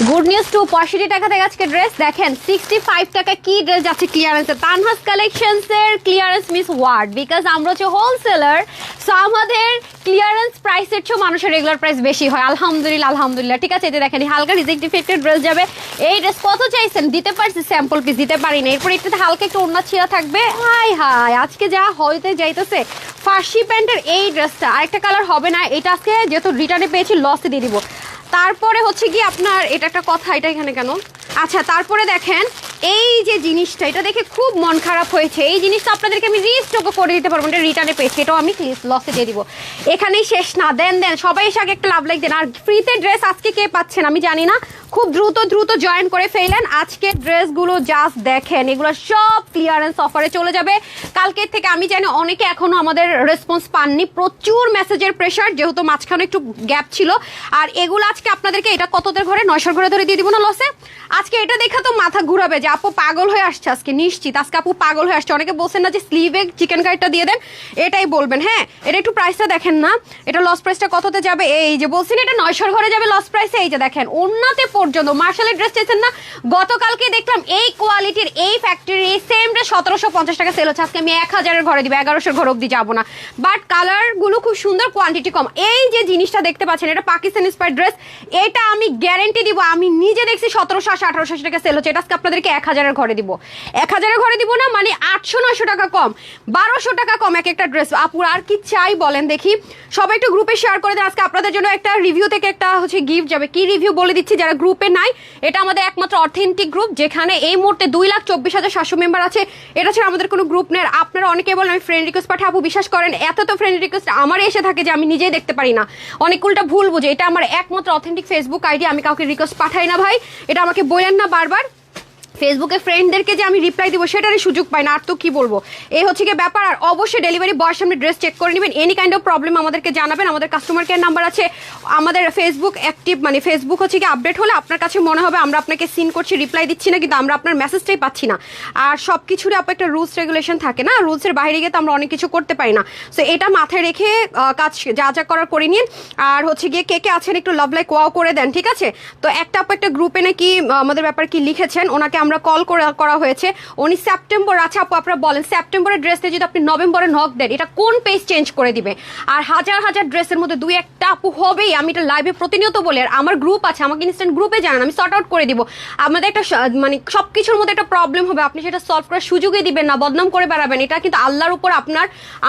Good news two 65 টাকা থেকে আজকে ড্রেস দেখেন 65 টাকা কি ড্রেস যাচ্ছে ক্লিয়ারেন্সে তানহাস কালেকশনসের ক্লিয়ারেন্স মিস ওয়ার্ড বিকজ আমরা হচ্ছে হোলসেলার সো আমাদের ক্লিয়ারেন্স প্রাইসের চেয়ে মানুষের রেগুলার প্রাইস বেশি হয় আলহামদুলিল্লাহ আলহামদুলিল্লাহ ঠিক আছে এটা দেখেন হালকা রিজেক্ট ডিফেক্টেড ড্রেস যাবে এই ড্রেস কত চাইছেন দিতে পারছি স্যাম্পল পিস দিতে পারি না এরপর একটু হালকা একটু ওড়না ছিঁড়া থাকবে হাই হাই আজকে যা হইতে যাইতেছে ফার্সি প্যান্টের এই ড্রেসটা আরেকটা কালার হবে না এটা আজকে যেহেতু রিটার্নে পেয়েছি লসে দিয়ে দিব তারপরে হচ্ছে কি আপনার এটা একটা কথা এটা এখানে কেন আচ্ছা তারপরে দেখেন এই যে জিনিসটা এটা দেখে খুব মন খারাপ হয়েছে এই জিনিসটা আপনাদেরকে আমি রিস্টকও করে দিতে পারবো এটা রিটার্নে পেয়েছি এটাও আমি লসে দিয়ে দিব এখানেই শেষ না দেন সবাই এসে আগে একটা লাভ লাইক দেন আর ফ্রিতে ড্রেস আজকে কে পাচ্ছেন আমি জানি না খুব দ্রুত জয়েন করে ফেলেন আজকে ড্রেসগুলো জাস্ট দেখেন এগুলো সব ক্লিয়ারেন্স অফারে চলে যাবে কালকের থেকে আমি জানি অনেকে এখনো আমাদের রেসপন্স পাননি প্রচুর মেসেজের প্রেশার যেহেতু মাঝখানে একটু গ্যাপ ছিল আর এগুলো আজকে আপনাদেরকে এটা কতদের ঘরে 900 ঘরে ধরে দিয়ে দিব না লসে আজকে এটা দেখা তো মাথা ঘুরাবে যে আপু পাগল হয়ে আসছে আজকে নিশ্চিত আজকে আপু পাগল হয়ে আসছে অনেকে বলছেন না যে স্লিভে চিকেন কারিটা দিয়ে দেন এটাই বলবেন হ্যাঁ এটা একটু প্রাইসটা দেখেন না এটা লস প্রাইসটা কততে যাবে এই যে বলছেন এটা 900 ঘরে যাবে লস প্রাইসে এই যে দেখেন ওন্নাতে পর্যন্ত মার্শালের ড্রেস চাইছেন না গতকালকে দেখলাম এই কোয়ালিটির এই ফ্যাক্টরি এই সেম ড্রেস 1750 টাকা সেল হচ্ছে আজকে আমি 1000 এর ঘরে দিব 1100 ঘর অবধি যাবো না বাট কালারগুলো খুব সুন্দর কোয়ান্টিটি কম এই যে জিনিসটা দেখতে পাচ্ছেন এটা পাকিস্তান ইন্সপায়ার্ড ড্রেস এটা আমি গ্যারান্টি দিব আমি নিজে দেখছি 1780 1880 টাকা সেল হচ্ছে এটা আজকে আপনাদেরকে 1000 এর ঘরে দিব 1000 এর ঘরে দিব না মানে 800 900 টাকা কম 1200 টাকা কম এক একটা ড্রেস আপুর আর কি চাই বলেন দেখি সবাই একটু গ্রুপে শেয়ার করে দেন আজকে আপনাদের জন্য একটা রিভিউ থেকে একটা হচ্ছে গিফট যাবে কি রিভিউ বলে দিচ্ছি যারা গ্রুপে নাই এটা আমাদের একমাত্র অথেন্টিক গ্রুপ যেখানে এই মুহূর্তে 2,24,700 মেম্বার আছে এটা ছাড়া আমাদের কোনো গ্রুপ নেই আপনারা অনেকে বলেন আমি ফ্রেন্ড রিকোয়েস্ট পাঠাই আপু বিশ্বাস করেন এত তো ফ্রেন্ড রিকোয়েস্ট আমার এসে থাকে যে আমি নিজেই দেখতে পারি না অনেক উল্টা ভুল বুঝে এটা আমার একমাত্র অথেন্টিক ফেসবুক আইডি আমি কাউকে রিকোয়েস্ট পাঠাই না ভাই এটা আমাকে বলেন না বারবার ফেসবুকে ফ্রেন্ডদেরকে যে আমি রিপ্লাই দিব সেটারই সুযোগ পাই না আর তো কি বলবো এই হচ্ছে কি ব্যাপার আর অবশ্যই ডেলিভারি বয়ের সামনে ড্রেস চেক করে নেবেন এনি কাইন্ড অফ প্রবলেম আমাদেরকে জানাবেন আমাদের কাস্টমার কেয়ার নাম্বার আছে আমাদের ফেসবুক অ্যাক্টিভ মানে ফেসবুক হচ্ছে কি আপডেট হলে আপনার কাছে মনে হবে আমরা আপনাকে সিন করছি রিপ্লাই দিচ্ছি না কিন্তু আমরা আপনার মেসেজটাই পাচ্ছি না আর সব কিছুরই আপনার একটা রুলস রেগুলেশন থাকে না রুলসের বাইরে গিয়ে তো আমরা অনেক কিছু করতে পারি না সো এটা মাথায় রেখে কাজ যা করার করে নিন আর হচ্ছে গিয়ে কে আছেন একটু লাভ লাইক ওয়াও করে দেন ঠিক আছে তো একটা একটা গ্রুপে নাকি আমাদের ব্যাপারে কি লিখেছেন ওনাকে আমরা কল করা হয়েছে উনি সেপ্টেম্বর আচ্ছা আপু আপনারা বলেন সেপ্টেম্বরের ড্রেসে যদি আপনি নভেম্বরে নক দেন এটা কোন পেজ চেঞ্জ করে দিবে আর হাজার হাজার ড্রেসের মধ্যে দুই একটা আপু হবেই আমি এটা লাইভে প্রতিনিয়ত বলি আর আমার গ্রুপ আছে আমাকে ইনস্ট্যান্ট গ্রুপে জানান আমি সর্ট আউট করে দিব আমাদের একটা মানে সবকিছুর মধ্যে একটা প্রবলেম হবে আপনি সেটা সলভ করার সুযোগই দিবেন না বদনাম করে বেড়াবেন এটা কিন্তু আল্লাহর উপর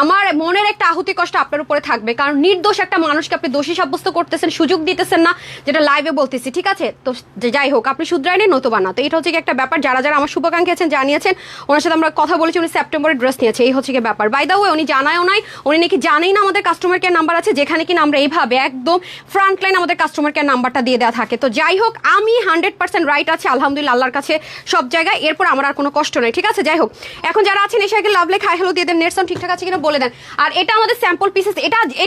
আমার মনের একটা আহুতি কষ্ট আপনার উপরে থাকবে কারণ নির্দোষ একটা মানুষকে আপনি দোষী সাব্যস্ত করতেছেন সুযোগ দিতেছেন না যেটা লাইভে বলতেছি ঠিক আছে তো যাই হোক আপনি শুধরাই নেন নতুবা না তো এটা হচ্ছে একটা ব্যাপার যারা আমার শুভাকাঙ্ক্ষী আছেন জানিয়েছেন ওনার সাথে আমরা কথা বলেছি উনি সেপ্টেম্বরের ড্রেস নিয়েছে এই হচ্ছে কি ব্যাপার বাই দা ওয়ে উনি জানায়ও নাই উনি নাকি জানেই না আমাদের কাস্টমার কেয়ার নাম্বার আছে যেখানে কিনা আমরা এইভাবে একদম ফ্রন্ট লাইন আমাদের কাস্টমার কেয়ার নাম্বারটা দিয়ে দেওয়া থাকে তো যাই হোক আমি 100% রাইট আছে আলহামদুলিল্লাহ আল্লাহর কাছে সব জায়গায় এরপর আমার আর কোনো কষ্ট নেই ঠিক আছে যাই হোক এখন যারা আছেন এসে আগে লাভ লেখ হাই হ্যালো দিয়ে দেন নেট সাউন্ড ঠিকঠাক আছে কিনা বলে দেন আর এটা আমাদের স্যাম্পল পিসেস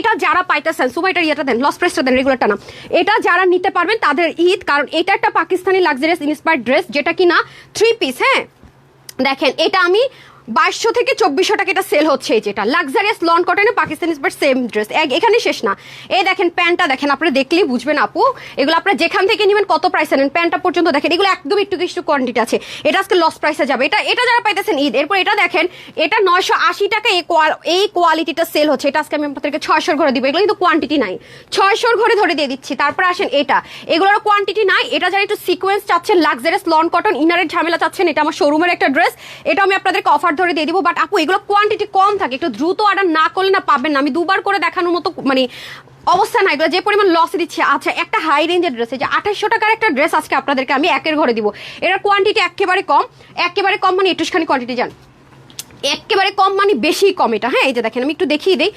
এটা যারা পাইতেছেন সুবাইটার ইয়েটা দেন লস প্রেসটা দেন রেগুলারটা না এটা যারা নিতে পারবেন তাদের ঈদ কারণ এটা একটা পাকিস্তানি লাক্সারিয়াস ইন্সপায়ার্ড ড্রেস যেটা কিনা 3 পিস হ্যাঁ দেখেন এটা আমি 2200 থেকে 2400 টাকা এটা সেল হচ্ছে যেটা লাক্সারিয়াস লন কটনে পাকিস্তানি বাট সেম ড্রেস এখানে শেষ না এই দেখেন প্যান্টটা দেখেন আপনারা দেখলেই বুঝবেন আপু এগুলো আপনারা যেখান থেকে নেবেন কত প্রাইসে নেন প্যান্টটা পর্যন্ত দেখেন এগুলো একদম একটু কোয়ান্টিটি আছে এটা আজকে লস প্রাইসে যাবে এটা যারা পাইতেছেন ঈদ এরপর এটা দেখেন এটা 980 টাকা এই কোয়ালিটিটা সেল হচ্ছে এটা আজকে আমি আপনাদেরকে 600 ঘরে দিব এগুলো কিন্তু কোয়ান্টিটি নাই 600 ঘরে ধরে দিয়ে দিচ্ছি তারপর আসেন এগুলোর কোয়ান্টিটি নাই এটা যারা একটু সিকোয়েন্স চাচ্ছেন লাক্সারিয়াস লন কটন ইনারের ঝামেলা চাচ্ছেন এটা আমার শোরুমের একটা ড্রেস এটা আমি আপনাদেরকে অফার ধরে দিয়ে দিব বাট আপু এগুলো কোয়ান্টিটি কম থাকে একটু দ্রুত অর্ডার না করলে না পাবেন না আমি দুবার করে দেখানোর মতো মানে অবস্থা নাই এগুলো যে পরিমাণ লস দিচ্ছে আচ্ছা একটা হাই রেঞ্জের ড্রেস যে 2800 টাকার একটা ড্রেস আজকে আপনাদেরকে আমি একের ঘরে দিব এটার কোয়ান্টিটি একেবারে কম মানে একটুখানি কোয়ান্টিটি জান একেবারে কম মানে বেশি কম এটা হ্যাঁ এই যে দেখেন আমি একটু দেখিয়ে দিই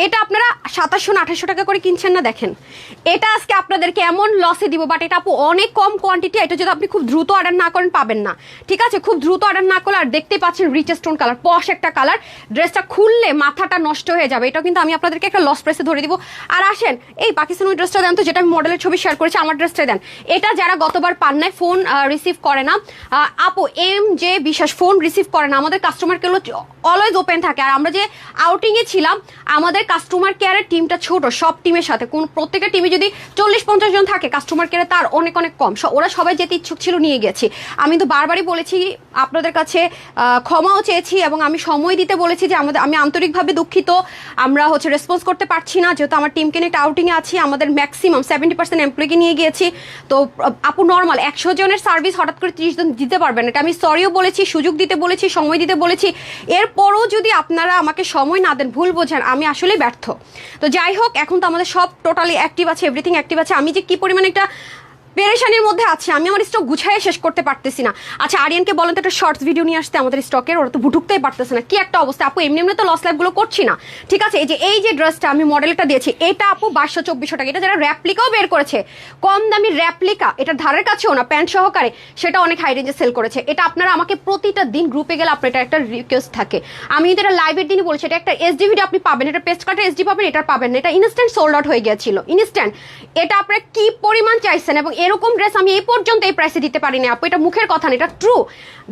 এটা আপনারা 2700-2800 টাকা করে কিনছেন না দেখেন এটা আজকে আপনাদেরকে এমন লসে দিব বাট এটা আপু অনেক কম কোয়ান্টিটি এটা যদি আপনি খুব দ্রুত অর্ডার না করেন পাবেন না ঠিক আছে খুব দ্রুত অর্ডার না করলে আর দেখতেই পাচ্ছেন রিচ স্টোন কালার পশ একটা কালার ড্রেসটা খুললে মাথাটা নষ্ট হয়ে যাবে এটা কিন্তু আমি আপনাদেরকে একটা লস প্রাইসে ধরে দিব আর আসেন এই পাকিস্তানি ড্রেসটা দেন তো যেটা আমি মডেলের ছবি শেয়ার করেছি আমার ড্রেসটা দেন এটা যারা গতবার পান নাই ফোন রিসিভ করে না আপু এম যে বিশ্বাস ফোন রিসিভ করে না আমাদের কাস্টমার কেউ অলওয়েজ ওপেন থাকে। আর আমরা যে আউটিংয়ে ছিলাম, আমাদের কাস্টমার কেয়ারের টিমটা ছোট, সব টিমের সাথে কোন প্রত্যেকটা টিমে যদি 40-50 জন থাকে, কাস্টমার কেয়ারে তার অনেক অনেক কম। ওরা সবাই যেতে ইচ্ছুক ছিল, নিয়ে গেছি। আমি তো বারবারই বলেছি আপনাদের কাছে, ক্ষমাও চেয়েছি এবং আমি সময় দিতে বলেছি যে আমি আন্তরিকভাবে দুঃখিত, আমরা রেসপন্স করতে পারছি না, যেহেতু আমার টিমকে নিয়ে একটা আউটিংয়ে আছি। আমাদের ম্যাক্সিমাম 70% এমপ্লয়িকে নিয়ে গিয়েছি। তো আপু নর্মাল 100 জনের সার্ভিস হঠাৎ করে 30 জন দিতে পারবেন, এটা আমি সরিও বলেছি, সুযোগ দিতে বলেছি, সময় দিতে বলেছি। এরপরও যদি আপনারা আমাকে সময় না দেন, ভুল বোঝেন, আমি আসলে ব্যর্থ। তো যাই হোক, এখন তো আমাদের সব টোটালি অ্যাক্টিভ আছে, এভরিথিং অ্যাক্টিভ আছে। আমি যে কি পরিমাণে একটা পেরেশানির মধ্যে আছে, আমি আমার স্টক গুছাইয়ে শেষ করতে পারতেছি না। আচ্ছা আরিয়ানকে বলেন তো একটা শর্টস ভিডিও নিয়ে আসতে আমাদের স্টকের, ওরা তো ঢুকতেই পারতেছে না, কি একটা অবস্থা। আপু এমনি এমনি তো লস লাইফগুলো করছি না, ঠিক আছে। এই যে ড্রেসটা আমি মডেলটা দিয়েছি, এটা আপু 2200-2400 টাকা। এটা যারা র্যাপ্লিকাও বের করেছে, কম দামি র্যাপ্লিকা, এটা ধারের কাছেও না, প্যান্ট সহকারে, সেটা অনেক হাই রেঞ্জে সেল করেছে। এটা আপনারা আমাকে প্রতিটা দিন গ্রুপে গেলে আপনার এটা একটা রিকোয়েস্ট থাকে, আমি কিন্তু এটা লাইভের দিনই বলেছি, এটা একটা এসডি ভিডিও আপনি পাবেন, এটা পেস্ট কাটে এসডি পাবেন, এটা পাবেন না। এটা ইনস্ট্যান্ট সোল্ড আউট হয়ে গিয়েছিল, ইনস্ট্যান্ট। এটা আপনারা কি পরিমাণ চাইছেন, এবং এরকম ড্রেস আমি এই পর্যন্ত এই প্রাইসে দিতে পারি না আপু, এটা মুখের কথা না, এটা ট্রু।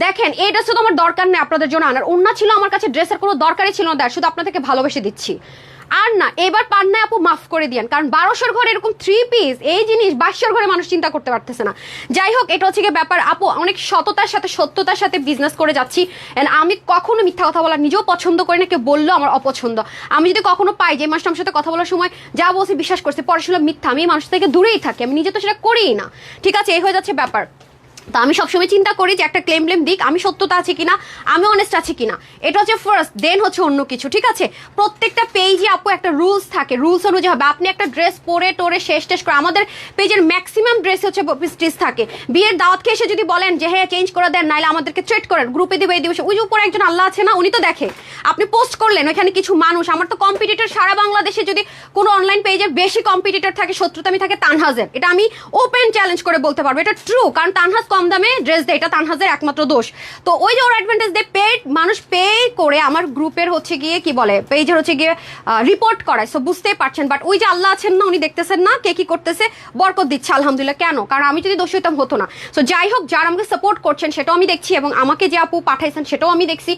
দেখেন এই ড্রেসটা তো আমার দরকার নেই আপনাদের জন্য আনার, অন্য ছিল আমার কাছে, ড্রেসের কোনো দরকারই ছিল না, শুধু আপনাদেরকে ভালোবেসে দিচ্ছি। আর না, এবার পান না আপু, মাফ করে দিয়েন, কারণ 1200 ঘরে এরকম 3 পিস এই জিনিস 2200 ঘরে মানুষ চিন্তা করতে পারতেছে না। যাই হোক, এটা হচ্ছে গিয়ে ব্যাপার আপু, অনেক সততার সাথে সত্যতার সাথে বিজনেস করে যাচ্ছি। এন্ড আমি কখনো মিথ্যা কথা বলা নিজেও পছন্দ করি না, কেউ বললো আমার অপছন্দ। আমি যদি কখনো পাই যে মানুষটা আমার সাথে কথা বলার সময় যা বলছি বিশ্বাস করছে, পড়াশোনা মিথ্যা, আমি এই মানুষ থেকে দূরেই থাকি, আমি নিজে তো সেটা করিই না, ঠিক আছে। এই হয়ে যাচ্ছে ব্যাপার। তো আমি সবসময় চিন্তা করি যে একটা ক্লেম দিক, আমি সত্যতা আছে কিনা, আমি অনেস্ট আছি কিনা, এটা হচ্ছে ফার্স্ট, দেন হচ্ছে অন্য কিছু, ঠিক আছে। প্রত্যেকটা পেজে আপু একটা রুলস থাকে, রুলস অনুযায়ী হবে। আপনি একটা ড্রেস পরে টোরে শেষ করে, আমাদের পেজের ম্যাক্সিমাম ড্রেস হচ্ছে স্টিচ থাকে। বিয়ের দাওয়াত খেয়ে এসে যদি বলেন যে হ্যাঁ চেঞ্জ করে দেন, নাইলে আমাদেরকে থ্রেট করেন, গ্রুপে দিবে এই দিবসে, ওই যে উপরে একজন আল্লাহ আছে না, উনি তো দেখে। আপনি পোস্ট করলেন, ওইখানে কিছু মানুষ, আমার তো কম্পিটিটর সারা বাংলাদেশে যদি কোনো অনলাইন পেজের বেশি কম্পিটিটর থাকে, শত্রুতামি থাকে তানহাজের, এটা আমি ওপেন চ্যালেঞ্জ করে বলতে পারবো, এটা ট্রু। কারণ তানহাজ কম দামে ড্রেস দেয়, এটা তানহাজের একমাত্র দোষ। তো ওই যে ওর অ্যাডভান্টেজ দিয়ে পেড মানুষ পে করে আমার গ্রুপের হচ্ছে গিয়ে কি বলে পেজের হচ্ছে গিয়ে রিপোর্ট করায়। সো বুঝতেই পারছেন, বাট ওই যে আল্লাহ আছেন না, উনি দেখতেছেন না কে কি করতেছে, বরকত দিচ্ছে আলহামদুলিল্লাহ। কেন? কারণ আমি যদি দোষী হইতাম হতো না। সো যাই হোক, যারা আমাকে সাপোর্ট করছেন সেটাও আমি দেখছি, এবং আমাকে যে আপু পাঠাইছেন সেটাও আমি দেখছি।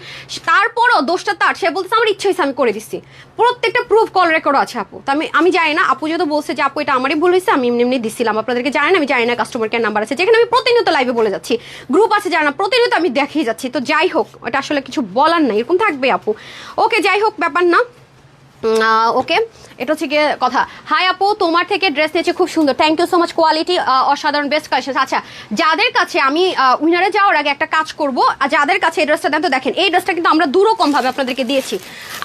তারপরও দোষটা তার, সে বলতেছে আমার ইচ্ছা হয়েছে আমি করে দিচ্ছি, প্রত্যেকটা প্রুফ কল রেকর্ডও আছে আপু। তো আমি জানি না, আপু যেহেতু বলছে যে আপু এটা আমারই ভুল হয়েছে, আমি এমনি এমনি দিচ্ছিলাম আপনাদেরকে, জানি না, আমি জানি না কাস্টমার কেয়ার নাম্বার আছে, যেখানে আমি প্রতিনিয়ত লাইভে বলে যাচ্ছি, গ্রুপ আছে জানা, প্রতিনিয়ত আমি দেখিয়ে যাচ্ছি। তো যাই হোক, এটা আসলে কিছু বলার নাই, এরকম থাকবে আপু। ওকে, যাই হোক, ব্যাপার না। ওকে, এটা হচ্ছে গিয়ে কথা। হাই আপু, তোমার থেকে ড্রেস নিয়েছে, খুব সুন্দর, thank you so much, quality অসাধারণ, বেস্ট কালেকশন। আচ্ছা, যাদের কাছে আমি উইনারে যাওয়ার আগে একটা কাজ করবো, আর যাদের কাছে এই ড্রেসটা দেন, তো দেখেন এই ড্রেসটা কিন্তু আমরা দুরকম ভাবে আপনাদেরকে দিয়েছি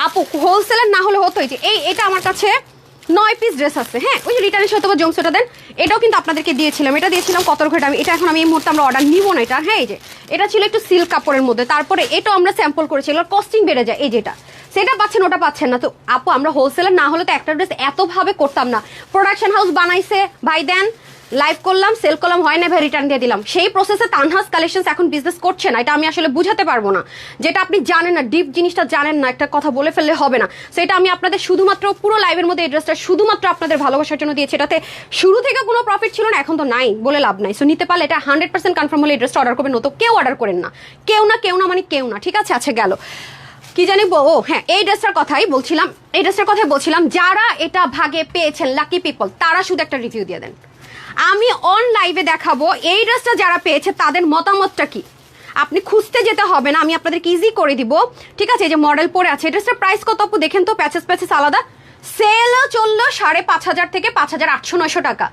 আপু, হোলসেলার না হলে হতোই যে এটা আমার কাছে 9 পিস ড্রেস আছে, হ্যাঁ, ওই যে রিটার্নের সাথে জমসটা দেন, এটাও কিন্তু আপনাদেরকে দিয়েছিলাম, এটা দিয়েছিলাম কত ঘন্টা। আমি এটা এখন আমি এই মুহূর্তে আমরা অর্ডার নিব না এটা, হ্যাঁ। এই যে এটা ছিল একটু সিল্ক কাপড়ের মধ্যে, তারপরে এটাও আমরা স্যাম্পল করেছি, এগুলোর কস্টিং বেড়ে যায়, এই যেটা সেটা পাচ্ছেন ওটা পাচ্ছেন না। তো আপু আমরা হোলসেলার না হলে তো একটা ড্রেস এতভাবে করতাম না, প্রোডাকশন হাউস বানাইছে ভাই, দেন লাইভ করলাম, সেল করলাম, হয় না ভাই রিটার্ন দিয়ে দিলাম, সেই প্রসেসে তানহাজ কালেকশন এখন বিজনেস করছে না। এটা আমি আসলে বুঝাতে পারবো না, যেটা আপনি জানেন না, ডিপ জিনিসটা জানেন না, একটা কথা বলে ফেললে হবে না। সেটা আমি আপনাদের শুধুমাত্র পুরো লাইভের মধ্যে এই ড্রেসটা শুধুমাত্র আপনাদের ভালোবাসার জন্য দিয়েছি, এটাতে শুরু থেকে কোনো প্রফিট ছিল না, এখন তো নাই বলে লাভ নাই। সো নিতে পারলে এটা 100% কনফার্ম হলে এই ড্রেসটা অর্ডার করবেন, নতো কেউ অর্ডার করেন না, কেউ না মানে কেউ না, ঠিক আছে। আচ্ছা গেল কি জানি, ও হ্যাঁ, এই ড্রেসটার কথাই বলছিলাম, যারা এটা ভাগে পেয়েছেন লাকি পিপল, তারা শুধু একটা রিভিউ দিয়ে দেন, আমি অন লাইভে দেখাবো এই ড্রেসটা যারা পেয়েছে তাদের মতামতটা কি। আপনি খুঁজতে যেতে হবে না, আমি আপনাদেরকে ইজি করে দিব, ঠিক আছে। এই যে মডেল পরে আছে, এই ড্রেসটার প্রাইস কত আপু দেখেন তো, প্যাচেস আলাদা, সেলও চললো 5,500 থেকে 5,800-900 টাকা।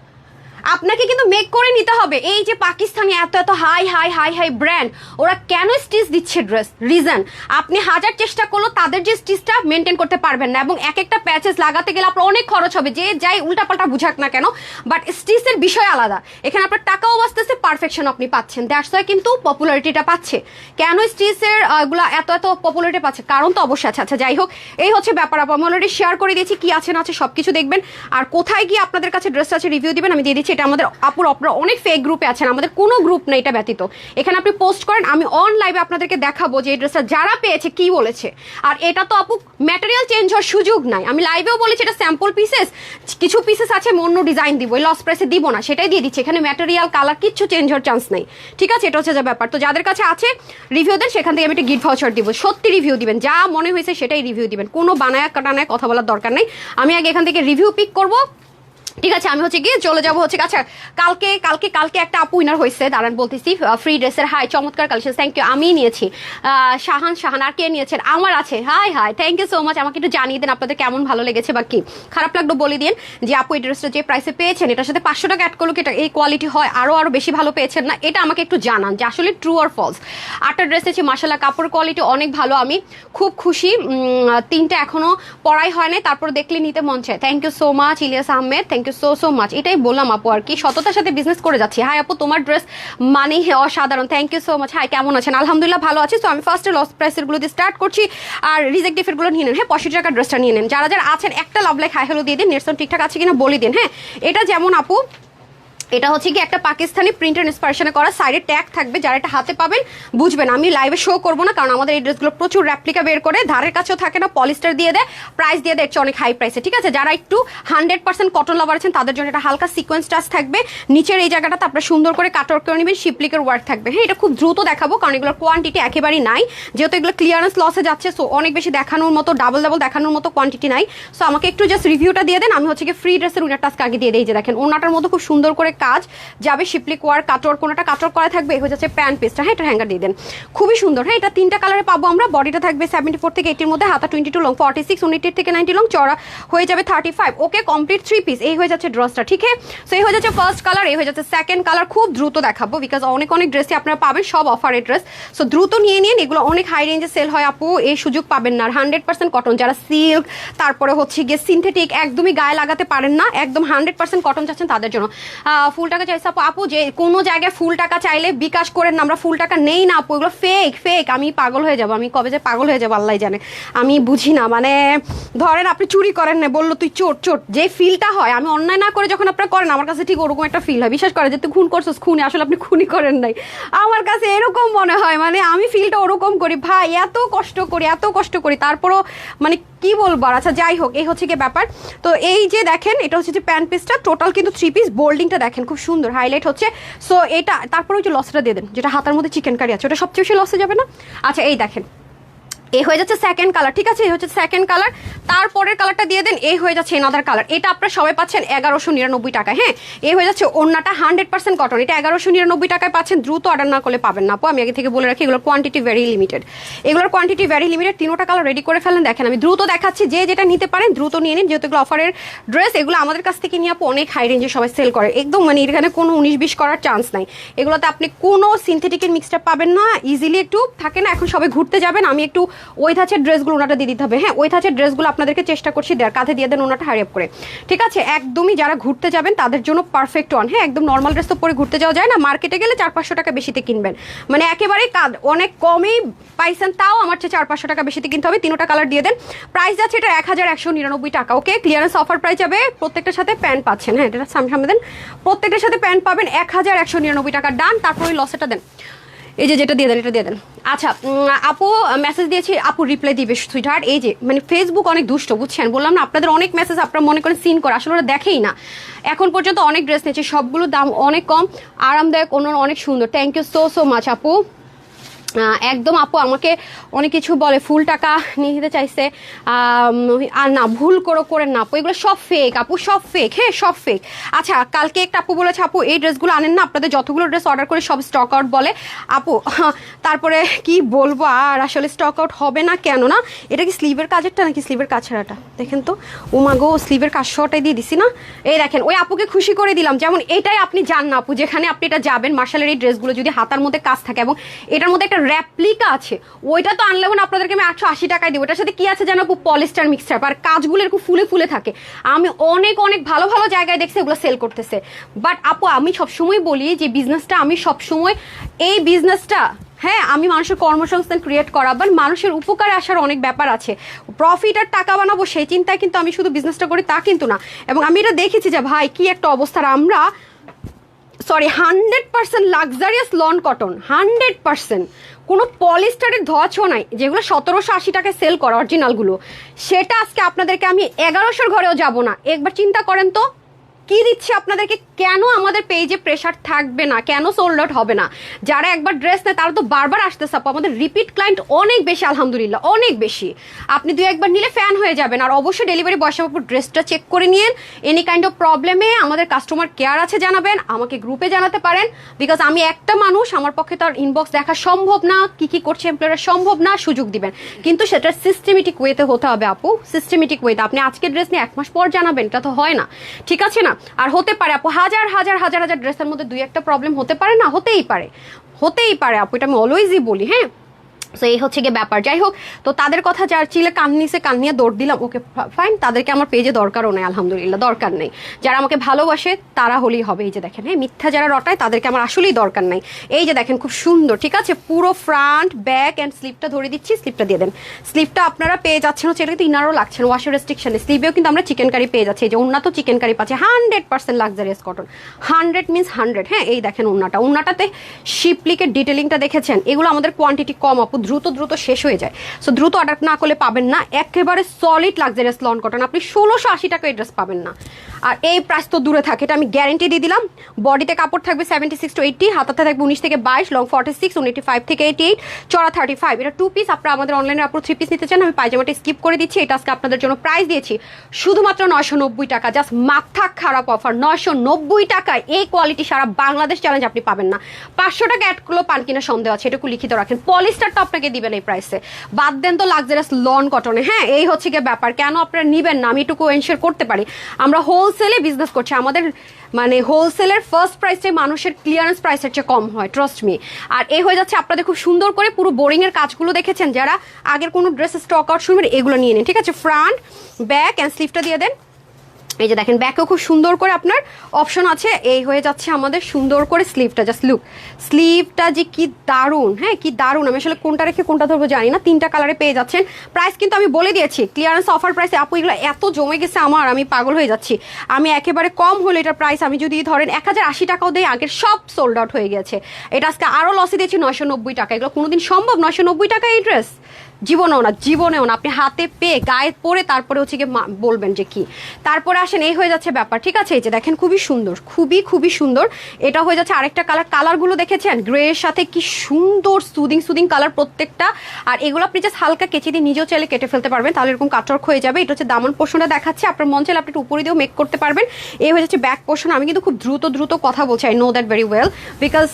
আপনাকে কিন্তু মেক করে নিতে হবে। এই যে পাকিস্তানি এত হাই ব্র্যান্ড, ওরা কেন স্টিচ দিচ্ছে ড্রেস, রিজন আপনি হাজার চেষ্টা করলেও তাদের যে স্টিচটা মেনটেন করতে পারবেন না, এবং এক একটা প্যাচেস লাগাতে গেলে আপনার অনেক খরচ হবে, যে যাই উল্টাপাল্টা বুঝাক না কেন, বাট স্টিচের বিষয় আলাদা, এখানে আপনার টাকাও বাঁচতেছে, পারফেকশন আপনি পাচ্ছেন, দ্যাটস ওয়াই কিন্তু পপুলারিটিটা পাচ্ছে। কেন স্টিচের এগুলা এত পপুলারিটি পাচ্ছে, কারণ তো অবশ্যই আছে। আচ্ছা যাই হোক, এই হচ্ছে ব্যাপার। আমি অলরেডি শেয়ার করে দিয়েছি কি আছে না আছে সবকিছু দেখবেন, আর কোথায় গিয়ে আপনাদের কাছে ড্রেসটা আছে রিভিউ দিবেন আমি দিয়ে দিচ্ছি। এটা আমাদের আপুর আপনারা অনেক ফেক গ্রুপে আছেন, আমাদের কোনো গ্রুপ নেই এটা ব্যতীত, এখানে আপনি পোস্ট করেন, আমি অন লাইভে আপনাদেরকে দেখাবো যে এই ড্রেসটা যারা পেয়েছে কি বলেছে। আর এটা তো আপু ম্যাটেরিয়াল চেঞ্জ হওয়ার সুযোগ নাই, আমি লাইভেও বলেছি এটা স্যাম্পল পিসেস, কিছু পিসেস আছে অন্য ডিজাইন দিব, লস প্রাইসে দিব না, সেটাই দিয়ে দিচ্ছি। এখানে ম্যাটেরিয়াল কালার কিচ্ছু চেঞ্জ চেঞ্জ হওয়ার চান্স নাই, ঠিক আছে? এটা হচ্ছে যে ব্যাপার। তো যাদের কাছে আছে রিভিউ দেন, সেখান থেকে আমি একটা গিফট ভাউচার দিব। সত্যি রিভিউ দিবেন, যা মনে হয়েছে সেটাই রিভিউ দিবেন, কোনো বানায় কাটানায় কথা বলার দরকার নেই। আমি আগে এখান থেকে রিভিউ পিক করবো, ঠিক আছে? আমি হচ্ছে গিয়ে চলে যাবো হচ্ছে, আচ্ছা কালকে কালকে কালকে একটা আপু উইনার হয়েছে, দাঁড়ান বলতেছি, ফ্রি ড্রেসের। হাই, চমৎকার কালেকশন, থ্যাংক ইউ। আমি নিয়েছি, শাহান আর কে নিয়েছেন? আমার আছে। Hi hi, thank you so much. আমাকে একটু জানিয়ে দেন আপনাদের কেমন ভালো লেগেছে বা কি খারাপ লাগলো বলে দিন, যে আপু এই ড্রেসটা যে প্রাইসে পেয়েছেন এটার সাথে 500 টাকা অ্যাড করলো, এটা এই কোয়ালিটি হয় আরো বেশি ভালো পেয়েছেন না, এটা আমাকে একটু জানান যে আসলে ট্রু আর ফলস। 8টা ড্রেস আছে, মাশাআল্লাহ কাপড় কোয়ালিটি অনেক ভালো, আমি খুব খুশি। 3টা এখনো পড়াই হয় নাই, তারপর দেখলে নিতে মন চায়। Thank you so much Ilias Ahmed, thank you so much. এটাই বললাম আপু, আর কি সততার সাথে বিজনেস করে যাচ্ছি। হাই আপু, তোমার ড্রেস মানে অসাধারণ, thank you so much. Hi, কেমন আছেন? আলহামদুলিল্লাহ ভালো আছি। তো আমি ফার্স্টে লস প্রাইসের গুলো দিয়ে স্টার্ট করছি, আর রিজেক্টিভের গুলো নিয়ে নেন। হ্যাঁ, 65 টাকার ড্রেসটা নিয়ে নেন। যারা যারা আছেন একটা লাভ লাইক হাই হ্যালো দিয়ে দিন, নেটসন ঠিকঠাক আছে কিনা বলে দিন। হ্যাঁ, এটা যেমন আপু, এটা হচ্ছে কি একটা পাকিস্তানি প্রিন্টের ইন্সপিরেশনে করা, সাইডে ট্যাগ থাকবে, যারা এটা হাতে পাবেন বুঝবেন। আমি লাইভে শো করবো না, কারণ আমাদের এই ড্রেসগুলো প্রচুর রেপ্লিকা বের করে, ধারের কাছেও থাকে না, পলিস্টার দিয়ে দেয়, প্রাইস দিয়ে দেয় অনেক হাই প্রাইসে, ঠিক আছে? যারা একটু 100% কটন লাভার আছেন তাদের জন্য এটা হালকা সিকোয়েন্স টাচ থাকবে, নিচের এই জায়গাটাতে আপনারা সুন্দর করে কাটওয়ার্ক করে নেবেন, শিপলিকের ওয়ার্ক থাকবে। হ্যাঁ, এটা খুব দ্রুত দেখাবো কারণ এগুলোর কোয়ান্টিটি একেবারেই নাই, যেহেতু এগুলো ক্লিয়ারেন্স লসে যাচ্ছে, সো অনেক বেশি দেখানোর মতো, ডাবল দেখানোর মতো কোয়ান্টিটি নাই। সো আমাকে একটু জাস্ট রিভিউটা দিয়ে দেন। আমি হচ্ছে কি ফ্রি ড্রেসের উইনার টাস্ক আগে দিয়ে দিই, যে দেখেন ওনাটার মধ্যে খুব সুন্দর করে কাজ যাবে, শিপলিক ওয়ার্ক, কাটওয়ার্ক, কোনটা কাটওয়ার্ক করা থাকবে, হয়ে যাচ্ছে প্যান্ট পিসটা। হ্যাঁ, এটা হ্যাঙ্গার দিয়ে দেন, খুবই সুন্দর। হ্যাঁ, এটা 3টা কালারে পাবো আমরা। বডিটা থাকবে 74 থেকে 80 মধ্যে, হাতা 22 লং, 46, 29 থেকে 90 লং, চড়া হয়ে যাবে 35। ওকে, কমপ্লিট 3 পিস। এই হয়ে যাচ্ছে ড্রেসটা, ঠিক আছে? সো এই হয়ে যাচ্ছে ফার্স্ট কালার, এই হয়ে যাচ্ছে সেকেন্ড কালার। খুব দ্রুত দেখাবো বিকজ অনেক ড্রেসই আপনারা পাবেন, সব অফারের ড্রেস। সো দ্রুত নিয়ে নিন, এগুলো অনেক হাই রেঞ্জে সেল হয় আপু, এই সুযোগ পাবেন না। 100% কটন, যারা সিল্ক তারপরে হচ্ছে গিয়ে সিনথেটিক একদমই গায়ে লাগাতে পারেন না, একদম 100% কটন চাচ্ছেন তাদের জন্য। ফুল টাকা চাইছে আপু, যে কোনো জায়গায় ফুল টাকা চাইলে বিকাশ করেন না, আমরা ফুল টাকা নেই না আপু, এগুলো ফেক। আমি পাগল হয়ে যাবো, আমি কবে যে পাগল হয়ে যাবো আল্লাহ জানে, আমি বুঝি না। মানে ধরেন আপনি চুরি করেন না, বললো তুই চোর, যে ফিলটা হয়, আমি অন্যায় না করে যখন আপনারা করেন আমার কাছে ঠিক ওরকম একটা ফিল হয়। বিশ্বাস করে যে তুই খুন করছিস, খুনি আসলে আপনি খুনি করেন নাই, আমার কাছে এরকম মনে হয়। মানে আমি ফিলটা ওরকম করি ভাই, এত কষ্ট করি তারপরও মানে কি বলবো। আচ্ছা যাই হোক, এই হচ্ছে কি ব্যাপার। তো এই যে দেখেন, এটা হচ্ছে যে প্যান্ট পিসটা, টোটাল কিন্তু 3 পিস, বোল্ডিংটা দেখেন খুব সুন্দর হাইলাইট হচ্ছে। সো এটা তারপরে ওই যে লসটা দিয়ে দেন, যেটা হাতার মধ্যে চিকেন কারি আছে, ওটা সবচেয়ে বেশি লসে যাবে না। আচ্ছা এই দেখেন, এই হয়ে যাচ্ছে সেকেন্ড কালার, ঠিক আছে? এই হচ্ছে সেকেন্ড কালার, তারপরের কালারটা দিয়ে দেন, এই হয়ে যাচ্ছে এনাদার কালার। এটা আপনারা সবাই পাচ্ছেন 1199 টাকায়। হ্যাঁ, এই হয়ে যাচ্ছে ওন্নাটা 100% কটন, এটা 1199 টাকায় পাচ্ছেন। দ্রুত অর্ডার না করলে পাবেন না আপু, আমি আগে থেকে বলে রাখি, এগুলোর কোয়ান্টিটি ভেরি লিমিটেড, এগুলোর কোয়ান্টিটি ভেরি লিমিটেড। 3টা কালার রেডি করে ফেলেন, দেখেন আমি দ্রুত দেখাচ্ছি, যে যেটা নিতে পারেন দ্রুত নিয়ে নিন, যেহেতু এগুলো অফারের ড্রেস। এগুলো আমাদের কাছ থেকে নিয়ে আপু অনেক হাই রেঞ্জে সবাই সেল করে, একদম মানে এখানে কোনো 19-20 করার চান্স নাই। এগুলোতে আপনি কোনো সিনথেটিকের মিক্সটা পাবেন না, ইজিলি একটু থাকে না, এখন সবাই ঘুরতে যাবেন, আমি একটু ওই ধাঁচের ড্রেসগুলো ওনাটা দিয়ে দিতে হবে। হ্যাঁ, ওই ধাঁচের ড্রেসগুলো আপনাদেরকে চেষ্টা করছি দেওয়ার, কাঁধে দিয়ে দেন ওনাটা হারি আপ করে, ঠিক আছে? একদমই যারা ঘুরতে যাবেন তাদের জন্য পারফেক্ট ওয়ান। হ্যাঁ, একদম নর্মাল ড্রেস তো পরে ঘুরতে যাওয়া যায় না, মার্কেটে গেলে 400-500 টাকা বেশিতে কিনবেন, মানে একেবারে কাঁধ অনেক কমেই পাইছেন, তাও আমার চেয়ে 400-500 টাকা বেশিতে কিনতে হবে। 3টা কালার দিয়ে দেন, প্রাইস যাচ্ছে এটা 1199 টাকা। ওকে, ক্লিয়ারেন্স অফার প্রাইস যাবে, প্রত্যেকটার সাথে প্যান্ট পাচ্ছেন। হ্যাঁ, এটা সামনে দেন, প্রত্যেকটার সাথে প্যান্ট পাবেন 1199 টাকা। ডান, তারপর ওই লসেটা দেন, এই যে যেটা দিয়ে দেন, এটা দিয়ে দেন। আচ্ছা আপু মেসেজ দিয়েছি, আপু রিপ্লাই দিবে সুইটহার্ট। এই যে মানে ফেসবুক অনেক দুষ্ট, বুঝছেন? বললাম না আপনাদের অনেক মেসেজ আপনারা মনে করেন সিন করে, আসলে ওরা দেখেই না। এখন পর্যন্ত অনেক ড্রেস নিয়েছে, সবগুলোর দাম অনেক কম, আরামদায়ক, অনেক সুন্দর। থ্যাংক ইউ সো মাচ আপু। একদম আপু আমাকে অনেক কিছু বলে, ফুল টাকা নিয়ে নিতে চাইছে, আর না ভুল করেন না আপু, এগুলো সব ফেক আপু, সব ফেক। হ্যাঁ, সব ফেক। আচ্ছা কালকে একটা আপু বলেছে, আপু এই ড্রেসগুলো আনেন না, আপনাদের যতগুলো ড্রেস অর্ডার করে সব স্টক আউট বলে আপু। তারপরে কি বলবো, আর আসলে স্টক আউট হবে না কেন না, এটা কি স্লিভের কাজেরটা নাকি স্লিভের কাজ ছাড়াটা? দেখেন তো, উমাগো স্লিভের কাজ সহটাই দিয়ে দিছি না। এই দেখেন, ওই আপুকে খুশি করে দিলাম। যেমন এটাই আপনি জান না আপু, যেখানে আপনি এটা যাবেন, মার্শালের এই ড্রেসগুলো যদি হাতার মধ্যে কাজ থাকে এবং এটার মধ্যে একটা র্যাপ্লিকা আছে, ওইটা তো আনলে আপনাদেরকে আমি 880 টাকায় দেবো। এটার সাথে কি আছে জানো আপু? পলিস্টার মিক্সচার, আর কাজগুলো এরকম ফুলে থাকে। আমি অনেক ভালো জায়গায় দেখছি এগুলো সেল করতেছে। বাট আপু আমি সবসময় বলি যে বিজনেসটা, আমি সবসময় এই বিজনেসটা, হ্যাঁ আমি মানুষের কর্মসংস্থান ক্রিয়েট করা, বাট মানুষের উপকারে আসার অনেক ব্যাপার আছে। প্রফিট আর টাকা বানাবো সেই চিন্তায় কিন্তু আমি শুধু বিজনেসটা করি তা কিন্তু না। এবং আমি এটা দেখেছি যে ভাই কি একটা অবস্থা, আমরা 100% লাক্সারিয়াস লন কটন, 100% কোনো পলিস্টারের ধোয়াছো নাই, যেগুলো 1780 টাকায় সেল করা অরিজিনালগুলো, সেটা আজকে আপনাদেরকে আমি 1100 ঘরেও যাব না। একবার চিন্তা করেন তো, কি দিচ্ছি আপনাদেরকে, কেন আমাদের পেজে প্রেশার থাকবে না, কেন সোল্ড আউট হবে না? যারা একবার ড্রেস নেয় তারা তো বারবার আসতেছে আপু, আমাদের রিপিট ক্লায়েন্ট অনেক বেশি, আলহামদুলিল্লাহ অনেক বেশি। আপনি 2-1 নিলে ফ্যান হয়ে যাবেন। আর অবশ্যই ডেলিভারি বয়সে আপু ড্রেসটা চেক করে নিন। এনি কাইন্ড অফ প্রবলেমে আমাদের কাস্টমার কেয়ার আছে জানাবেন, আমাকে গ্রুপে জানাতে পারেন, বিকজ আমি একটা মানুষ, আমার পক্ষে তার ইনবক্স দেখা সম্ভব না, কি করছে এমপ্লয়ার সম্ভব না, সুযোগ দিবেন, কিন্তু সেটা সিস্টেমেটিক ওয়েতে হতে হবে আপু, সিস্টেমেটিক ওয়েতে। আপনি আজকে ড্রেস নিয়ে 1 মাস পর জানাবেন, এটা তো হয় না, ঠিক আছে না? আর হতে পারে আপু হাজার ড্রেসের মধ্যে 2-1 প্রবলেম হতে পারে না, হতেই পারে আপু, এটা আমি অলওয়েজই বলি। হ্যাঁ, সো এই হচ্ছে গিয়ে ব্যাপার। যাই হোক, তো তাদের কথা যার চিলে কান নিয়ে দৌড় দিলাম, ওকে ফাইন, তাদেরকে আমার পেজে দরকারও নেই, আলহামদুলিল্লাহ দরকার নেই। যারা আমাকে ভালোবাসে তারা হলেই হবে। এই যে দেখেন, হ্যাঁ, মিথ্যা যারা রটায় তাদেরকে আমার আসলেই দরকার নাই। এই যে দেখেন খুব সুন্দর, ঠিক আছে, পুরো ফ্রন্ট ব্যাক অ্যান্ড স্লিপটা ধরে দিচ্ছি, স্লিপটা দিয়ে দেন। স্লিপটা আপনারা পেয়ে যাচ্ছেন হচ্ছে, এটা কিন্তু ইনারও লাগছেন, ওয়াশের রেস্ট্রিকশনে। স্লিপেও কিন্তু আমরা চিকেন কারি পেয়ে যাচ্ছি, এই যে উন্নত চিকেন কারি পাচ্ছে 100% লাক্সারিয়াস কটন, 100 মিনস 100। হ্যাঁ, এই দেখেন উন্নাটাতে শিপলিকের ডিটেলিংটা দেখেছেন, এগুলো আমাদের কোয়ান্টিটি কম আপু, দ্রুত শেষ হয়ে যায়। সো দ্রুত অর্ডার না করলে পাবেন না, একেবারে সলিড লাক্সারিয়াস লন কটন আপনি 1680 টাকা এই ড্রেস পাবেন না। আর এই প্রাইস তো দূরে থাকে, এটা আমি গ্যারেন্টি দিয়ে দিলাম। বডিতে কাপড় থাকবে 76 to 80, হাতাতে থাকবে 19 থেকে 22, লং 46, 85 থেকে 88, চড়া 35। এটা 2 পিস, আপনারা আমাদের অনলাইনে আপু 3 পিস নিতে চান, আমি পায়জামাটা স্কিপ করে দিচ্ছি। এটা আজকে আপনাদের জন্য প্রাইস দিয়েছি শুধুমাত্র 990 টাকা, জাস্ট মাথা খারাপ অফার। 990 টাকায় এই কোয়ালিটি সারা বাংলাদেশ চ্যালেঞ্জ আপনি পাবেন না। 500 টাকা অ্যাড করলেও পান কিনা সন্দেহ আছে, এটুকু লিখিত রাখেন। পলিস্টারটা আপনাকে দিবেন এই প্রাইসে, বাদ দেন তো লাক্সারিয়াস লন কটনে। হ্যাঁ, এই হচ্ছে গিয়ে ব্যাপার, কেন আপনারা নিবেন না আমি এটুকু এনশিওর করতে পারি। আমরা হোলসেলে বিজনেস করছি, আমাদের মানে হোলসেলের ফার্স্ট প্রাইসে মানুষের ক্লিয়ারেন্স প্রাইসের চেয়ে কম হয়, ট্রাস্ট মি। আর এই হয়ে যাচ্ছে আপনাদের খুব সুন্দর করে পুরো বোরিং এর কাজগুলো দেখেছেন, যারা আগের কোনো ড্রেস স্টক আউট শুনবেন এগুলো নিয়ে নিন, ঠিক আছে। ফ্রন্ট ব্যাক অ্যান্ড স্লিভটা দিয়ে দেন। এই যে দেখেন ব্যাকেও খুব সুন্দর করে আপনার অপশন আছে। এই হয়ে যাচ্ছে আমাদের সুন্দর করে স্লিভটা, জাস্ট লুক, স্লিভটা যে কি দারুণ, হ্যাঁ কি দারুণ। আমি আসলে কোনটা রেখে কোনটা ধরবো জানি না, 3টা কালারে পেয়ে যাচ্ছেন। প্রাইস কিন্তু আমি বলে দিয়েছি, ক্লিয়ারেন্স অফার প্রাইসে আপু এগুলো এত জমে গেছে আমার, আমি পাগল হয়ে যাচ্ছি। আমি একেবারে কম হলো এটার প্রাইস, আমি যদি ধরেন 1080 টাকাও দেই, আগের সব সোল্ড আউট হয়ে গেছে। এটা আজকে আরও লসে দিয়েছি 990 টাকা। এগুলো কোনোদিন সম্ভব 990 টাকা এই ড্রেস? জীবনেও না। আপনি হাতে পেয়ে গায়ে পরে তারপরে হচ্ছে গিয়ে বলবেন যে কি। তারপরে আসেন, এই হয়ে যাচ্ছে ব্যাপার, ঠিক আছে। এই যে দেখেন খুবই সুন্দর, খুবই সুন্দর। এটা হয়ে যাচ্ছে আরেকটা কালারগুলো দেখেছেন গ্রের সাথে, কি সুন্দর সুদিং কালার প্রত্যেকটা। আর এগুলো আপনি জাস্ট হালকা কেচি দিয়ে নিজেও চাইলে কেটে ফেলতে পারবেন, তাহলে এরকম কাটওয়ার্ক হয়ে যাবে। এটা হচ্ছে দামান পোর্শনটা দেখাচ্ছে, আপনার মন চাইলে আপনি একটু উপরে দিয়েও মেক করতে পারবেন। এই হয়ে যাচ্ছে ব্যাক পোর্শন। আমি কিন্তু খুব দ্রুত কথা বলছি, I know that very well, because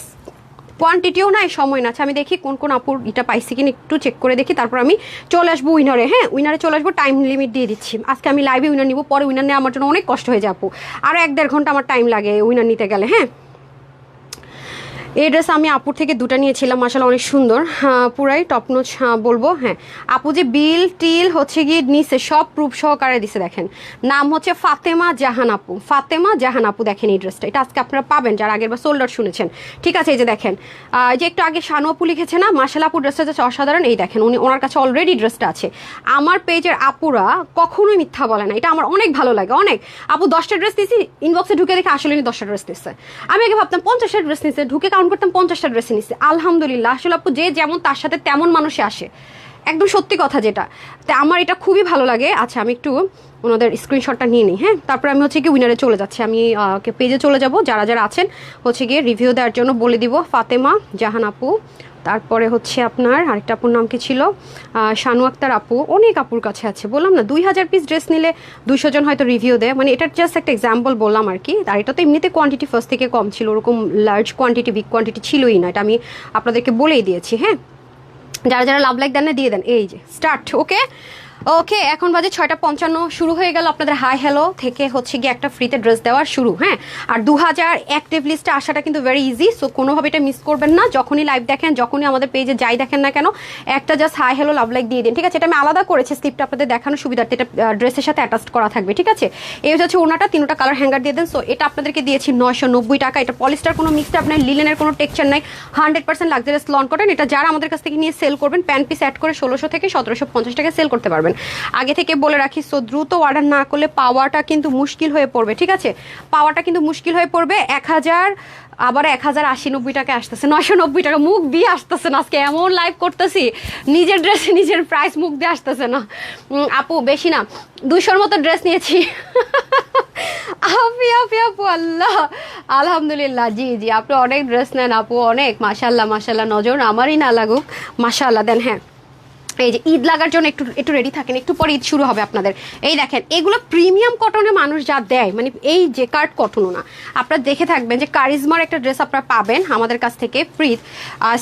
কোয়ান্টিটিও নাই, সময় না। আচ্ছা আমি দেখি কোন আপুর এটা পাইছি কিনা, একটু চেক করে দেখি, তারপর আমি চলে আসবো উইনারে। হ্যাঁ, উইনারে চলে আসবো, টাইম লিমিট দিয়ে দিচ্ছি। আজকে আমি লাইভে উইনার নিব, পরে উইনার নিয়ে আমার জন্য অনেক কষ্ট হয়ে যাবো, আরও 1-1.5 ঘন্টা আমার টাইম লাগে উইনার নিতে গেলে। হ্যাঁ, এই ড্রেস আমি আপুর থেকে 2টা নিয়েছিলাম, মাশাআল্লাহ অনেক সুন্দর, হ্যাঁ পুরাই টপ নোচ বলবো। হ্যাঁ, আপু যে বিল টিল হচ্ছে গিয়ে নিচে সব প্রুফ সহকারে দিছে, দেখেন নাম হচ্ছে ফাতেমা জাহান আপু। দেখেন এই ড্রেসটা, এটা আজকে আপনারা পাবেন যারা আগের বার সোল্ড আউট শুনেছেন, ঠিক আছে। এই যে দেখেন, যে একটু আগে শানু আপু লিখেছে না, মাশাআল্লাহ আপু ড্রেসটা যাচ্ছে অসাধারণ। এই দেখেন ওনার কাছে অলরেডি ড্রেসটা আছে। আমার পেজের আপুরা কখনোই মিথ্যা বলে না, এটা আমার অনেক ভালো লাগে, অনেক। আপু 10টা ড্রেস নিয়েছি, ইনবক্সে ঢুকে দেখে আসলে 10টা ড্রেস নিচ্ছে। আমি আগে ভাবতাম 50টা ড্রেস নিচ্ছে, ঢুকে করতাম 50টা ড্রেস নিচ্ছে। আলহামদুলিল্লাহ, আসলে আপু যে যেমন তার সাথে তেমন মানুষে আসে, একদম সত্যি কথা যেটা। তো আমার এটা খুবই ভালো লাগে। আচ্ছা আমি একটু ওনাদের স্ক্রিনশটটা নিয়ে নিই। হ্যাঁ, তারপরে আমি হচ্ছে কি উইনারে চলে যাচ্ছি, আমি পেজে চলে যাব। যারা আছেন হচ্ছে গিয়ে রিভিউ দেওয়ার জন্য বলে দিব, ফাতেমা জাহান আপু, তারপরে হচ্ছে আপনার আরেকটা আপুর নাম কি ছিল, শানু আক্তার আপু। অনেক আপুর কাছে আছে, বললাম না 2000 পিস ড্রেস নিলে 200 জন হয়তো রিভিউ দেয়, মানে এটার জাস্ট একটা এক্সাম্পল বললাম আর কি। আর এটা তো এমনিতে কোয়ান্টিটি ফার্স্ট থেকে কম ছিল, ওরকম লার্জ কোয়ান্টিটি বিগ কোয়ান্টিটি ছিলই না, এটা আমি আপনাদেরকে বলেই দিয়েছি। হ্যাঁ, যারা লাভ লাইক দেন না দিয়ে দেন। এই যে স্টার্ট, ওকে এখন বাজে 6:55, শুরু হয়ে গেল আপনাদের হাই হ্যালো থেকে হচ্ছে গিয়ে একটা ফ্রিতে ড্রেস দেওয়ার শুরু। হ্যাঁ, আর 2000 অ্যাক্টিভ লিস্টে আসাটা কিন্তু ভেরি ইজি, সো কোনোভাবে এটা মিস করবেন না। যখনই লাইভ দেখেন, যখনই আমাদের পেজে যাই দেখেন না কেন, একটা just hi hello love like দিয়ে দিন, ঠিক আছে। এটা আমি আলাদা করেছি স্লিপটা আপনাদের দেখানোর সুবিধার্থে, এটা ড্রেসের সাথে অ্যাটাচ করা থাকবে, ঠিক আছে। এই হচ্ছে ওনাটা, 3টা কালার হ্যাঙ্গার দিয়ে দেন। সো এটা আপনাদেরকে দিয়েছি 990 টাকা। এটা পলিস্টার কোনো মিক্সড আপনার লিলেনের কোনো টেক্সচার নাই, 100% লাক্সারিয়াস লন কটন। এটা যারা আমাদের কাছ থেকে নিয়ে সেল করবেন, প্যান্ট পিস অ্যাড করে 1600 থেকে 1750 টাকা সেল করতে পারবেন। আগে থেকে বলে রাখি, সো দ্রুত অর্ডার না করলে পাওয়াটা কিন্তু মুশকিল হয়ে পড়বে, ঠিক আছে। পাওয়াটা কিন্তু মুশকিল হয়ে পড়বে। 1000 আবার 1080-90 টাকা আসতেছে, 990 টাকা, মুখ দিয়ে আসতেছে না। আজকে এমন লাইভ করতেছি, নিজের ড্রেসে নিজের প্রাইস মুখ দিয়ে আসতেছে না। আপু বেশি না, 200-র মতো ড্রেস নিয়েছি। আপি আপি আপু আল্লাহ, আলহামদুলিল্লাহ। জি জি, আপনি অনেক ড্রেস নেন আপু, অনেক, মাশাল্লাহ মাশাল্লাহ, নজর আমারই না লাগুক, মাশাল্লাহ দেন। হ্যাঁ, এই যে ঈদ লাগার জন্য একটু একটু রেডি থাকেন, একটু পরে ঈদ শুরু হবে আপনাদের। এই দেখেন এগুলো প্রিমিয়াম কটনে মানুষ যা দেয়, মানে এই যে কার্ড কটনও না, আপনারা দেখে থাকবেন যে কারিজমার একটা ড্রেস আপনারা পাবেন আমাদের কাছ থেকে প্রিত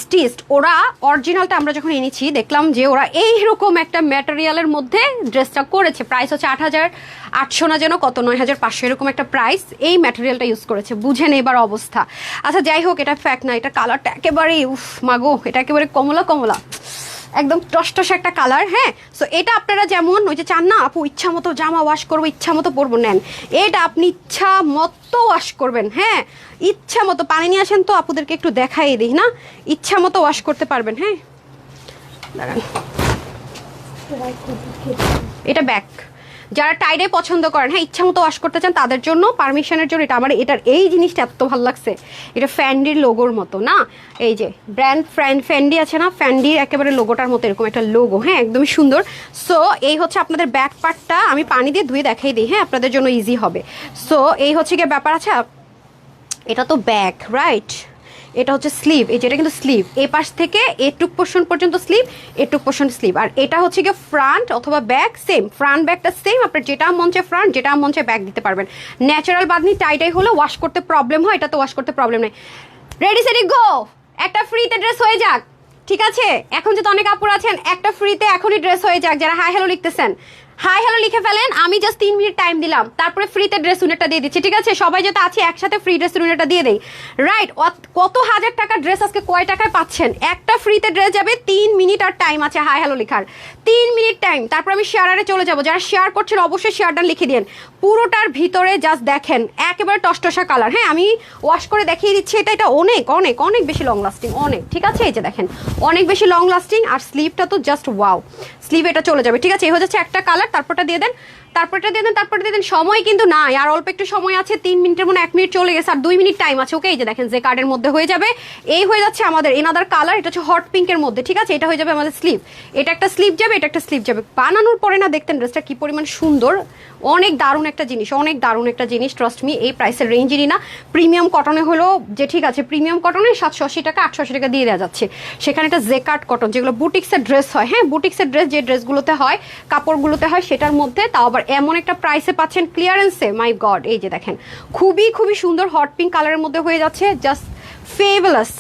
স্টিচড। ওরা অরিজিনালটা আমরা যখন এনেছি দেখলাম যে ওরা এইরকম একটা ম্যাটেরিয়ালের মধ্যে ড্রেসটা করেছে। প্রাইস হচ্ছে 8,800 না যেন কত, 9,500 এরকম একটা প্রাইস। এই ম্যাটেরিয়ালটা ইউজ করেছে, বুঝেন এবার অবস্থা। আচ্ছা যাই হোক, এটা ফ্যাক্ট না, এটা কালারটা একেবারে উফ মাগো, এটা একেবারে কমলা কমলা, একদম টসটস একটা কালার। হ্যাঁ, সো এটা আপনারা যেমন ওই যে চান না আপু ইচ্ছা মতো জামা ওয়াশ করবো, ইচ্ছা মতো পরবো, নেন এটা আপনি ইচ্ছা মতো ওয়াশ করবেন। হ্যাঁ, ইচ্ছা মতো পানি নিয়ে আসেন তো আপুদেরকে একটু দেখাই দিই না, ইচ্ছা মতো ওয়াশ করতে পারবেন। হ্যাঁ দাঁড়ান, এটা ব্যাক, যারা টাইডে পছন্দ করেন, হ্যাঁ ইচ্ছা মতো ওয়াশ করতে চান তাদের জন্য, পারমিশনের জন্য এটা। আমার এটার এই জিনিসটা এত ভালো লাগছে, এটা ফ্যান্ডির লোগোর মতো না, এই যে ব্র্যান্ড ফ্যান্ডি আছে না, ফ্যান্ডির একেবারে লোগোটার মতো এরকম একটা লোগো। হ্যাঁ একদমই সুন্দর। সো এই হচ্ছে আপনাদের ব্যাক পার্টটা, আমি পানি দিয়ে ধুয়ে দেখাই দিই, হ্যাঁ আপনাদের জন্য ইজি হবে। সো এই হচ্ছে গিয়ে ব্যাপার। আচ্ছা এটা তো ব্যাক, রাইট, এটা হচ্ছে স্লিভ, এই যেটা কিন্তু স্লিভ, এই পাশ থেকে এটুক পোর্শন পর্যন্ত স্লিভ, এটুক পোর্শন স্লিভ। আর এটা হচ্ছে গিয়ে ফ্রন্ট অথবা ব্যাক, সেম ফ্রন্ট ব্যাকটা সেম, আপনার যেটা মন চায় ফ্রন্ট, যেটা মন চায় ব্যাক দিতে পারবেন। ন্যাচারাল বাঁধনি টাইটাই হলে ওয়াশ করতে প্রবলেম হয়, এটা তো ওয়াশ করতে প্রবলেম নেই। রেডি সেডি গো, একটা ফ্রিতে ড্রেস হয়ে যাক, ঠিক আছে? এখন যেহেতু অনেক আপুর আছেন, একটা ফ্রিতে এখনই ড্রেস হয়ে যাক। যারা হাই হ্যালো লিখতেছেন, হাই হ্যালো লিখে ফেলেন, আমি জাস্ট 3 মিনিট টাইম দিলাম, তারপরে ফ্রিতে ড্রেস উনেরটা দিয়ে দিচ্ছি, ঠিক আছে? সবাই যেটা আছে একসাথে ফ্রি ড্রেস উনেরটা দিয়ে দেই, রাইট? কত হাজার টাকার ড্রেস আজকে কয় টাকায় পাচ্ছেন? একটা ফ্রিতে ড্রেস যাবে, 3 মিনিট আর টাইম আছে হাই হ্যালো লেখার, 3 মিনিট টাইম। তারপর আমি শেয়ারে চলে যাব, যারা শেয়ার করছেন অবশ্যই শেয়ারটা লিখে দিন। পুরোটার ভিতরে জাস্ট দেখেন একেবারে টসটসা কালার। হ্যাঁ আমি ওয়াশ করে দেখিয়ে দিচ্ছি, এটা অনেক অনেক অনেক বেশি লং লাস্টিং, অনেক, ঠিক আছে? এই যে দেখেন অনেক বেশি লং লাস্টিং, আর স্লিভটা তো জাস্ট ওয়াও, স্লিভ এটা চলে যাবে, ঠিক আছে? এই হচ্ছে একটা কালার, তারপরটা দিয়ে দেন, তারপরটা দিয়ে দেন, তারপরটা দিয়ে দেন। সময় কিন্তু নাই আর, অল্প একটু সময় আছে, 3 মিনিটের মনে 1 মিনিট চলে গেছে, আর 2 মিনিট টাইম আছে। ওকে, এই যে দেখেন যে কার্ডের মধ্যে হয়ে যাবে। এই হয়ে যাচ্ছে আমাদের এনাদার কালার, এটা হচ্ছে হট পিঙ্কের মধ্যে, ঠিক আছে? এটা হয়ে যাবে আমাদের স্লিভ, এটা একটা স্লিভ যাবে, এটা একটা স্লিভ যাবে। বানানোর পরে না দেখতেন ড্রেসটা কি পরিমাণ সুন্দর, অনেক দারুণ একটা জিনিস, অনেক দারুণ একটা জিনিস, ট্রাস্ট মি। এই প্রাইসের রেঞ্জেরই না, প্রিমিয়াম কটনে হলো যে, ঠিক আছে প্রিমিয়াম কটনে 780 টাকা 880 টাকা দিয়ে দেওয়া যাচ্ছে, সেখানে একটা জেকার্ড কটন যেগুলো বুটিক্সের ড্রেস হয়, হ্যাঁ বুটিক্সের ড্রেস যে ড্রেসগুলোতে হয়, কাপড়গুলোতে হয়, সেটার মধ্যে তাও আবার এমন একটা প্রাইসে পাচ্ছেন ক্লিয়ারেন্সে, মাই গড। এই যে দেখেন খুবই খুবই সুন্দর হট পিঙ্ক কালারের মধ্যে হয়ে যাচ্ছে, জাস্ট ফেভারাস।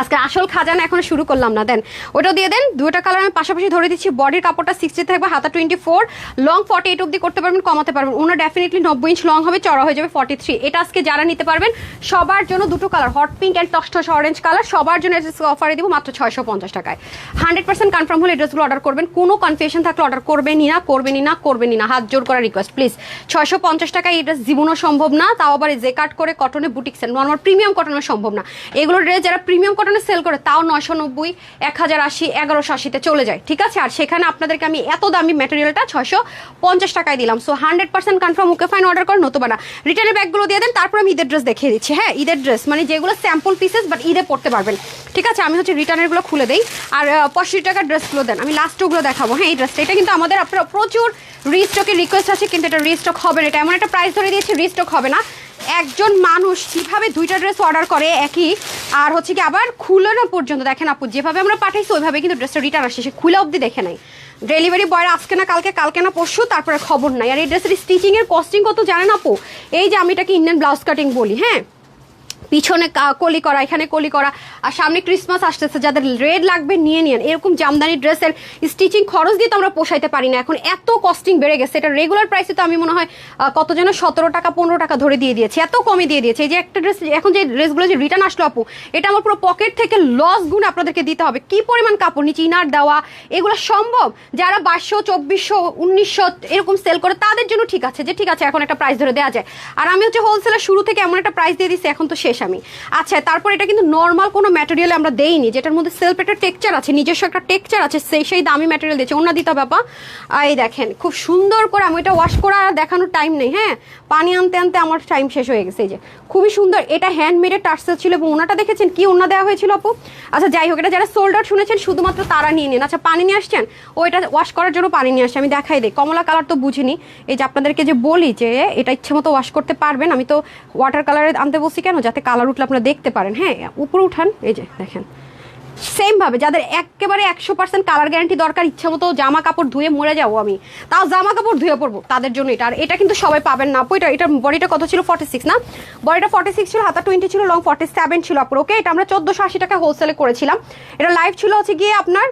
আজকে আসল খাজানা এখন শুরু করলাম না, দেন ওটাও দিয়ে দেন। দুটো কালার আমি পাশাপাশি ধরে দিচ্ছি। বডির কাপড়টা 60 থাকবে, হাতা 24, লং 48 অব্দি করতে পারবেন, কমাতে পারবেন। ওনার ডেফিনেটলি 90 ইঞ্চ লং হবে, চড়া হয়ে যাবে 43। এটা আজকে যারা নিতে পারবেন সবার জন্য দুটো কালার, হট পিঙ্ক অ্যান্ড টসটস অরেঞ্জ কালার, সবার জন্য অফারে দিব মাত্র 650 টাকায়। 100% কনফার্ম হলে ড্রেসগুলো অর্ডার করবেন, কোনো কনফিউশন থাকলে অর্ডার করবেনই না, করবেনই না, করবেনই না, হাত জোর করা রিকোয়েস্ট প্লিজ। 650 টাকায় এই ড্রেস জীবনও সম্ভব না, তাও আবার যে কাট করে কটনে বুটিক্সের নর্মাল প্রিমিয়াম কটনের সম্ভব না। এগুলো ড্রেস যারা প্রিমিয়াম কটনে সেল করে তাও 990, 1080, 1180-তে চলে যায়, ঠিক আছে? আর সেখানে আপনাদেরকে আমি এত দামি ম্যাটেরিয়ালটা 650 টাকায় দিলাম। So 100% confirm, okay fine, order করেন, নতুবা না রিটার্নের ব্যাগগুলো দিয়ে দেন। তারপর আমি ঈদের ড্রেস দেখিয়ে দিচ্ছি। হ্যাঁ ঈদের ড্রেস মানে যেগুলো স্যাম্পল পিসেস, বাট ঈদে পড়তে পারবেন, ঠিক আছে? আমি হচ্ছে রিটার্নেরগুলো খুলে দেই, আর 85 টাকার ড্রেসগুলো দেন, আমি লাস্টগুলো দেখাবো। হ্যাঁ এই ড্রেসটা, এটা কিন্তু আমাদের আপনারা প্রচুর রিস্টকের রিকোয়েস্ট আছে, কিন্তু এটা রিস্টক হবে না, এটা এমন একটা প্রাইস ধরে দিয়েছি রিস্টক হবে না। একজন মানুষ কিভাবে 2টা ড্রেস অর্ডার করে একই, আর হচ্ছে কি আবার খুলে না পর্যন্ত, দেখেন আপু যেভাবে আমরা পাঠাইছি ওইভাবে কিন্তু ড্রেসটা রিটার্ন আসছে, সে খুলে অবধি দেখে নাই। ডেলিভারি বয়রা আজকে না কালকে, কালকে না পরশু, তারপরে খবর নাই। আর এই ড্রেসের স্টিচিংয়ের কস্টিং কত জানেন আপু? এই যে আমি এটাকে ইন্ডিয়ান ব্লাউজ কাটিং বলি, হ্যাঁ পিছনে কলি করা, এখানে কলি করা, আর সামনে ক্রিসমাস আসতেছে, যাদের রেড লাগবে নিয়ে নিন। এরকম জামদানি ড্রেসের স্টিচিং খরচ দিয়ে তো আমরা পোষাইতে পারি না, এখন এত কস্টিং বেড়ে গেছে। এটা রেগুলার প্রাইসে তো আমি মনে হয় কত যেন 17 টাকা 15 টাকা ধরে দিয়ে দিয়েছি, এত কমে দিয়ে দিয়েছে। এই যে একটা ড্রেস এখন যে ড্রেসগুলো যে রিটার্ন আসলো আপু, এটা আমার পুরো পকেট থেকে লস গুণ আপনাদেরকে দিতে হবে। কি পরিমাণ কাপড়, নিচে ইনার দেওয়া, এগুলো সম্ভব? যারা 2200, 2400, 1900 এরকম সেল করে তাদের জন্য ঠিক আছে, যে ঠিক আছে এখন একটা প্রাইস ধরে দেওয়া যায়। আর আমি হচ্ছে হোলসেলার, শুরু থেকে এমন একটা প্রাইস দিয়ে দিচ্ছি, এখন তো শেষ আমি। আচ্ছা তারপর এটা কিন্তু নর্মাল কোনো ম্যাটেরিয়ালে আমরা দেইনি, যেটার মধ্যে সেলফ একটা টেক্সচার আছে, নিজস্ব একটা টেক্সচার আছে, সেই দামি ম্যাটেরিয়াল দিয়েছে, ওনা দিতে বাবা। এই দেখেন খুব সুন্দর করে, আমি এটা ওয়াশ করা আর দেখানোর টাইম নেই, হ্যাঁ পানি আনতে আনতে আমার টাইম শেষ হয়ে গেছে। এই যে খুবই সুন্দর। এটা হ্যান্ডমেডের টার্সেল ছিল এবং ওনাটা দেখেছেন কি ওনা দেওয়া হয়েছিল আপু। আচ্ছা যাই হোক, এটা যারা সোল্ড আউট শুনেছেন শুধুমাত্র তারা নিয়ে নিন। আচ্ছা পানি নিয়ে আসছেন, ও এটা ওয়াশ করার জন্য পানি নিয়ে আসছে, আমি দেখাই দিই। কমলা কালার তো বুঝিনি, এই যে আপনাদেরকে যে বলি যে এটা ইচ্ছে মতো ওয়াশ করতে পারবেন, আমি তো ওয়াটার কালারে আনতে বলছি কেন, যাতে কালার উঠলে আপনারা দেখতে পারেন। হ্যাঁ উপরে উঠান, এই যে দেখেন সেম ভাবে যাদের একেবারে 100% কালার গ্যারান্টি দরকার, ইচ্ছা মতো জামা কাপড় ধুয়ে মরে যাবো আমি, তাও জামা কাপড় ধুয়ে পড়বো তাদের জন্য এটা। আর এটা কিন্তু সবাই পাবেন না আপু। এটা বডিটা কত ছিল 46 না, বডিটা 46 ছিল, হাতা 20 ছিল, লং 47 ছিল আপু। ওকে, এটা আমরা 1480 টাকা হোলসেলে করেছিলাম। এটা লাইভ ছিল হচ্ছে গিয়ে আপনার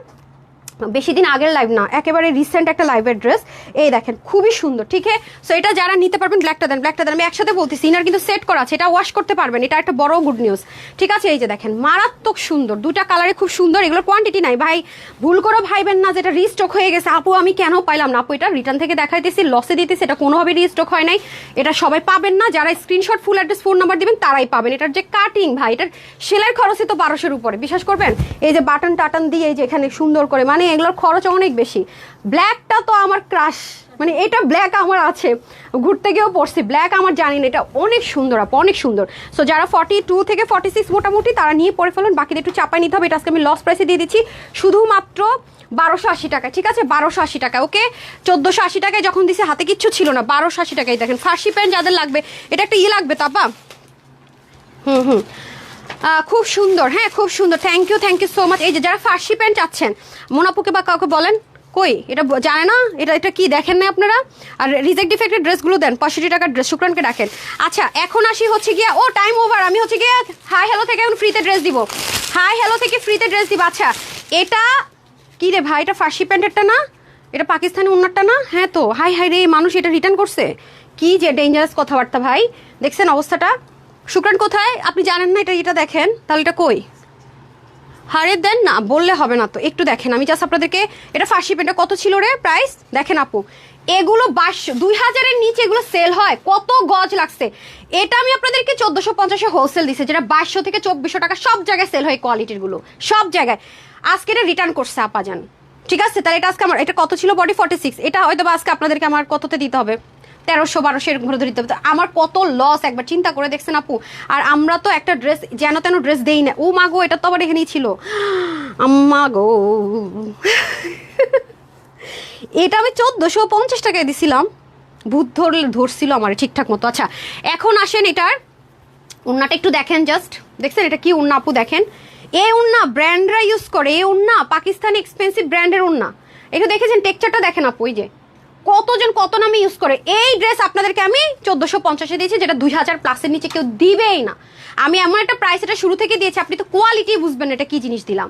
বেশি দিন আগের লাইভ না, একেবারে রিসেন্ট একটা লাইভের ড্রেস। এই দেখেন খুবই সুন্দর। ঠিক আছে, সো এটা যারা নিতে পারবেন ব্ল্যাকটা দেন, ব্ল্যাকটা দেন। আমি একসাথে বলতেছি, ইনার কিন্তু সেট করা আছে, এটা ওয়াশ করতে পারবেন, এটা একটা বড় গুড নিউজ। ঠিক আছে, এই যে দেখেন মারাত্মক সুন্দর, দুটা কালারে খুব সুন্দর। এগুলোর কোয়ান্টিটি নাই ভাই, ভুল করে ভাইবেন না যেটা রিস্টক হয়ে গেছে আপু আমি কেন পাইলাম না। আপু এটা রিটার্ন থেকে দেখাইতেছি, লসে দিতেছি, এটা কোনোভাবে রিস্টক হয় নাই, এটা সবাই পাবেন না। যারা screenshot full address phone number দিবেন তারাই পাবেন। এটার যে কাটিং ভাই, এটার সেলাইয়ের খরচই তো 1200-এর উপরে, বিশ্বাস করবেন। এই যে বাটন টাটন দিয়ে এই যে এখানে সুন্দর করে, মানে এগুলোর খরচ অনেক বেশি। ব্ল্যাকটা তো আমার ক্রাশ, মানে এটা ব্ল্যাক আমার আছে, ঘুরতে গিয়েও পড়ছি ব্ল্যাক, আমার জানি না, এটা অনেক সুন্দর আপু, অনেক সুন্দর। সো যারা 42 থেকে 46 মোটামুটি তারা নিয়ে পরে ফেলুন, বাকিদের একটু চাপাই নিতে হবে। এটা আজকে আমি লস প্রাইসে দিয়ে দিচ্ছি শুধুমাত্র 1280 টাকা। ঠিক আছে, 1280 টাকা। ওকে, 1480 টাকায় যখন দিছে হাতে কিচ্ছু ছিল না, 1280 টাকায় দেখেন। ফার্সি প্যান্ট যাদের লাগবে, এটা একটা লাগবে তাপা। খুব সুন্দর, হ্যাঁ খুব সুন্দর। Thank you so much. এই যে যারা ফার্সি প্যান্ট চাচ্ছেন, মোনাপুকে বা কাউকে বলেন, কই এটা জানে না, এটা কি দেখেন না আপনারা। আর রিজেক্ট ডিফেক্টেড ড্রেসগুলো দেন, 65 টাকার ড্রেস, শুক্রানকে ডাকেন। আচ্ছা এখন আসি হচ্ছে গিয়া, ও টাইম ওভার, আমি হচ্ছে গিয়া হাই হ্যালো থেকে এখন ফ্রিতে ড্রেস দিব, হাই হ্যালো থেকে ফ্রিতে ড্রেস দিব। আচ্ছা এটা কি রে ভাই, এটা ফার্সি প্যান্টেরটা না, এটা পাকিস্তানি উন্নারটা না? হ্যাঁ তো হাই হাই রে, মানুষ এটা রিটার্ন করছে, কি যে ডেঞ্জারাস কথাবার্তা ভাই। দেখছেন অবস্থাটা? শুক্রান কোথায় আপনি জানেন না? এটা দেখেন তাহলে, এটা কই? হারে দেন না, বললে হবে না তো, একটু দেখেন। আমি জাস্ট আপনাদেরকে, এটা ফার্সি প্যান্টটা কত ছিল রে প্রাইস দেখেন আপু, এগুলো 2000-এর নিচে এগুলো সেল হয়, কত গজ লাগছে। এটা আমি আপনাদেরকে 1450-এ হোলসেল দিছে, যেটা 2200 থেকে 2400 টাকা সব জায়গায় সেল হয়, কোয়ালিটির গুলো সব জায়গায়। আজকে এটা রিটার্ন করছে আপাজান। ঠিক আছে, তাহলে এটা আজকে আমার, এটা কত ছিল বডি 46, এটা হয়তো আজকে আপনাদেরকে আমার কততে দিতে হবে, 1300-1200 এরকম করে দিতে হবে। আমার কত লস একবার চিন্তা করে দেখছেন আপু। আর আমরা তো একটা ড্রেস যেন তেন ড্রেস দেই না। ও মা গো, এটা তো আবার এখানেই ছিল, আম্মা গো এটা আমি 1450 টাকায় দিছিলাম, ভূত ধরছিল আমার ঠিকঠাক মতো। আচ্ছা এখন আসেন এটার উন্নাটা একটু দেখেন, জাস্ট দেখছেন এটা কি উন্না আপু, দেখেন এই উন্না ব্র্যান্ডরা ইউজ করে, এই উন্না পাকিস্তানি এক্সপেন্সিভ ব্র্যান্ডের উন্না। একটু দেখেছেন টেক্সচারটা দেখেন আপু, এই যে কতজন কত নামে ইউজ করে। এই ড্রেস আপনাদেরকে আমি 1450-এ দিয়েছি, যেটা 2000+ নিচে কেউ দিবেই না। আমি এমন একটা প্রাইস এটা শুরু থেকে দিয়েছি, আপনি তো কোয়ালিটি বুঝবেন এটা কি জিনিস দিলাম।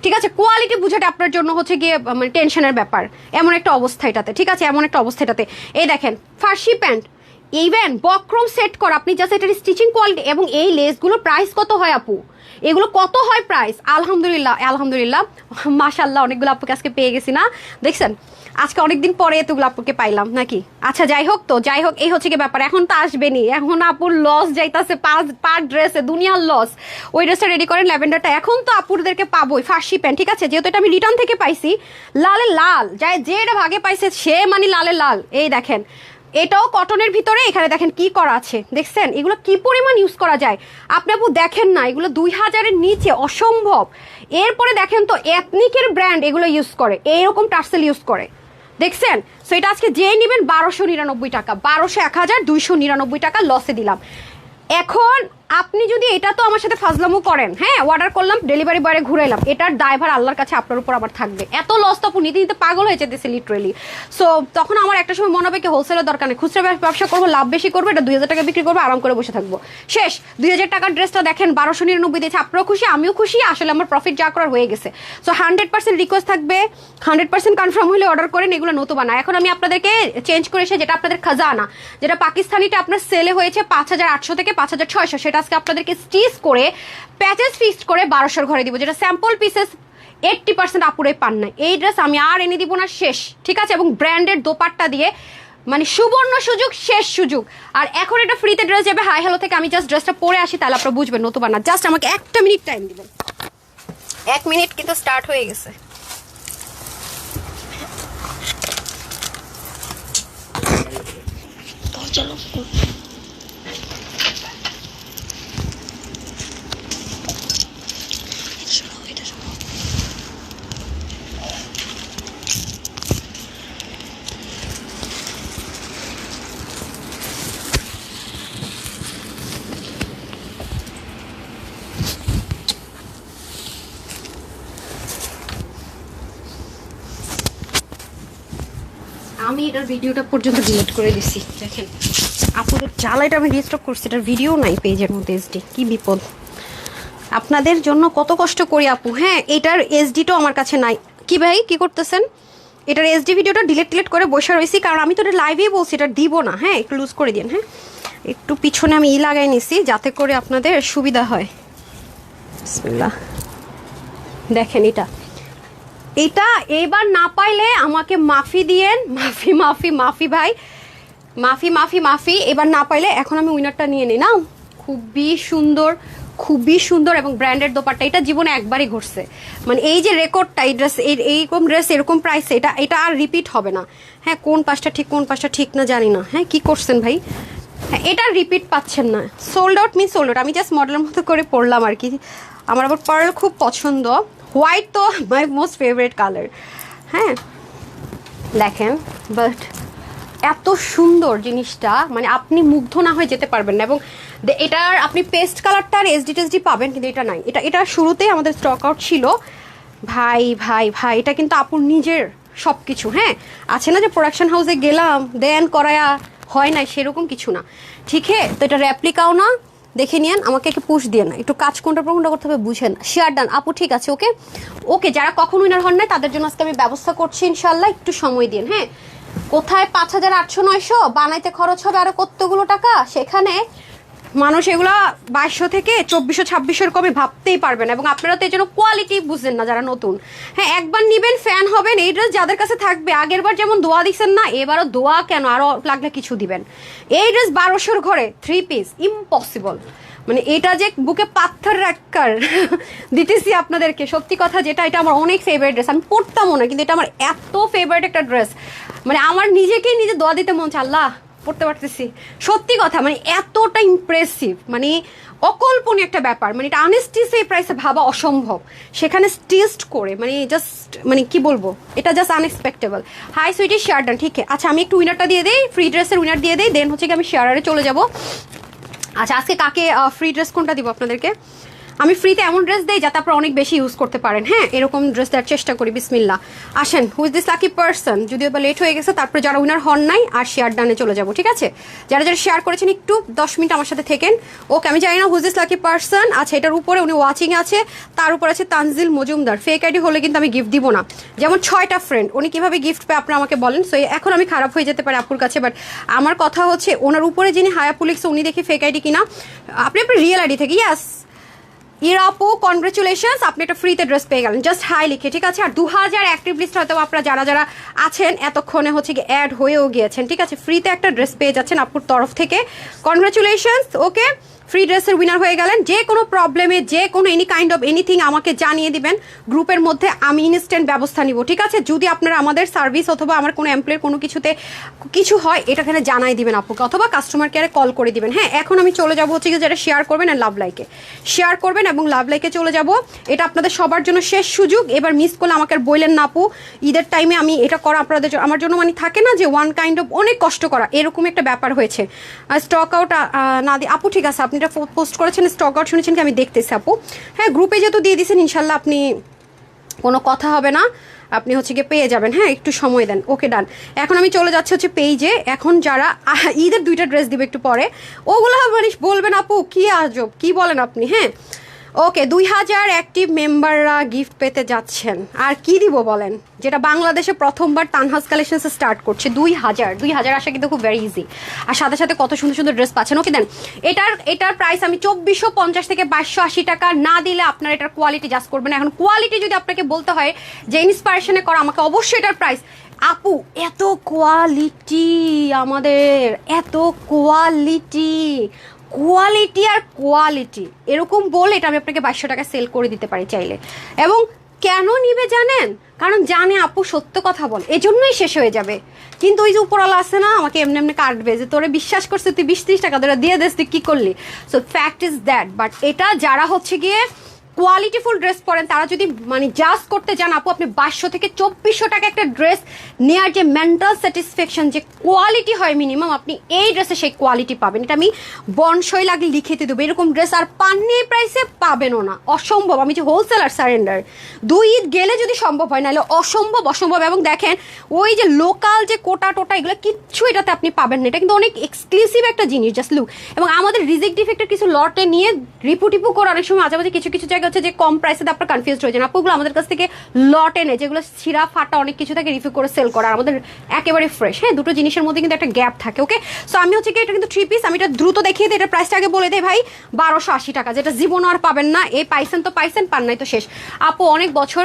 ঠিক আছে, কোয়ালিটি বুঝাটা আপনার জন্য হচ্ছে গিয়ে মানে টেনশনের ব্যাপার, এমন একটা অবস্থা এটাতে। ঠিক আছে, এমন একটা অবস্থা এটাতে। এই দেখেন ফার্সি প্যান্ট, ইভেন বক্রম সেট করা, আপনি জাস্ট এটার স্টিচিং কোয়ালিটি এবং এই লেসগুলোর প্রাইস কত হয় আপু, এগুলো কত হয় প্রাইস? আলহামদুলিল্লাহ আলহামদুলিল্লাহ মাশাআল্লাহ, অনেকগুলো আপুকে আজকে পেয়ে গেছি না, দেখছেন আজকে অনেকদিন পরে এতগুলো আপুকে পাইলাম নাকি। আচ্ছা যাই হোক, তো যাই হোক এই হচ্ছে কি ব্যাপার। এখন তো আসবেনি, এখন আপুর লস যাইতাছে পার ড্রেসে, দুনিয়ার লস। ওই ড্রেসটা রেডি করেন, ল্যাভেন্ডারটা। এখন তো আপুরদেরকে পাবোই ফার্সি প্যান্ট। ঠিক আছে, যেহেতু এটা আমি রিটার্ন থেকে পাইছি, লালে লাল যায়, যে এটা ভাগে পাইছে সে মানে লালে লাল। এই দেখেন এটাও কটনের ভিতরে, এখানে দেখেন কি করা আছে, দেখছেন এগুলো কি পরিমাণ ইউজ করা যায় আপনি আপু দেখেন না, এগুলো 2000-এর নিচে অসম্ভব। এরপরে দেখেন তো এথনিকের ব্র্যান্ড এগুলো ইউজ করে, এইরকম টার্সেল ইউজ করে, দেখছেন। সো এটা আজকে যে নেবেন 1299 টাকা, 1200-1299 টাকা লসে দিলাম। এখন আপনি যদি এটা তো আমার সাথে ফাজলামো করেন, হ্যাঁ অর্ডার করলাম, ডেলিভারি বয়ে ঘুরে এলাম, এটার দায়ভার আল্লাহর কাছে আপনার উপর আবার থাকবে। এত লস তো আপনি নিতে নিতে পাগল হয়ে যেতেছে লিটারেলি। সো তখন আমার একটা সময় মনে হবে কি হোলসেলের দরকার নেই, খুচরা ব্যবসা করবো, লাভ বেশি করবো, এটা 2000 টাকা বিক্রি করবো, আরাম করে বসে থাকবো, শেষ। 2000 টাকার ড্রেসটা দেখেন 1299 দিয়েছে, আপনারাও খুশি আমিও খুশি, আসলে আমার প্রফিট যা করার হয়ে গেছে। সো 100% রিকোয়েস্ট থাকবে, 100% কনফার্ম হলে অর্ডার করেন, এগুলো নতুবা না। এখন আমি আপনাদেরকে চেঞ্জ করে এসে, যেটা আপনাদের খাজানা, যেটা পাকিস্তানিটা আপনার সেলে হয়েছে 5800 থেকে 5600, সেটা আজকে আপনাদেরকে স্টিচ করে প্যাচেস ফিক্সড করে 1200-এর ঘরে দিব, যেটা স্যাম্পল পিসেস 80% আপুরাই পান না। এই ড্রেস আমি আর এনে দিব না, শেষ। ঠিক আছে, এবং ব্র্যান্ডের দোপাট্টা দিয়ে, মানে সুবর্ণ সুযোগ, শেষ সুযোগ। আর এখন এটা ফ্রিতে ড্রেস যাবে হাই হ্যালো থেকে। আমি জাস্ট ড্রেসটা পরে আসি, তাহলে আপনারা বুঝবেন নতুবা না। জাস্ট আমাকে 1 মিনিট টাইম দিবেন, 1 মিনিট কিন্তু স্টার্ট হয়ে গেছে। চলো আমি এটার ভিডিওটা পর্যন্ত ডিলিট করে দিছি দেখেন আপুদের জ্বালাইটা আমি রিস্টক করছি, এটার ভিডিও নাই পেজের মধ্যে এসডি, কি বিপদ আপনাদের জন্য, কত কষ্ট করি আপু। হ্যাঁ এটার এসডিটাও আমার কাছে নাই। কি ভাই কি করতেছেন? এটার এসডি ভিডিওটা ডিলিট করে বসে রয়েছি, কারণ আমি তো এটা লাইভেই বলছি এটা দিব না। হ্যাঁ একটু লুজ করে দিন। হ্যাঁ একটু পিছনে আমি লাগাই নিছি যাতে করে আপনাদের সুবিধা হয়। বিসমিল্লাহ দেখেন এটা এবার না পাইলে আমাকে মাফি দিয়েন, মাফি মাফি মাফি ভাই, মাফি মাফি মাফি। এবার না পাইলে এখন আমি উইনারটা নিয়ে নিই। নাও খুবই সুন্দর এবং ব্র্যান্ডেড দোপাট্টা। এটা জীবনে একবারই ঘটছে, মানে এই যে রেকর্ডটা, এই ড্রেস এইরকম ড্রেস এরকম প্রাইসে এটা আর রিপিট হবে না। হ্যাঁ কোন পাশটা ঠিক না জানি না। হ্যাঁ কি করছেন ভাই? হ্যাঁ এটা রিপিট পাচ্ছেন না। Sold out miss sold out. আমি জাস্ট মডেলের মতো করে পরলাম আর কি। আমার আবার পার্ল খুব পছন্দ, হোয়াইট তো মাই মোস্ট ফেভারিট কালার। হ্যাঁ দেখেন বাট এত সুন্দর জিনিসটা, মানে আপনি মুগ্ধ না হয়ে যেতে পারবেন না। এবং এটার আপনি পেস্ট কালারটা আর এসডি পাবেন, কিন্তু এটা নাই। এটা শুরুতেই আমাদের স্টক আউট ছিল ভাই ভাই ভাই। এটা কিন্তু আপুর নিজের সব কিছু। হ্যাঁ আছে না যে প্রোডাকশন হাউসে গেলাম দেন করায়া হয় না, সেরকম কিছু না। ঠিক আছে তো এটা রেপ্লিকাও না, দেখে নিয়েন। আমাকে একটু পুশ দিয়ে না, একটু কাজ কোনটা করতে হবে বুঝেন। শেয়ার ডান আপু, ঠিক আছে ওকে ওকে। যারা কখন উইনার হন না তাদের জন্য আজকে আমি ব্যবস্থা করছি ইনশাল্লাহ, একটু সময় দিন। হ্যাঁ কোথায় 5,800-900 বানাইতে খরচ হবে আরো কতগুলো টাকা, সেখানে মানুষ এগুলা 2200 থেকে 2400-2600 কমে ভাবতেই পারবেন। এবং আপনারা তো এই জন্য কোয়ালিটি বুঝছেন না যারা নতুন। হ্যাঁ একবার নিবেন ফ্যান হবেন। এই ড্রেস যাদের কাছে থাকবে, আগের বার যেমন দোয়া দিচ্ছেন না, এবারও দোয়া কেন আরো লাগলে কিছু দিবেন। এই ড্রেস 1200 ঘরে 3 পিস ইম্পসিবল, মানে এটা যে বুকে পাথর রাখার দিতেছি আপনাদেরকে, সত্যি কথা যেটা, এটা আমার অনেক ফেভারিট ড্রেস। আমি পরতামও না, কিন্তু এটা আমার এত ফেভারিট একটা ড্রেস, মানে আমার নিজেকেই নিজে দোয়া দিতে মন চায় আল্লাহ পড়তে পারতেছি। সত্যি কথা মানে এতটা ইমপ্রেসিভ, মানে অকল্পনীয় একটা ব্যাপার। মানে এটা আনস্টিচ এই প্রাইসে ভাবা অসম্ভব, সেখানে স্টিচড করে মানে জাস্ট মানে কি বলবো, এটা just unexpectable. Hi sweetie share done. ঠিক আছে আচ্ছা আমি একটু উইনারটা দিয়ে দিই, ফ্রি ড্রেসের উইনার দিয়ে দিই, দেন হচ্ছে কি আমি শেয়ারে চলে যাব। আচ্ছা আজকে কাকে ফ্রি ড্রেস কোনটা দিব আপনাদেরকে? আমি ফ্রিতে এমন ড্রেস দেই যাতে আপনারা অনেক বেশি ইউজ করতে পারেন। হ্যাঁ এরকম ড্রেস দেওয়ার চেষ্টা করি। বিসমিল্লাহ আসেন, who is this lucky person? যদিও বা লেট হয়ে গেছে, তারপরে যারা উইনার হন নাই আর শেয়ার ডানে চলে যাব। ঠিক আছে যারা শেয়ার করেছেন একটু 10 মিনিট আমার সাথে থেকেন। ওকে আমি জানি না who is this lucky person. আচ্ছা এটার উপরে উনি ওয়াচিং আছে, তার উপর আছে তানজিল মজুমদার। ফেক আইডি হলে কিন্তু আমি গিফট দিব না। যেমন 6টা ফ্রেন্ড, উনি কিভাবে গিফট পায় আপনারা আমাকে বলেন। সো এখন আমি খারাপ হয়ে যেতে পারি আপুর কাছে, বাট আমার কথা হচ্ছে ওনার উপরে যিনি হায়াপু লিখছে উনি দেখি ফেক আইডি কিনা। আপনি আপনার রিয়েল আইডি থেকে ইয়াস ইরা আপু কনগ্রেচুলেশনস, আপনি একটা ফ্রিতে ড্রেস পেয়ে গেলেন, জাস্ট হাই লিখে। ঠিক আছে আর 2000 অ্যাক্টিভ লিস্ট হয়তো আপনারা যারা আছেন এতক্ষণে হচ্ছে কি অ্যাড হয়েও গিয়েছেন। ঠিক আছে ফ্রিতে একটা ড্রেস পেয়ে যাচ্ছেন আপুর তরফ থেকে, কনগ্রেচুলেশনস। ওকে ফ্রি ড্রেসের উইনার হয়ে গেলেন। যে কোনো প্রবলেমে যে কোনো এনি কাইন্ড অফ এনিথিং আমাকে জানিয়ে দিবেন গ্রুপের মধ্যে, আমি ইনস্ট্যান্ট ব্যবস্থা নিব। ঠিক আছে যদি আপনারা আমাদের সার্ভিস অথবা আমার কোনো এমপ্লয়ের কোনো কিছুতে কিছু হয় এটা এখানে জানাই দিবেন আপুকে, অথবা কাস্টমার কেয়ারে কল করে দিবেন। হ্যাঁ এখন আমি চলে যাবো হচ্ছে কি যারা শেয়ার করবেন আর লাভ লাইকে শেয়ার করবেন এবং লাভ লাইকে চলে যাব। এটা আপনাদের সবার জন্য শেষ সুযোগ, এবার মিস করলে আমাকে আর বললেন না আপু। ঈদের টাইমে আমি এটা করা আপনাদের আমার জন্য মানে থাকে না যে ওয়ান কাইন্ড অফ অনেক কষ্ট করা, এরকম একটা ব্যাপার হয়েছে। স্টক আউট না দিয়ে আপু ঠিক আছে আপনি এটা পোস্ট করেছেন, স্টক আউট শুনেছেন কি আমি দেখতেছি আপু। হ্যাঁ গ্রুপে যেহেতু দিয়ে দিয়েছেন ইনশাল্লাহ আপনি কোনো কথা হবে না, আপনি হচ্ছে গিয়ে পেয়ে যাবেন। হ্যাঁ একটু সময় দেন। ওকে ডান। এখন আমি চলে যাচ্ছি হচ্ছে পেজে। এখন যারা ঈদের 2টা ড্রেস দিবে একটু পরে, ওগুলো মানে বলবেন আপু কি আজব কি বলেন আপনি। হ্যাঁ ওকে 2000 অ্যাক্টিভ মেম্বাররা গিফট পেতে যাচ্ছেন। আর কি দিব বলেন, যেটা বাংলাদেশে প্রথমবার তানহাজ কালেকশনসে স্টার্ট করছে। 2000 আসা কিন্তু খুব ভেরি ইজি, আর সাথে সাথে কত সুন্দর সুন্দর ড্রেস পাচ্ছেন। ওকে দেন এটার প্রাইস আমি 2450 থেকে 2280 টাকা, না দিলে আপনারা এটার কোয়ালিটি জাজ করবেন। এখন কোয়ালিটি যদি আপনাকে বলতে হয় যে ইন্সপিরেশনে করা, আমাকে অবশ্যই এটার প্রাইস আপু এত কোয়ালিটি, আমাদের এত কোয়ালিটি আর কোয়ালিটি এরকম বলে এটা আমি আপনাকে 2200 টাকা সেল করে দিতে পারি চাইলে। এবং কেন নিবে জানেন, কারণ জানে আপু সত্য কথা বল, এজন্যই শেষ হয়ে যাবে। কিন্তু ওই যে উপরওয়ালা আছে না আমাকে এমনি এমনি কাটবে, যে তোরে বিশ্বাস করছে তুই 20-30 টাকা তোরা দিয়ে দেস, তুই কি করলি। So fact is that. But এটা যারা হচ্ছে গিয়ে কোয়ালিটিফুল ড্রেস পরেন তারা যদি মানে জাস্ট করতে যান আপু, আপনি 2200 থেকে 2400 টাকা একটা ড্রেস নেওয়ার যে মেন্টাল স্যাটিসফ্যাকশন, যে কোয়ালিটি হয় মিনিমাম, আপনি এই ড্রেসে সেই কোয়ালিটি পাবেন। এটা আমি বনসই লাগলে লিখে দেবো, এরকম ড্রেস আর পাননি এই প্রাইসে, পাবেনও না, অসম্ভব। আমি যে হোলসেলার সারেন্ডার, 2 ঈদ গেলে যদি সম্ভব হয়, নাহলে অসম্ভব অসম্ভব। এবং দেখেন ওই যে লোকাল যে কোটা টোটা এগুলো কিচ্ছু এটাতে আপনি পাবেন না, এটা কিন্তু অনেক এক্সক্লুসিভ একটা জিনিস, জাস্ট লুক। এবং আমাদের রিজেক্ট ডিফেক্টের কিছু লটে নিয়ে রিপু করে অনেক সময় মাঝে মাঝে কিছু কিছু জায়গায় হচ্ছে যে কম প্রাইসে আপনার কনফিউজ হয়ে যান। আপুগুলো আমাদের কাছ থেকে লটে নেয়, যেগুলো ছিঁড়া ফাটা অনেক কিছু থাকে, রিফিউ করে সেল করা, আর আমাদের একেবারে ফ্রেশ। হ্যাঁ, দুটো জিনিসের মধ্যে কিন্তু একটা গ্যাপ থাকে। ওকে, সো আমি হচ্ছে কি এটা কিন্তু 3 পিস, আমি এটা দ্রুত দেখিয়ে দিই। এটা প্রাইসটা আগে বলে দেয় ভাই, 1280 টাকা, যেটা জীবন আর পাবেন না। এই পাইছেন তো পাইছেন, পান নাই তো শেষ। আপু অনেক বছর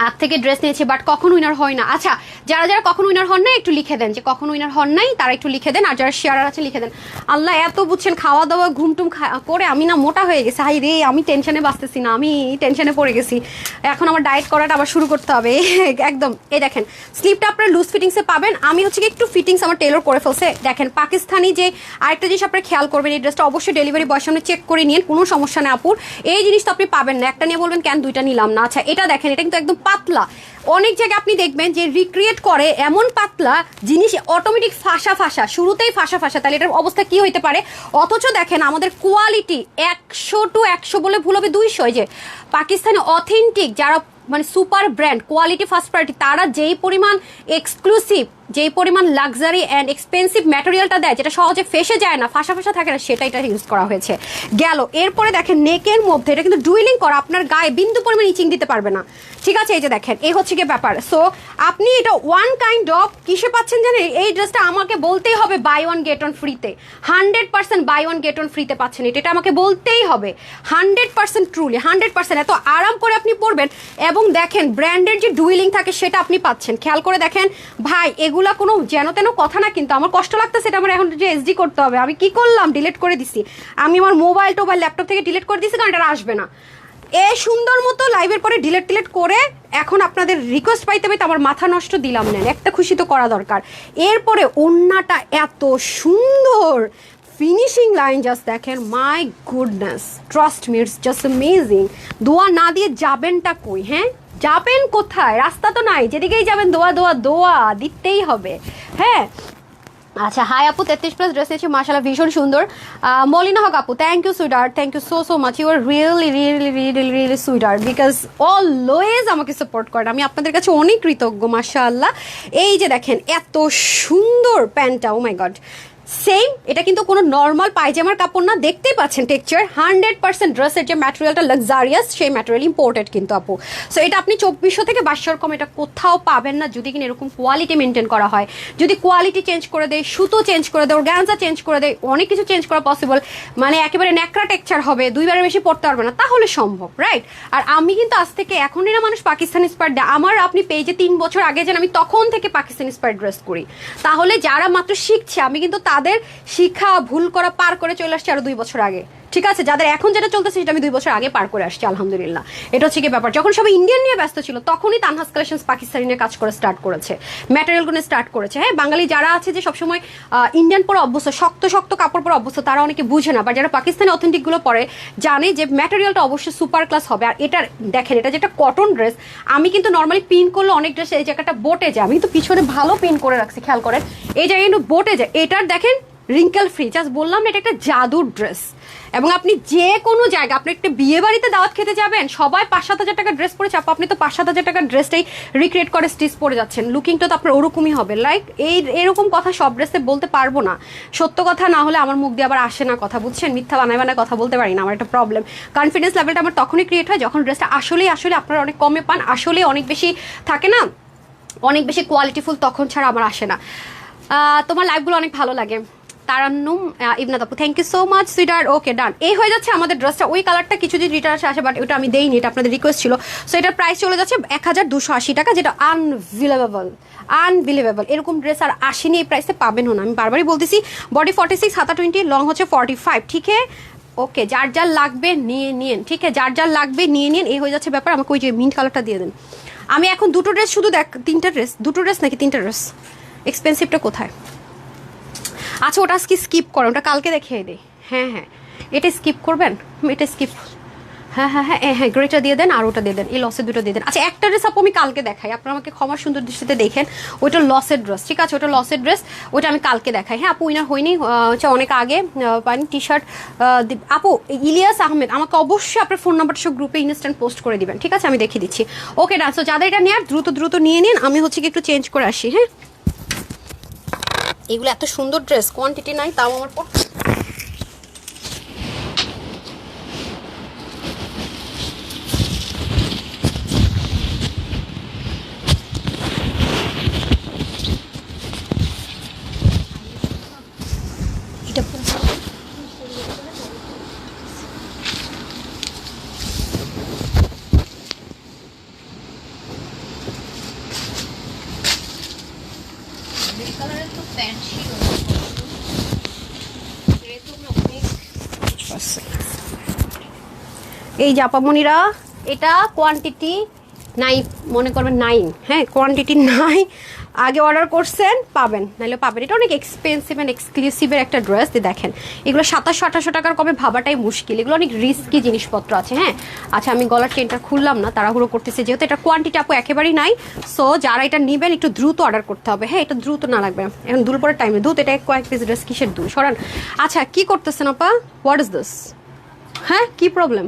আগ থেকে ড্রেস নিয়েছি, বাট কখন উইনার হয় না। আচ্ছা, যারা যারা কখন উইনার হন নাই একটু লিখে দেন, যে কখন উইনার হন নাই তারা একটু লিখে দেন, আর যারা শেয়ারার আছে লিখে দেন। আল্লাহ, এত বুঝছেন খাওয়া দাওয়া ঘুমটুম করে আমি না মোটা হয়ে গেছি। হাই রে, আমি টেনশনে বাঁচতেছি না, আমি টেনশনে পড়ে গেছি। এখন আমার ডায়েট করাটা আবার শুরু করতে হবে একদম। এই দেখেন স্লিপটা আপনার লুজ ফিটিংসে পাবেন। আমি হচ্ছে কি একটু ফিটিংস আমার টেলর করে ফেলছে। দেখেন পাকিস্তানি যে আরেকটা জিনিস আপনারা খেয়াল করবেন, এই ড্রেসটা অবশ্যই ডেলিভারি বয়ের সামনে চেক করে নিন, কোনো সমস্যা নেই আপুর। এই জিনিসটা আপনি পাবেন না, একটা নিয়ে বলবেন কেন দুইটা নিলাম না। আচ্ছা, এটা দেখেন, এটা কিন্তু একদম পাতলা। অনেক জায়গায় আপনি দেখবেন যে রিক্রিয়েট করে এমন পাতলা জিনিস, অটোমেটিক ফাঁসা ফাঁসা, শুরুতেই ফাঁসা ফাঁসা, তাহলে এটার অবস্থা কি হইতে পারে। অথচ দেখেন আমাদের কোয়ালিটি 100 to 100 বলে ভুল হবে, 200। যে পাকিস্তানি অথেন্টিক যারা মানে super brand, quality first party, তারা যেই পরিমাণ এক্সক্লুসিভ, যেই পরিমাণ লাক্সারি অ্যান্ড এক্সপেন্সিভ ম্যাটেরিয়ালটা দেয়, যেটা সহজে ফেসে যায় না, ফাঁসা ফাঁসা থাকে না, সেটা এটা ইউজ করা হয়েছে। গেল এরপরে দেখেন নেকের মধ্যে এটা কিন্তু ডুইলিং করা, আপনার গায়ে বিন্দু পরিমাণ ইচিং দিতে পারবে না, ঠিক আছে। এই যে দেখেন, এই হচ্ছে কি ব্যাপার। সো আপনি এটা ওয়ান কাইন্ড অফ কিসে পাচ্ছেন জানেন, এই ড্রেসটা আমাকে বলতেই হবে বাই ওয়ান গেট অন ফ্রিতে, 100% বাই ওয়ান গেট অন ফ্রিতে পাচ্ছেন। এটা আমাকে বলতেই হবে 100% ট্রুলি 100%। এত আরাম করে আপনি পরবেন, এবং দেখেন ব্র্যান্ডের যে ডুইলিং থাকে সেটা আপনি পাচ্ছেন। খেয়াল করে দেখেন ভাই, এগুলা কোনো যেন তেন কথা না, কিন্তু আমার কষ্ট লাগতেছে, এটা আমার এখন যে এসডি করতে হবে। আমি কি করলাম, ডিলিট করে দিছি। আমি আমার মোবাইল টোবাইল ল্যাপটপ থেকে ডিলিট করে দিছি, কারণ এটা আসবে না। এই সুন্দর মতো লাইভের পরে ডিলেট করে এখন আপনাদের রিকোয়েস্ট পাইতে পাইতে আমার মাথা নষ্ট দিলাম না, একটা খুশি তো করা দরকার। এরপরে ওড়নাটা এত সুন্দর, ফিনিশিং লাইন জাস্ট দেখেন, my goodness, trust me, it's just amazing. দোয়া না দিয়ে যাবেনটা কই? হ্যাঁ, যাবেন কোথায়? রাস্তা তো নাই, যেদিকেই যাবেন দোয়া দোয়া দোয়া দিতেই হবে। হ্যাঁ, আচ্ছা, হাই আপু, 33+ ড্রেস নিয়েছি, মাশাআল্লাহ ভীষণ সুন্দর। মলিনা হক আপু, thank you sweeter, thank you so much, you are really really really really sweeter, because always আমাকে সাপোর্ট করেন, আমি আপনাদের কাছে অনেক কৃতজ্ঞ, মাশাআল্লাহ। এই যে দেখেন এত সুন্দর প্যান্টটা, ও মাই গড, সেম। এটা কিন্তু কোনো নর্মাল পায়জামার কাপড় না, দেখতেই পাচ্ছেন টেক্সচার 100% ড্রেসের যে ম্যাটেরিয়ালটা লাক্সারিয়াস, সেই ম্যাটেরিয়াল ইম্পোর্টেড কিন্তু আপু। সো এটা আপনি 2400 থেকে 2200 কম এটা কোথাও পাবেন না, যদি কিনা এরকম কোয়ালিটি মেনটেন করা হয়। যদি কোয়ালিটি চেঞ্জ করে দেয়, সুতো চেঞ্জ করে দেয়, অর্গানজা চেঞ্জ করে দেয়, অনেক কিছু চেঞ্জ করা পসিবল, মানে একেবারে ন্যাকড়া টেক্সচার হবে, 2 বারের বেশি পড়তে পারবে না, তাহলে সম্ভব, রাইট। আর আমি কিন্তু আজ থেকে, এখন এরা মানুষ পাকিস্তানি ইন্সপায়ার্ড, আমার আপনি পেজে 3 বছর আগে যেন আমি তখন থেকে পাকিস্তানি ইন্সপায়ার্ড ড্রেস করি। তাহলে যারা মাত্র শিখছে, আমি কিন্তু তাদের শিখা ভুল করা পার করে চলে আসছে আরো 2 বছর আগে, ঠিক আছে। যাদের এখন যেটা চলতেছে সেটা আমি 2 বছর আগে পার করে আসছি, আলহামদুলিল্লাহ। এটা হচ্ছে কি ব্যাপার, যখন সবাই ইন্ডিয়ান নিয়ে ব্যস্ত ছিল তখনই তানহাস কালেকশনস পাকিস্তানি নিয়ে কাজ করে স্টার্ট করেছে, ম্যাটেরিয়ালগুলো স্টার্ট করেছে। হ্যাঁ, বাঙালি যারা আছে যে সবসময় ইন্ডিয়ান পরে অভ্যস্ত, শক্ত শক্ত কাপড় পরে অভ্যস্ত, তারা অনেকে বুঝে না, বা যারা পাকিস্তানি অথেন্টিকগুলো পরে জানে যে ম্যাটেরিয়ালটা অবশ্যই সুপার ক্লাস হবে। আর এটার দেখেন, এটা যেটা কটন ড্রেস, আমি কিন্তু নর্মালি পিন করলে অনেক ড্রেস এই জায়গাটা বোটে যায়, আমি কিন্তু পিছনে ভালো পিন করে রাখছি, খেয়াল করেন, এই জায়গায় কিন্তু বোটে যায়। এটার দেখেন রিঙ্কেল ফ্রি, জাস্ট বললাম না, এটা একটা জাদুর ড্রেস। এবং আপনি যে কোনো জায়গা, আপনি একটা বিয়ে বাড়িতে দাওয়াত খেতে যাবেন, সবাই 5-7 হাজার টাকা ড্রেস পরে চাপা, আপনি তো 5-7 হাজার টাকার ড্রেসটাই রিক্রিয়েট করে স্টিচ পরে যাচ্ছেন, লুকিংটা তো আপনার ওরকমই হবে। লাইক এরকম কথা সব ড্রেসে বলতে পারবো না, সত্য কথা না হলে আমার মুখ দিয়ে আবার আসে না কথা, বুঝছেন, মিথ্যা বানায় কথা বলতে পারি না, আমার একটা প্রবলেম। কনফিডেন্স লেভেলটা আমার তখনই ক্রিয়েট হয় যখন ড্রেসটা আসলেই আপনারা অনেক কমে পান, আসলে অনেক বেশি থাকে না, অনেক বেশি কোয়ালিটিফুল, তখন ছাড়া আমার আসে না। তোমার লাইভগুলো অনেক ভালো লাগে। তারান্নুম ইবনাত আপু, থ্যাংক ইউ সো মাচ সুইটার। Okay, done. এই হয়ে যাচ্ছে আমাদের ড্রেসটা। ওই কালারটা কিছু যদি রিটার্ন আসে, বাট ওটা আমি দেইনি, এটা আপনাদের রিকোয়েস্ট ছিল। সো এটার প্রাইস চলে যাচ্ছে 1280 টাকা, যেটা আনবিলিভেবল। এরকম ড্রেস আর আসেনি, এই প্রাইসে পাবেনও না, আমি বারবারই বলতেছি। বডি 46, হাতা 20, লং হচ্ছে 45, ঠিক আছে। ওকে, যার যার লাগবে নিয়ে নিন, ঠিক আছে, যার যার লাগবে নিয়ে নিন। এই হয়ে যাচ্ছে ব্যাপার। আমাকে ওই যে মিন্ট কালারটা দিয়ে দেন। আমি এখন দুটো ড্রেস, শুধু দেখ, 3টা ড্রেস, 2টো ড্রেস নাকি 3টা ড্রেস, এক্সপেন্সিভটা কোথায়? আচ্ছা, ওটা আজকে স্কিপ করো, ওটা কালকে দেখিয়ে দিই। হ্যাঁ, এটা স্কিপ করবেন, এটা স্কিপ, হ্যাঁ হ্যাঁ হ্যাঁ হ্যাঁ গ্রেটা দিয়ে দেন আর ওটা দিয়ে দেন, এই লসের দুটো দিয়ে দেন। আচ্ছা একটা ড্রেস আপু আমি কালকে দেখাই, আপনারা আমাকে ক্ষমা সুন্দর দৃষ্টিতে দেখেন, ওইটা লসের ড্রেস, ঠিক আছে ওটা লসের ড্রেস, ওইটা আমি কালকে দেখাই। হ্যাঁ আপু উইনার হয়নি, হচ্ছে অনেক আগে পানি টি শার্ট। আপু ইলিয়াস আহমেদ আমাকে অবশ্যই আপনার ফোন নাম্বারটা সব গ্রুপে ইনস্ট্যান্ট পোস্ট করে দিবেন, ঠিক আছে আমি দেখিয়ে দিচ্ছি। ওকে ডান, সো যাদের এটা নেওয়ার দ্রুত দ্রুত নিয়ে নিন, আমি হচ্ছে কি একটু চেঞ্জ করে আসি। হ্যাঁ এগুলো এত সুন্দর ড্রেস, কোয়ান্টিটি নাই তাও আমার পর এটা এই জাপামনিরা এটা কোয়ান্টিটি নাই, মনে করবেন 9, হ্যাঁ কোয়ান্টিটি নাই, আগে অর্ডার করছেন পাবেন, নাহলে পাবেন। এটা অনেক এক্সপেন্সিভ অ্যান্ড এক্সক্লুসিভের একটা ড্রেস, দেখেন এগুলো 2700-2800 টাকার কবে ভাবাটাই মুশকিল, এগুলো অনেক রিস্কি জিনিসপত্র আছে। হ্যাঁ আচ্ছা আমি গলার চেনটা খুললাম না, তাড়াহুড়ো করতেছে যেহেতু এটা কোয়ান্টিটি আপু একেবারেই নাই, সো যারা এটা নেবেন একটু দ্রুত অর্ডার করতে হবে। হ্যাঁ এটা দ্রুত না লাগবে, এখন দুপুরের টাইমে দ্রুত, এটা কয়েক পিস ড্রেস কিসের দূর সরান। আচ্ছা কি করতেছেন আপা, হোয়াট ইজ দিস? হ্যাঁ কি প্রবলেম?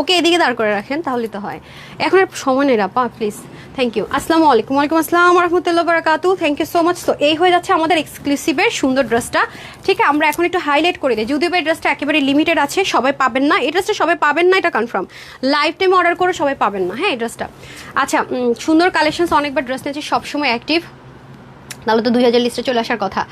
ওকে এদিকে দাঁড় করে রাখেন তাহলে তো হয়, এখন আর সময় নেই আপা প্লিজ। থ্যাংক ইউ, আসসালামু আলাইকুম। ওয়ালাইকুম আসসালাম রহমতুল্লাহ বারাকাতু, থ্যাংক ইউ সো মাচ। তো এই হয়ে যাচ্ছে আমাদের এক্সক্লুসিভের সুন্দর ড্রেসটা, ঠিক আছে আমরা এখন একটু হাইলাইট করে দিই, যদিও এই ড্রেসটা একেবারে লিমিটেড আছে, সবাই পাবেন না এই ড্রেসটা, সবাই পাবেন না এটা কনফার্ম, লাইফ টাইমে অর্ডার করে সবাই পাবেন না। হ্যাঁ এই ড্রেসটা আচ্ছা সুন্দর কালেকশনস, অনেকবার ড্রেস নিয়েছি, সবসময় অ্যাক্টিভ, তাহলে তো 2000 লিস্টে চলে আসার কথা।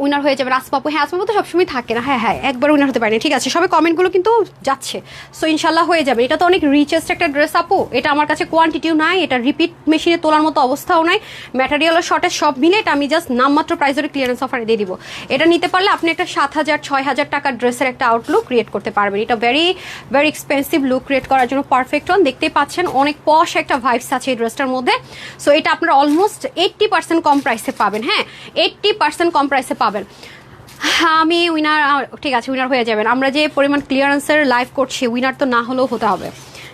উইনার হয়ে যাবে আসমাপু, হ্যাঁ আসমাপু তো সবসময় থাকে না, হ্যাঁ হ্যাঁ একবার উইনার হতে পারেনি, ঠিক আছে সবাই কমেন্টগুলো কিন্তু যাচ্ছে, সো ইনশাল্লাহ হয়ে যাবে। এটা তো অনেক রিচেস্ট একটা ড্রেস আপু, এটা আমার কাছে কোয়ান্টিটিও নাই, এটা রিপিট মেশিনে তোলার মতো অবস্থাও নাই, ম্যাটেরিয়ালের শর্টেজ সব মিলে এটা আমি জাস্ট নামমাত্র প্রাইসের ক্লিয়ারেন্স অফারে দিয়ে দিব। এটা নিতে পারলে আপনি একটা 7000-6000 টাকার ড্রেসের একটা আউটলুক ক্রিয়েট করতে পারবেন। এটা very very expensive look create করার জন্য পারফেক্ট অন, দেখতেই পাচ্ছেন অনেক পশ একটা ভাইবস আছে এই ড্রেসটার মধ্যে, সো এটা আপনারা অলমোস্ট 80% কম প্রাইসে পাবেন। হ্যাঁ 80% কম প্রাইসে পাবেন। আমি উইনার, ঠিক আছে উইনার হয়ে যাবেন। আমরা যে পরিমাণ ক্লিয়ারেন্সের লাইভ করছি, উইনার তো না হলেও হতে হবে,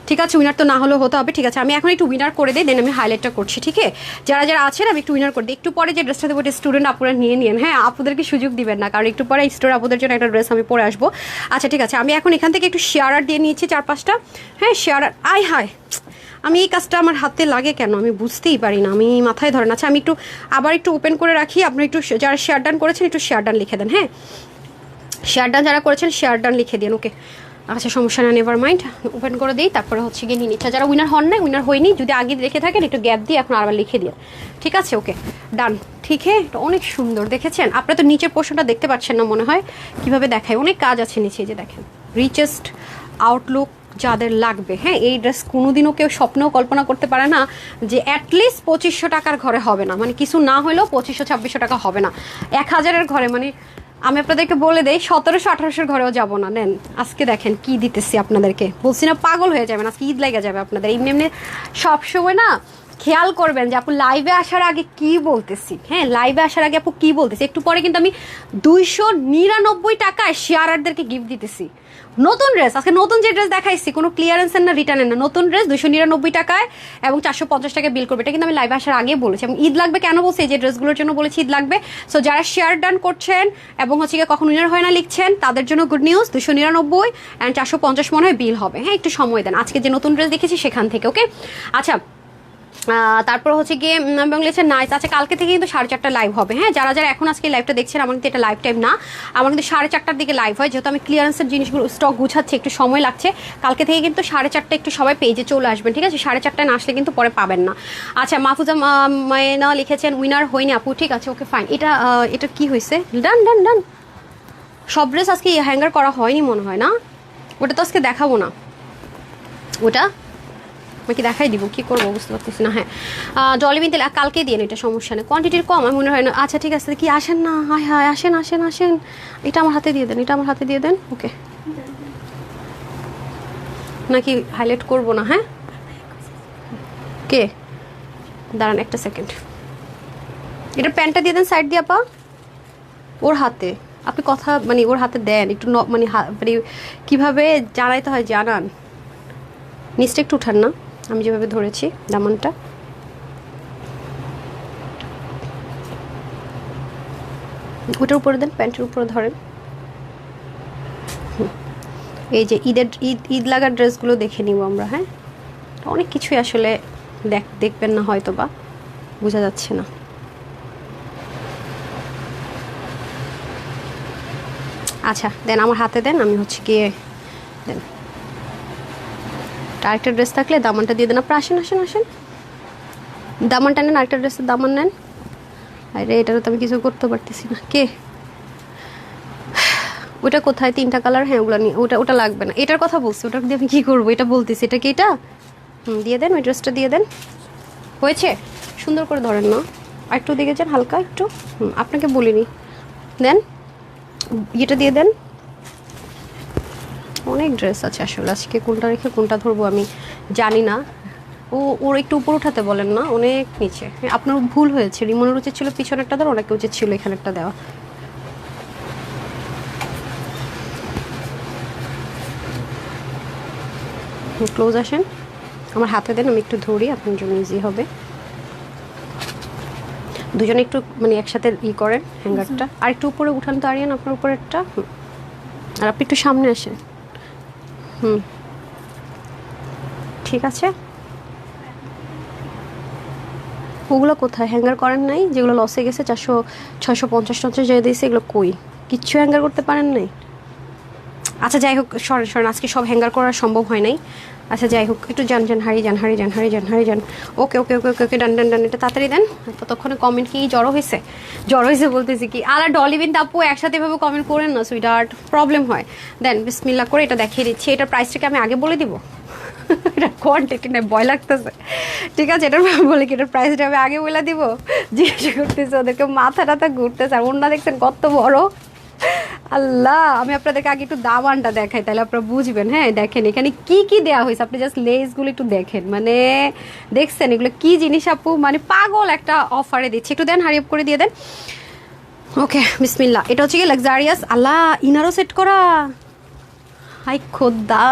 ঠিক আছে উইনার তো না হলেও হতে হবে, ঠিক আছে আমি এখন একটু উইনার করে দিই, দেন আমি হাইলাইটটা করছি, ঠিক আছে যারা যারা আছেন আমি একটু উইনার করে দিই। একটু পরে যে ড্রেসটা দেবো স্টুডেন্ট আপুরা নিয়ে নিন, হ্যাঁ আপুদেরকে সুযোগ দিবেন না, কারণ একটু পরে স্টোর আপুদের জন্য একটা ড্রেস আমি পরে আসবো। আচ্ছা ঠিক আছে আমি এখন এখান থেকে একটু শেয়ারার দিয়ে নিয়েছি 4-5টা, হ্যাঁ শেয়ারার, আয় হায় আমি এই কাজটা আমার হাতে লাগে কেন আমি বুঝতেই পারি না, আমি মাথায় ধরেন। আচ্ছা আমি একটু আবার একটু ওপেন করে রাখি, আপনি একটু যারা শেয়ার ডান করেছেন একটু শেয়ার ডান লিখে দেন, হ্যাঁ শেয়ার ডান যারা করেছেন শেয়ার ডান লিখে দিন, ওকে আচ্ছা সমস্যা না, নেভার মাইন্ড, ওপেন করে দিই তারপরে হচ্ছে গিয়ে নিয়ে নিচ্ছি। যারা উইনার হন না, উইনার হয়নি, যদি আগে রেখে থাকেন একটু গ্যাপ দিয়ে এখন আবার লিখে দিন, ঠিক আছে ওকে ডান। ঠিক হ্যাঁ এটা অনেক সুন্দর, দেখেছেন আপনারা তো নিচের পোর্শনটা দেখতে পাচ্ছেন না মনে হয়, কিভাবে দেখায় অনেক কাজ আছে নিচে, যে দেখেন রিচেস্ট আউটলুক যাদের লাগবে। হ্যাঁ এই ড্রেস কোনোদিনও কেউ স্বপ্নেও কল্পনা করতে পারে না যে অ্যাটলিস্ট 2500 টাকার ঘরে হবে না, মানে কিছু না হলেও 2500-2600 টাকা হবে না, 1000-এর ঘরে, মানে আমি আপনাদেরকে বলে দেই 1700-1800 ঘরেও যাব না। নেন আজকে দেখেন কি দিতেছি আপনাদেরকে, বলছি না পাগল হয়ে যাবেন, আজকে ঈদ লেগে যাবে আপনাদের। এমনি এমনি সবসময় না খেয়াল করবেন যে আপু লাইভে আসার আগে কি বলতেছি, হ্যাঁ লাইভে আসার আগে আপু কি বলতেছি। একটু পরে কিন্তু আমি 299 টাকায় শেয়ারারদেরকে গিফট দিতেছি নতুন ড্রেস, আজকে নতুন যে ড্রেস দেখাইছি কোনো ক্লিয়ারেন্সের না রিটার্নের না, নতুন ড্রেস 299 টাকায় এবং 450 টাকা বিল করবে, এটা কিন্তু আমি লাইভে আসার আগে বলেছি। এবং ঈদ লাগবে কেন বলছি, এই যে ড্রেসগুলোর জন্য বলেছি ঈদ লাগবে। সো যারা শেয়ার ডান করছেন এবং হচ্ছে গিয়ে কখন উইনার হয় না লিখছেন তাদের জন্য গুড নিউজ, 299 অ্যান্ড 450 মনে হয় বিল হবে। হ্যাঁ একটু সময় দেন, আজকে যে নতুন ড্রেস দেখেছি সেখান থেকে, ওকে আচ্ছা তারপর হচ্ছে গিয়ে বাংলাদেশের নাইস। আচ্ছা কালকে থেকে কিন্তু 4:30 লাইভ হবে, হ্যাঁ যারা যারা এখন আজকে লাইভটা দেখছেন, আমার কিন্তু এটা লাইভ টাইম না, আমার কিন্তু 4:30টার দিকে লাইভ হয়, যেহেতু আমি ক্লিয়ারেন্সের জিনিসগুলো স্টক গুছাচ্ছি একটু সময় লাগছে। কালকে থেকে কিন্তু 4:30 একটু সবাই পেজে চলে আসবেন, ঠিক আছে 4:30 না আসলে কিন্তু পরে পাবেন না। আচ্ছা মাহফুজা মায়না লিখেছেন উইনার হয়নি আপু, ঠিক আছে ওকে ফাইন। এটা এটা কি হয়েছে, ডান ডান ডান, সব ড্রেস আজকে হ্যাঙ্গার করা হয়নি মনে হয় না, ওটা তো আজকে দেখাবো না, ওটা কি দেখাই দিব, কি করবো বুঝতে পারতেছি না। হ্যাঁ জলিবিন তেল কালকে দিয়ে এটা সমস্যা নেই, কোয়ান্টিটির কম আমার মনে হয় না। আচ্ছা ঠিক আছে কি আসেন না, হায় হায় আসেন আসেন আসেন, এটা আমার হাতে দিয়ে দেন, এটা আমার হাতে দিয়ে দেন, ওকে নাকি হাইলাইট করবো না, হ্যাঁ কে দাঁড়ান একটা সেকেন্ড, এটা প্যান্টটা দিয়ে দেন সাইড দিয়ে আপা, ওর হাতে আপনি কথা মানে ওর হাতে দেন একটু মানে মানে কীভাবে জানাইতে হয় জানান। নিচটা একটু উঠান না, আমি যেভাবে ধরেছি দামানটা। ওটার উপরে দেন, প্যান্টের উপরে ধরেন। এই যে ঈদ লাগা ড্রেসগুলো দেখে নিব আমরা। হ্যাঁ, অনেক কিছুই আসলে দেখবেন না হয়তো বা বোঝা যাচ্ছে না। আচ্ছা দেন, আমার হাতে দেন, আমি হচ্ছে গিয়ে দেন। আরেকটা ড্রেস থাকলে দামানটা দিয়ে দেন। আপনার আসেন আসেন আসেন, দামানটা নেন, আরেকটা ড্রেসের দামান নেন। আরে এটারও তো আমি কিছু করতে পারতেছি না। কে ওটা কোথায়? 3টা কালার। হ্যাঁ ওগুলো নিয়ে, ওটা লাগবে না। এটার কথা বলছি, ওটা দিয়ে আমি কী করবো? এটা বলতেছি, এটা কি এটা? দিয়ে দেন, ওই ড্রেসটা দিয়ে দেন। হয়েছে? সুন্দর করে ধরেন না, আর একটু দিকে যান হালকা একটু। আপনাকে বলিনি। দেন এটা দিয়ে দেন। অনেক ড্রেস আছে আসলে, আজকে কোনটা রেখে কোনটা ধরবো আমি জানি না। ওর একটু উপর উঠাতে বলেন না, অনেক নিচে। আপনার ভুল হয়েছে, রিমনের উচিত ছিল পিছনেরটা দেওয়া, অনেকে উচিত ছিল এখানেরটা দেওয়া। ক্লোজ আসেন, আমার হাতে দেন, আমি একটু ধরি, আপনার জন্য ইজি হবে। দুজনে একটু মানে একসাথে করেন হ্যাঙ্গারটা, আর একটু উপরে উঠান তো আরিয়ান, আপনার উপরেরটা। আর আপনি একটু সামনে আসেন। ঠিক আছে। ওগুলো কোথায় হ্যাঙ্গার করেন নাই? যেগুলো লসে গেছে 400 650 যে দিয়েছে, এগুলো কই? কিচ্ছু হ্যাঙ্গার করতে পারেন নাই? আচ্ছা যাই হোক, সরেন আজকে সব হ্যাঙ্গার করা সম্ভব হয় নাই। আচ্ছা যাই হোক, একটু যান, হারি যান। ওকে ওকে ওকে ওকে ওকে, ডান, এটা তাড়াতাড়ি দেন। ততক্ষণে কমেন্ট কি জড়ো হয়েছে বলতেছি কি, আলা ডলিবিন আপু একসাথে এভাবে কমেন্ট করেন না সুইটহার্ট, প্রবলেম হয়। দেন বিসমিল্লাহ করে এটা দেখিয়ে দিচ্ছি। এটার প্রাইসটাকে আমি আগে বলে দিব? এটা কোয়ান্টিটি নেই, ভয় লাগতেছে। ঠিক আছে, এটার বলে কি, এটার প্রাইসটা আমি আগে বলে দিব? জিজ্ঞাসা করতেছে, ওদেরকে মাথা টাথা ঘুরতেছে। আর ওনারা দেখছেন কত বড়, আল্লাহ। আমি আপনাদেরকে আগে একটু দামানটা দেখাই, তাহলে আপনারা বুঝবেন। হ্যাঁ দেখেন এখানে কি কি দেওয়া হয়েছে, আপনি জাস্ট লেসগুলো একটু দেখেন। মানে দেখছেন এগুলো কি জিনিস আপু, মানে পাগল একটা অফারে দিচ্ছে। একটু দেন, হারিয়ে করে দিয়ে দেন। ওকে বিসমিল্লাহ। এটা হচ্ছে কি লাক্সারিয়াস, আল্লাহ ইনারও সেট করা। হাই খোদা,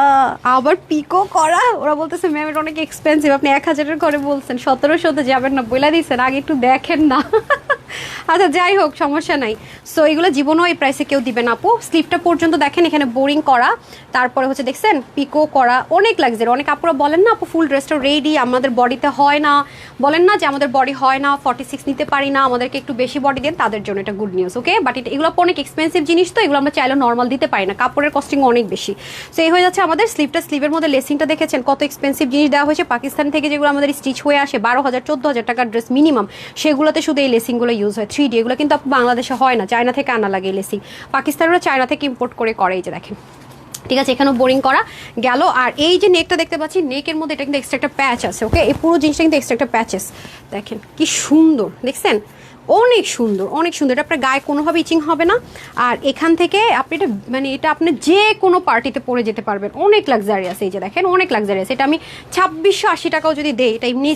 আবার পিকো করা। ওরা বলতেছে ম্যাম এটা অনেক এক্সপেন্সিভ, আপনি 1000-এর করে বলছেন, 1700-তে যাবেন না, বলে দিচ্ছেন আগে একটু দেখেন না। আচ্ছা যাই হোক, সমস্যা নাই। সো এগুলো জীবনও এই প্রাইসে কেউ দিবে না আপু। স্লিপটা পর্যন্ত দেখেন, এখানে বোরিং করা, তারপরে হচ্ছে দেখছেন পিকো করা, অনেক লাগজারি। অনেক আপুরা বলেন না আপু ফুল ড্রেসটা রেডি, আমাদের বডিতে হয় না, বলেন না যে আমাদের বডি হয় না, 46 নিতে পারি না, আমাদেরকে একটু বেশি বডি দেন, তাদের জন্য এটা গুড নিউজ। ওকে, বাট এগুলো অনেক এক্সপেন্সিভ জিনিস, তো এগুলো আমরা চাইলে নর্মাল দিতে পারি না, কাপড়ের কস্টিং অনেক বেশি। সো এই হয়ে যাচ্ছে আমাদের স্লিপটা। স্লিভের মধ্যে লেসিংটা দেখেছেন কত এক্সপেন্সিভ জিনিস দেওয়া হয়েছে। পাকিস্তান থেকে যেগুলো আমাদের স্টিচ হয়ে আসে 12,000-14,000 টাকার ড্রেস মিনিমাম, সেগুলোতে শুধু এই লেসিংগুলো ইউজ হয়। 3D এগুলো কিন্তু বাংলাদেশে হয় না, চায়না থেকে আনা লাগে লেসিং। পাকিস্তানিরা চায়না থেকে ইম্পোর্ট করে এই যে দেখেন। ঠিক আছে, এখানেও বোরিং করা গেল। আর এই যে নেকটা দেখতে পাচ্ছি, নেকের মধ্যে এটা কিন্তু এক্সট্রা একটা প্যাচ আছে। ওকে, এই পুরো জিনিসটা কিন্তু এক্সট্রা একটা প্যাচেস, দেখেন কি সুন্দর, দেখছেন অনেক সুন্দর, অনেক সুন্দর। এটা আপনার গায়ে কোনোভাবে ইচিং হবে না। আর এখান থেকে আপনি এটা মানে এটা আপনি যে কোনো পার্টিতে পরে যেতে পারবেন, অনেক লাক্সারিয়াস। এই যে দেখেন অনেক লাক্সারিয়াস। এটা আমি 2680 টাকাও যদি দেই, এটা এমনি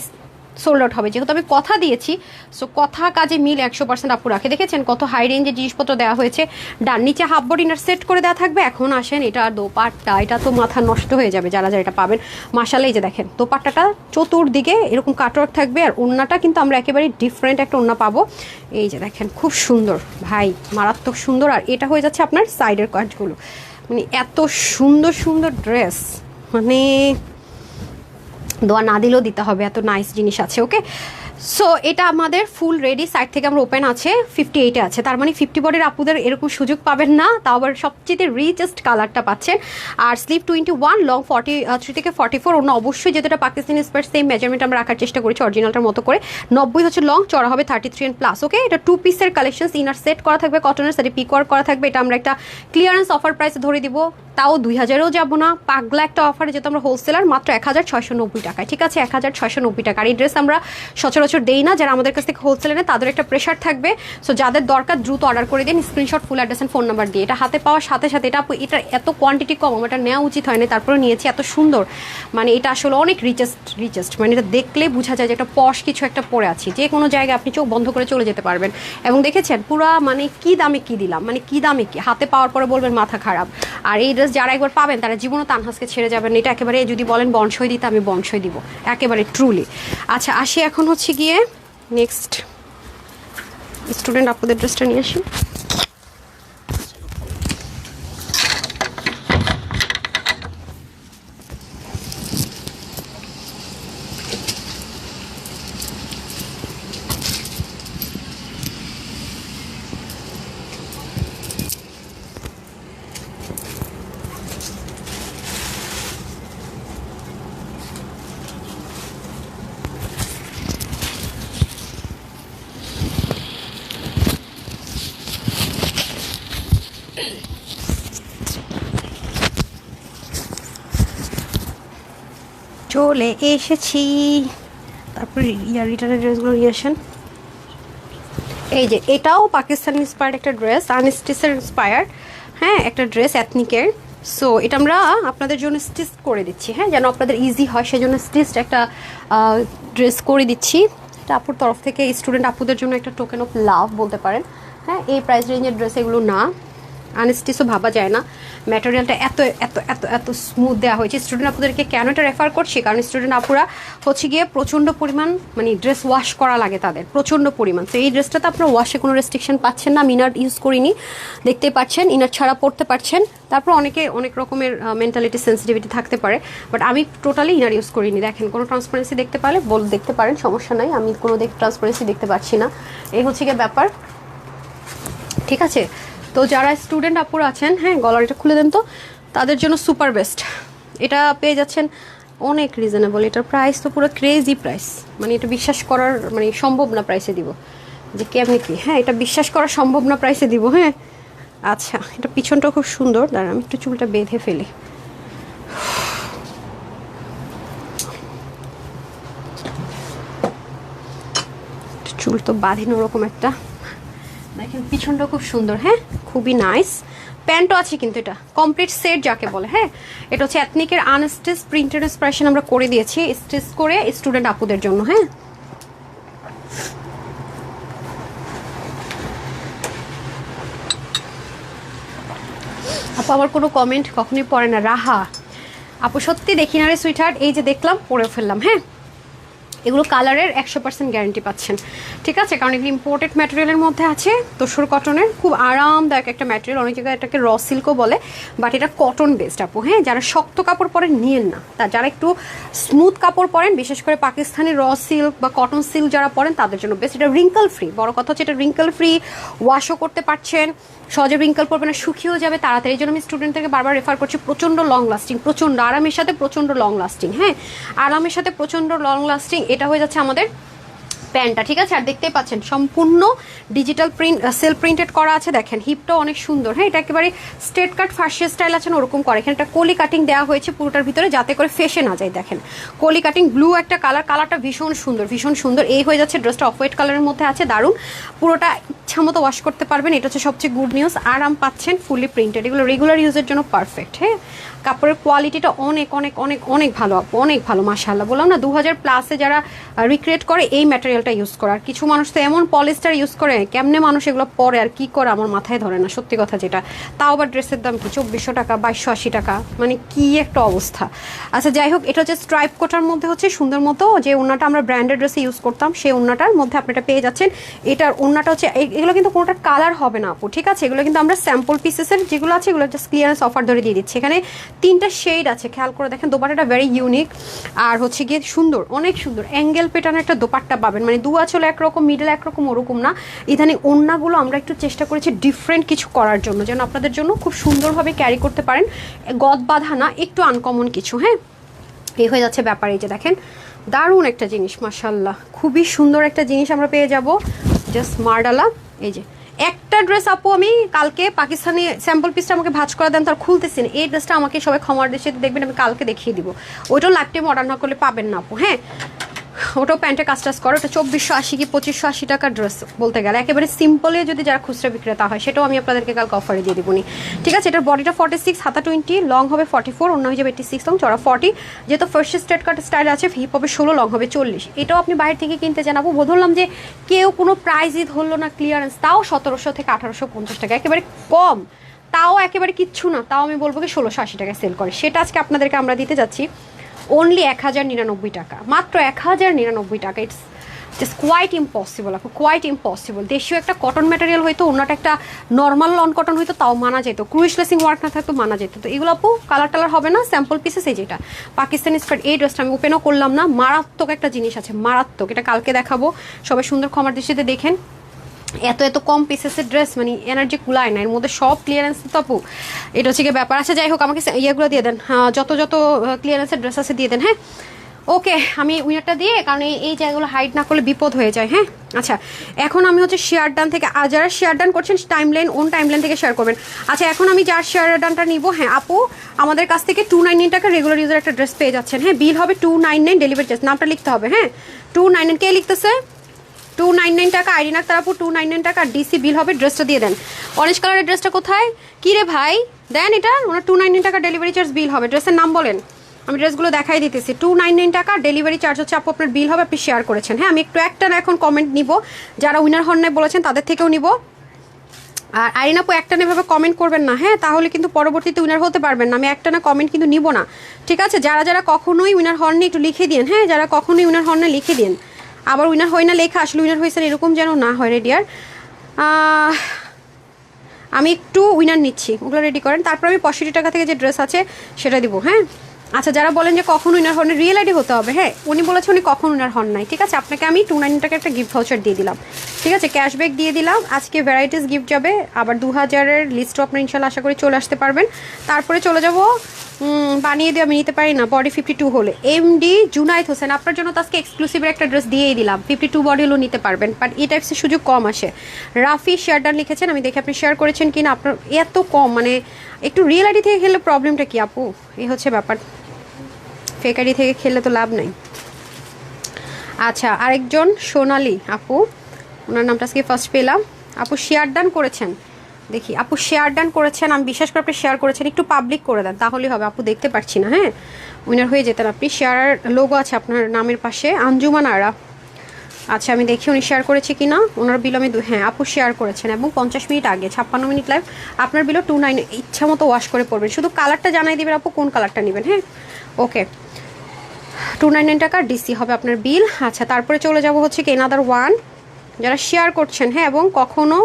সোল্ড আউট হবে, যেহেতু আমি কথা দিয়েছি। সো কথা কাজে মিল 100% আপু রাখে। দেখেছেন কত হাই রেঞ্জের জিনিসপত্র দেওয়া হয়েছে। ডান নিচে হাফ বডি ইনার সেট করে দেওয়া থাকবে। এখন আসেন এটা দোপাট্টা, এটা তো মাথা নষ্ট হয়ে যাবে যারা যারা এটা পাবেন। মাশাআল্লাহ, এই যে দেখেন দোপাট্টাটা চতুর্দিকে এরকম কাটওয়ার্ক থাকবে, আর ওড়নাটা কিন্তু আমরা একেবারে ডিফারেন্ট একটা ওড়না পাবো। এই যে দেখেন খুব সুন্দর ভাই, মারাত্মক সুন্দর। আর এটা হয়ে যাচ্ছে আপনার সাইডের কাটগুলো, মানে এত সুন্দর সুন্দর ড্রেস, মানে দোয়া না দিলেও দিতে হবে, এত নাইস জিনিস আছে। ওকে, সো এটা আমাদের ফুল রেডি। সাইড থেকে আমরা ওপেন আছে 58-এ আছে, তার মানে 50 বডির আপুদের এরকম সুযোগ পাবেন না, তাও আবার সবচেয়ে রিচেস্ট কালারটা পাচ্ছেন। আর স্লিভ 21, লং 43 থেকে 44। অন্য অবশ্যই যেটা পাকিস্তানি স্পার সেম মেজারমেন্ট আমরা রাখার চেষ্টা করেছি অরিজিনালটার মতো করে। 90 হচ্ছে লং, চড়া হবে 33+। ওকে, এটা 2 পিসের কালেকশন, ইনার সেট করা থাকবে কটনের, সাথে পিক ওয়ার্ক করা থাকবে। এটা আমরা একটা ক্লিয়ারেন্স অফার প্রাইসে ধরে দিব তাও 2000-এও যাবো না, পাগলা একটা অফারে যেহেতু আমরা হোলসেলার, মাত্র 1690 টাকায়। ঠিক আছে, 1690 টাকা। আর এই ড্রেস আমরা সচরাচর দেই না, যারা আমাদের কাছ থেকে হোলসেলে নেয় তাদের একটা প্রেশার থাকবে। সো যাদের দরকার দ্রুত অর্ডার করে দিন, screenshot, full address and phone number দিয়ে। এটা হাতে পাওয়ার সাথে সাথে এটা এত কোয়ান্টিটি কম, আমার এটা নেওয়া উচিত হয়নি, তারপরে নিয়েছি। এত সুন্দর, মানে এটা আসলে অনেক রিচেস্ট, মানে এটা দেখলে বোঝা যায় যে একটা পশ কিছু একটা পরে আছি। যে কোনো জায়গায় আপনি চোখ বন্ধ করে চলে যেতে পারবেন। এবং দেখেছেন পুরা মানে কি দামে কি দিলাম, মানে কি দামে কি, হাতে পাওয়ার পরে বলবেন মাথা খারাপ। আর এই ড্রেস যারা একবার পাবেন তারা জীবনও তানহাসকে ছেড়ে যাবেন। এটা একেবারে যদি বলেন বনসই দিতে, আমি বনসই দিব একেবারে ট্রুলি। আচ্ছা আসি এখন হচ্ছে গিয়ে নেক্সট স্টুডেন্ট আপনাদের ড্রেসটা নিয়ে আসি। চলে এসেছি, তারপরে রিটার্নের ড্রেসগুলো নিয়ে আসেন। এই যে এটাও পাকিস্তান ইন্সপায়ার্ড একটা ড্রেস, আনস্টিচের ইন্সপায়ার্ড, হ্যাঁ একটা ড্রেস এথনিকের। সো এটা আমরা আপনাদের জন্য স্টিচ করে দিচ্ছি, হ্যাঁ যেন আপনাদের ইজি হয়, সেজন্য স্টিচড একটা ড্রেস করে দিচ্ছি। এটা আপুর তরফ থেকে স্টুডেন্ট আপুদের জন্য একটা টোকেন অফ লাভ বলতে পারেন। হ্যাঁ এই প্রাইস রেঞ্জের ড্রেস এগুলো না, আনস্টিচও ভাবা যায় না। ম্যাটেরিয়ালটা এত এত এত এত স্মুথ দেওয়া হয়েছে। স্টুডেন্ট আপুদেরকে কেন এটা রেফার করছি, কারণ স্টুডেন্ট আপুরা হচ্ছে গিয়ে প্রচণ্ড পরিমাণ মানে ড্রেস ওয়াশ করা লাগে তাদের, প্রচণ্ড পরিমাণ। তো এই ড্রেসটাতে আপনার ওয়াশে কোনো রেস্ট্রিকশন পাচ্ছেন না। আমি ইনার ইউজ করিনি, দেখতেই পাচ্ছেন, ইনার ছাড়া পরতে পারছেন। তারপর অনেকে অনেক রকমের মেন্টালিটি সেন্সিটিভিটি থাকতে পারে, বাট আমি টোটালি ইনার ইউজ করিনি। দেখেন কোনো ট্রান্সপারেন্সি দেখতে পারলে দেখতে পারেন, সমস্যা নাই, আমি কোনো ট্রান্সপারেন্সি দেখতে পাচ্ছি না। এই হচ্ছে গিয়ে ব্যাপার, ঠিক আছে। তো যারা স্টুডেন্ট আপুরা আছেন, হ্যাঁ গলার এটা খুলে দেন তো, তাদের জন্য সুপার বেস্ট। এটা পেয়ে যাচ্ছেন অনেক রিজনেবল। এটার প্রাইস তো পুরো ক্রেজি প্রাইস, মানে এটা বিশ্বাস করার মানে সম্ভব না প্রাইসে দিব, যে কেমনি কি, হ্যাঁ এটা বিশ্বাস করা সম্ভব না প্রাইসে দিব। হ্যাঁ আচ্ছা, এটা পিছনটাও খুব সুন্দর। দাঁড়ান আমি একটু চুলটা বেঁধে ফেলি। চুল তো বাঁধিনো ওরকম একটা, দেখেন পিছনটা খুব সুন্দর, হ্যাঁ খুবই নাইস। প্যান্টও আছে কিন্তু এটা কমপ্লিট সেট যাকে বলে। হ্যাঁ এটা হচ্ছে এথনিকের আনস্টিচ প্রিন্টেড ইন্সপিরেশন আমরা করে দিয়েছি স্টিচ করে স্টুডেন্ট আপুদের জন্য। হ্যাঁ আপু আমার কোনো কমেন্ট কখনোই পড়ে না। রাহা আপু সত্যি দেখি না রে সুইটহার্ট, এই যে দেখলাম পরে ফেললাম। হ্যাঁ এগুলো কালারের 100% গ্যারান্টি পাচ্ছেন, ঠিক আছে, কারণ এগুলো ইম্পোর্টেড ম্যাটেরিয়ালের মধ্যে আছে, তসর কটনের, খুব আরামদায়ক একটা ম্যাটেরিয়াল। অনেক জায়গায় এটাকে র সিল্কও বলে, বাট এটা কটন বেসড আপু। হ্যাঁ যারা শক্ত কাপড় পরেন নিয়েন না, তা যারা একটু স্মুথ কাপড় পরেন, বিশেষ করে পাকিস্তানি র সিল্ক বা কটন সিল্ক যারা পরেন তাদের জন্য বেস্ট। এটা রিঙ্কল ফ্রি, বড় কথা হচ্ছে এটা রিঙ্কল ফ্রি, ওয়াশও করতে পারছেন, সহজে রিঙ্কল পড়বে না, শুকিয়েও যাবে তাড়াতাড়ি। এই জন্য আমি স্টুডেন্টদেরকে বারবার রেফার করছি। প্রচণ্ড লং লাস্টিং, প্রচণ্ড আরামের সাথে প্রচণ্ড লং লাস্টিং। হ্যাঁ আরামের সাথে প্রচণ্ড লং লাস্টিং। এটা হয়ে যাচ্ছে আমাদের প্যান্টটা, ঠিক আছে। আর দেখতেই পাচ্ছেন সম্পূর্ণ ডিজিটাল প্রিন্ট, সেলফ প্রিন্টেড করা আছে। দেখেন হিপটাও অনেক সুন্দর। হ্যাঁ এটা একেবারে স্ট্রেট কাট ফার্সিয়া স্টাইল আছে না ওরকম করে। এখানে একটা কলি কাটিং দেওয়া হয়েছে পুরোটার ভিতরে, যাতে করে ফেসে না যায়। দেখেন কলি কাটিং, ব্লু একটা কালার, কালারটা ভীষণ সুন্দর, ভীষণ সুন্দর। এই হয়ে যাচ্ছে ড্রেসটা অফ হোয়াইট কালারের মধ্যে আছে, দারুণ। পুরোটা ইচ্ছা মতো ওয়াশ করতে পারবেন, এটা হচ্ছে সবচেয়ে গুড নিউজ। আরাম পাচ্ছেন, ফুলি প্রিন্টেড, এগুলো রেগুলার ইউজের জন্য পারফেক্ট। হ্যাঁ কাপড়ের কোয়ালিটিটা অনেক অনেক অনেক অনেক ভালো আপু, অনেক ভালো মাশাআল্লাহ। বললাম না 2000+ যারা রিক্রিয়েট করে এই ম্যাটেরিয়ালটা ইউজ করে। আর কিছু মানুষ তো এমন পলিস্টার ইউজ করে, কেমনে মানুষ এগুলো পরে আর কি করে আমার মাথায় ধরে না, সত্যি কথা যেটা। তাও আবার ড্রেসের দাম কি 2400 টাকা, 2280 টাকা, মানে কি একটা অবস্থা। আচ্ছা যাই হোক, এটা হচ্ছে স্ট্রাইপ কোটার মধ্যে হচ্ছে সুন্দর মতো যে ওন্নাটা আমরা ব্র্যান্ডেড ড্রেসে ইউজ করতাম, সেই ওন্নাটার মধ্যে আপনি এটা পেয়ে যাচ্ছেন। এটার ওন্নাটা হচ্ছে, এগুলো কিন্তু কোনোটা কালার হবে না আপু, ঠিক আছে। এগুলো কিন্তু আমরা স্যাম্পল পিসেসের যেগুলো আছে এগুলো জাস্ট ক্লিয়ারেন্স অফার ধরে দিয়ে দিচ্ছি। এখানে 3টা শেড আছে, খেয়াল করে দেখেন। দোপাট্টাটা ভেরি ইউনিক, আর হচ্ছে গিয়ে সুন্দর, অনেক সুন্দর অ্যাঙ্গেল প্যাটার্ন একটা দোপাট্টা পাবেন। মানে দুয়া চলে একরকম, মিডল একরকম, ওরকম না। ইদানিং ওন্নাগুলো আমরা একটু চেষ্টা করেছি ডিফারেন্ট কিছু করার জন্য, যেন আপনাদের জন্য খুব সুন্দরভাবে ক্যারি করতে পারেন, গদ বাঁধা না, একটু আনকমন কিছু। হ্যাঁ এই হয়ে যাচ্ছে ব্যাপার। এই যে দেখেন দারুণ একটা জিনিস, মাশাআল্লাহ খুবই সুন্দর একটা জিনিস আমরা পেয়ে যাব, জাস্ট মার্ডালা। এই যে একটা ড্রেস আপু আমি কালকে পাকিস্তানি স্যাম্পল পিসটা আমাকে ভাঁজ করে দেন, তার খুলতেছি না। এই ড্রেসটা আমাকে সবাই ক্ষমার দেশে দেখবেন, আমি কালকে দেখিয়ে দিব। ওইটাও লাইফ টাইম অর্ডার না করলে পাবেন না আপু। হ্যাঁ, ওটাও প্যান্টে কাজ টাজ করে, ওটা 2480 কি 2580 টাকার ড্রেস বলতে গেলে, একেবারে সিম্পলে যদি যারা খুচরা বিক্রেতা হয়, সেটাও আমি আপনাদেরকে কালকে অফারে দিয়ে দিবনি। ঠিক আছে, এটার বডিটা 46, হাতা 20, লং হবে 44, অন্য হয়ে যাবে 86 লং, চড়া 40। যেহেতু ফার্স্ট স্ট্রেট কাট স্টাইল আছে, হিপ হবে 16, লং হবে 40। এটাও আপনি বাইরে থেকে কিনতে জানাবো, ধরলাম যে কেউ কোনো প্রাইজই ধরলো না, ক্লিয়ারেন্স, তাও 1700 থেকে 1850 টাকা, একেবারে কম, তাও একেবারে কিচ্ছু না, তাও আমি বলবো কি 1680 টাকায় সেল করে। সেটা আজকে আপনাদেরকে আমরা দিতে যাচ্ছি অনলি 1099 টাকা, মাত্র 1099 টাকা। ইটস জাস্ট কোয়াইট ইম্পসিবল আপু, কোয়াইট ইম্পসিবল। দেশীয় একটা কটন ম্যাটেরিয়াল হয়তো, অন্যটা একটা নর্মাল লন কটন হয়তো, তাও মানা যেত, ক্রুইশ লেসিং ওয়ার্ক না থাকতো মানা যেত। তো এগুলো আপু কালার টালার হবে না, স্যাম্পল পিসেস। এই যেটা পাকিস্তানি স্কার্ট, এই ড্রেসটা আমি ওপেনও করলাম না, মারাত্মক একটা জিনিস আছে, মারাত্মক। এটা কালকে দেখাবো, সবাই সুন্দর ক্ষমার দৃষ্টিতে দেখেন। এত এত কম পিসেসের ড্রেস মানে এনার্জি কুলায় না, এর মধ্যে সব ক্লিয়ারেন্স তো আপু, এটা হচ্ছে গিয়ে ব্যাপার। আচ্ছা যাই হোক, আমাকে ইয়েগুলো দিয়ে দেন, যত যত ক্লিয়ারেন্সের ড্রেস আছে দিয়ে দেন। হ্যাঁ, ওকে, আমি উইনারটা দিয়ে, কারণ এই জায়গাগুলো হাইড না করলে বিপদ হয়ে যায়। হ্যাঁ, আচ্ছা এখন আমি হচ্ছে শেয়ার ডান থেকে, যারা শেয়ার ডান করছেন টাইমলাইন, ওন টাইমলাইন থেকে শেয়ার করবেন। আচ্ছা এখন আমি যার শেয়ার ডানটা নিব, হ্যাঁ আপু আমাদের কাছ থেকে 299 টাকা রেগুলার ইউজার একটা ড্রেস পেয়ে যাচ্ছেন। হ্যাঁ, বিল হবে 299, ডেলিভারি চার্জ, নামটা লিখতে হবে। হ্যাঁ, 299, কে লিখতেছে? 299 টাকা, আইরিনা তারাপু 299 টাকা, ডিসি বিল হবে। ড্রেসটা দিয়ে দেন, অরেঞ্জ কালারের ড্রেসটা কোথায়? কি রে ভাই, দেন এটা, ওনার 299 টাকা ডেলিভারি চার্জ বিল হবে। ড্রেসের নাম বলেন, আমি ড্রেসগুলো দেখাই দিতেছি। 299 টাকা ডেলিভারি চার্জ হচ্ছে আপু, আপনার বিল হবে, আপনি শেয়ার করেছেন। হ্যাঁ, আমি একটু একটা না এখন কমেন্ট নিব, যারা উইনার হন নাই বলেছেন তাদের থেকেও নিব। আর আইরিন আপু একটা না এভাবে কমেন্ট করবেন না, হ্যাঁ তাহলে কিন্তু পরবর্তীতে উইনার হতে পারবেন না। আমি একটা না কমেন্ট কিন্তু নিব না, ঠিক আছে? যারা যারা কখনোই উইনার হননি একটু লিখে দিন। হ্যাঁ, যারা কখনোই উইনার হন না লিখে দিন। আবার উইনার হয় না লেখা, আসলে উইনার হয়েছে এরকম যেন না হয়। রেডিয়ার আমি একটু উইনার নিচ্ছি, ওগুলো রেডি করেন, তারপর আমি 65 টাকা থেকে যে ড্রেস আছে সেটা দিব। হ্যাঁ, আচ্ছা যারা বলেন যে কখন উইনার হন, রিয়েল আইডি হতে হবে। হ্যাঁ, উনি বলেছে উনি কখন উইনার হন নাই, ঠিক আছে? আপনাকে আমি 299 টাকা একটা গিফট ভাউচার দিয়ে দিলাম, ঠিক আছে? ক্যাশব্যাক দিয়ে দিলাম। আজকে ভ্যারাইটিস গিফট যাবে, আবার 2000-এর লিস্টও আপনার ইনশাল্লাহ আশা করি চলে আসতে পারবেন। তারপরে চলে যাব, বানিয়ে দিয়ে আমি নিতে পারি না বডি 52 হলে। এমডি জুনাইদ হোসেন, আপনার জন্য তো আজকে এক্সক্লুসিভের একটা ড্রেস দিয়েই দিলাম, 52 বডি হলেও নিতে পারবেন, বাট এই টাইপসের সুযোগ কম আসে। রাফি শেয়ারডান লিখেছেন, আমি দেখি আপনি শেয়ার করেছেন কিনা। আপনার এত কম, মানে একটু রিয়েল আইডি থেকে খেলে প্রবলেমটা কি আপু? এই হচ্ছে ব্যাপার, ফেক আইডি থেকে খেললে তো লাভ নাই। আচ্ছা আরেকজন সোনালি আপু, ওনার নামটা আজকে ফার্স্ট পেলাম। আপু শেয়ার ডান করেছেন, দেখি আপু শেয়ার ডান করেছেন, আমি বিশ্বাস করে আপনি শেয়ার করেছেন, একটু পাবলিক করে দেন তাহলেই হবে। আপু দেখতে পাচ্ছি না, হ্যাঁ উইনার হয়ে যেতেন আপনি। শেয়ার লোগো আছে আপনার নামের পাশে, আঞ্জুমান আরা। আচ্ছা আমি দেখি উনি শেয়ার করেছে কিনা, ওনার বিল আমি হ্যাঁ আপু শেয়ার করেছেন, এবং 50 মিনিট আগে, 56 মিনিট লাইভ। আপনার বিলও 29, ইচ্ছা মতো ওয়াশ করে পড়বেন, শুধু কালারটা জানাই দিবেন আপু কোন কালারটা নেবেন। হ্যাঁ, ওকে, 299 টাকা ডিসি হবে আপনার বিল। আচ্ছা তারপরে চলে যাব হচ্ছে কি এনাদার ওয়ান, যারা শেয়ার করছেন হ্যাঁ এবং কখনো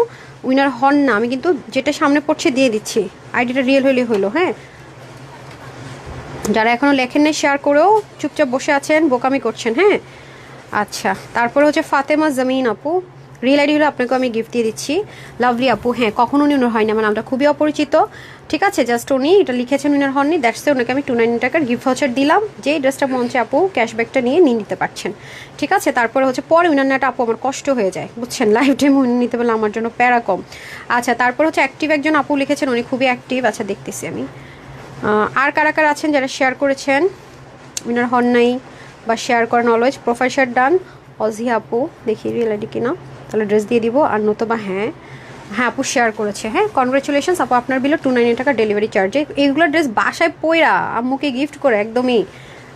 উইনার হন না, আমি কিন্তু যেটা সামনে পড়ছে দিয়ে দিচ্ছি, আইডিটা রিয়েল হলে হলো। হ্যাঁ, যারা এখনও লেখেন নাই শেয়ার করেও চুপচাপ বসে আছেন, বোকামি করছেন। হ্যাঁ, আচ্ছা তারপরে হচ্ছে ফাতেমা জামিন আপু, রিয়েল আইডি হলো আপনাকে আমি গিফট দিয়ে দিচ্ছি। লাভলি আপু, হ্যাঁ কখনো উনি উনার হয়নি, আমার নামটা খুবই অপরিচিত, ঠিক আছে? জাস্ট উনি এটা লিখেছেন উইনার হননি, দ্যাটসে ওনাকে আমি 299 টাকার গিফট ভাউচার দিলাম। যেই ড্রেসটা মঞ্চে আপু ক্যাশব্যাকটা নিয়ে নিতে পারছেন, ঠিক আছে? তারপরে হচ্ছে পরে উইনার নেওয়াটা আপু আমার কষ্ট হয়ে যায়, বুঝছেন? লাইফ টাইম উইনার নিতে পারলে আমার জন্য প্যারা কম। আচ্ছা তারপর হচ্ছে অ্যাক্টিভ একজন আপু লিখেছেন, উনি খুবই অ্যাক্টিভ। আচ্ছা দেখতেছি আমি আর কারা কারা আছেন যারা শেয়ার করেছেন উইনার হন নাই বা শেয়ার করেন always. Profile share done, Aussie আপু, দেখি রিয়েল আইডি কিনা, তাহলে ড্রেস দিয়ে দিব। আর নতুবা হ্যাঁ হ্যাঁ আপু শেয়ার করেছে। হ্যাঁ কনগ্রেচুলেশনস আপু, আপনার বিল 299 টাকা ডেলিভারি চার্জে। এইগুলো ড্রেস বাসায় পইরা আম্মুকে গিফট করে একদমই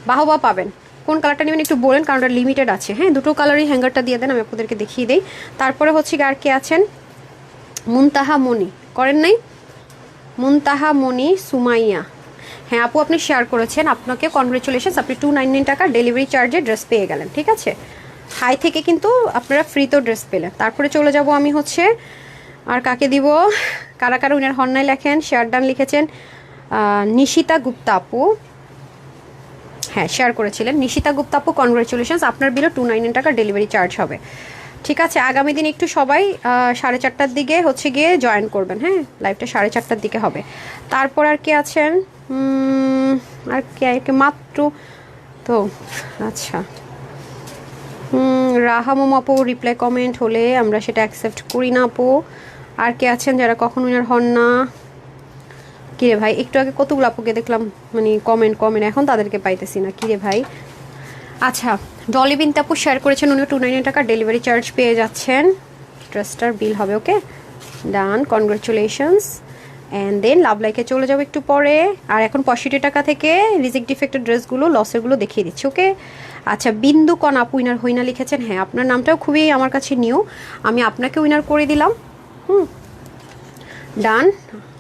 বাহবা পাবেন। কোন কালারটা নেবেন একটু বলেন, কারণ ওটা লিমিটেড আছে। হ্যাঁ, দুটো কালারই হ্যাঙ্গারটা দিয়ে দেন, আমি আপনাদেরকে দেখিয়ে দিই। তারপরে হচ্ছে আর কে আছেন, মুনতাহা মনি করেন নাই, মুনতাহা মনি সুমাইয়া, হ্যাঁ আপু আপনি শেয়ার করেছেন, আপনাকে কনগ্রেচুলেশনস, আপনি 299 টাকা ডেলিভারি চার্জে ড্রেস পেয়ে গেলেন, ঠিক আছে? হাই থেকে কিন্তু আপনারা ফ্রিতেও ড্রেস পেলেন। তারপরে চলে যাব আমি হচ্ছে আর কাকে দিব, কারা কারা উইনার হন নাই লেখেন। শেয়ার ডান লিখেছেন নিশিতা গুপ্তা আপু, হ্যাঁ শেয়ার করেছিলেন নিশিতা গুপ্তা আপু, কনগ্রেচুলেশনস, আপনার বিলও 299 টাকা ডেলিভারি চার্জ হবে, ঠিক আছে? আগামী দিন একটু সবাই 4:30টার দিকে হচ্ছে গিয়ে জয়েন করবেন। হ্যাঁ, লাইভটা 4:30টার দিকে হবে। তারপর আর কে আছেন, আর কে মাত্র তো আচ্ছা রাহাম আপু রিপ্লাই কমেন্ট হলে আমরা সেটা অ্যাকসেপ্ট করি না আপু। আর কে আছেন যারা কখন উইনার হন না? কিরে ভাই, একটু আগে কতগুলো আপুকে দেখলাম মানে কমেন্ট এখন তাদেরকে পাইতেছি না। কিরে ভাই, আচ্ছা ডলি বিন আপু শেয়ার করেছেন, উনিও 299 টাকা ডেলিভারি চার্জ পেয়ে যাচ্ছেন। ড্রেসটার বিল হবে, ওকে ডান, কনগ্রাচুলেশনস। অ্যান্ড দেন লাভ লাইকে চলে যাবো একটু পরে। আর এখন 65 টাকা থেকে রিজেক্ট ডিফেক্টেড ড্রেসগুলো লসেরগুলো দেখিয়ে দিচ্ছি, ওকে। আচ্ছা বিন্দু কন আপু উইনার হইনা লিখেছেন, হ্যাঁ আপনার নামটাও খুবই আমার কাছে নিউ, আমি আপনাকে উইনার করে দিলাম। ডান,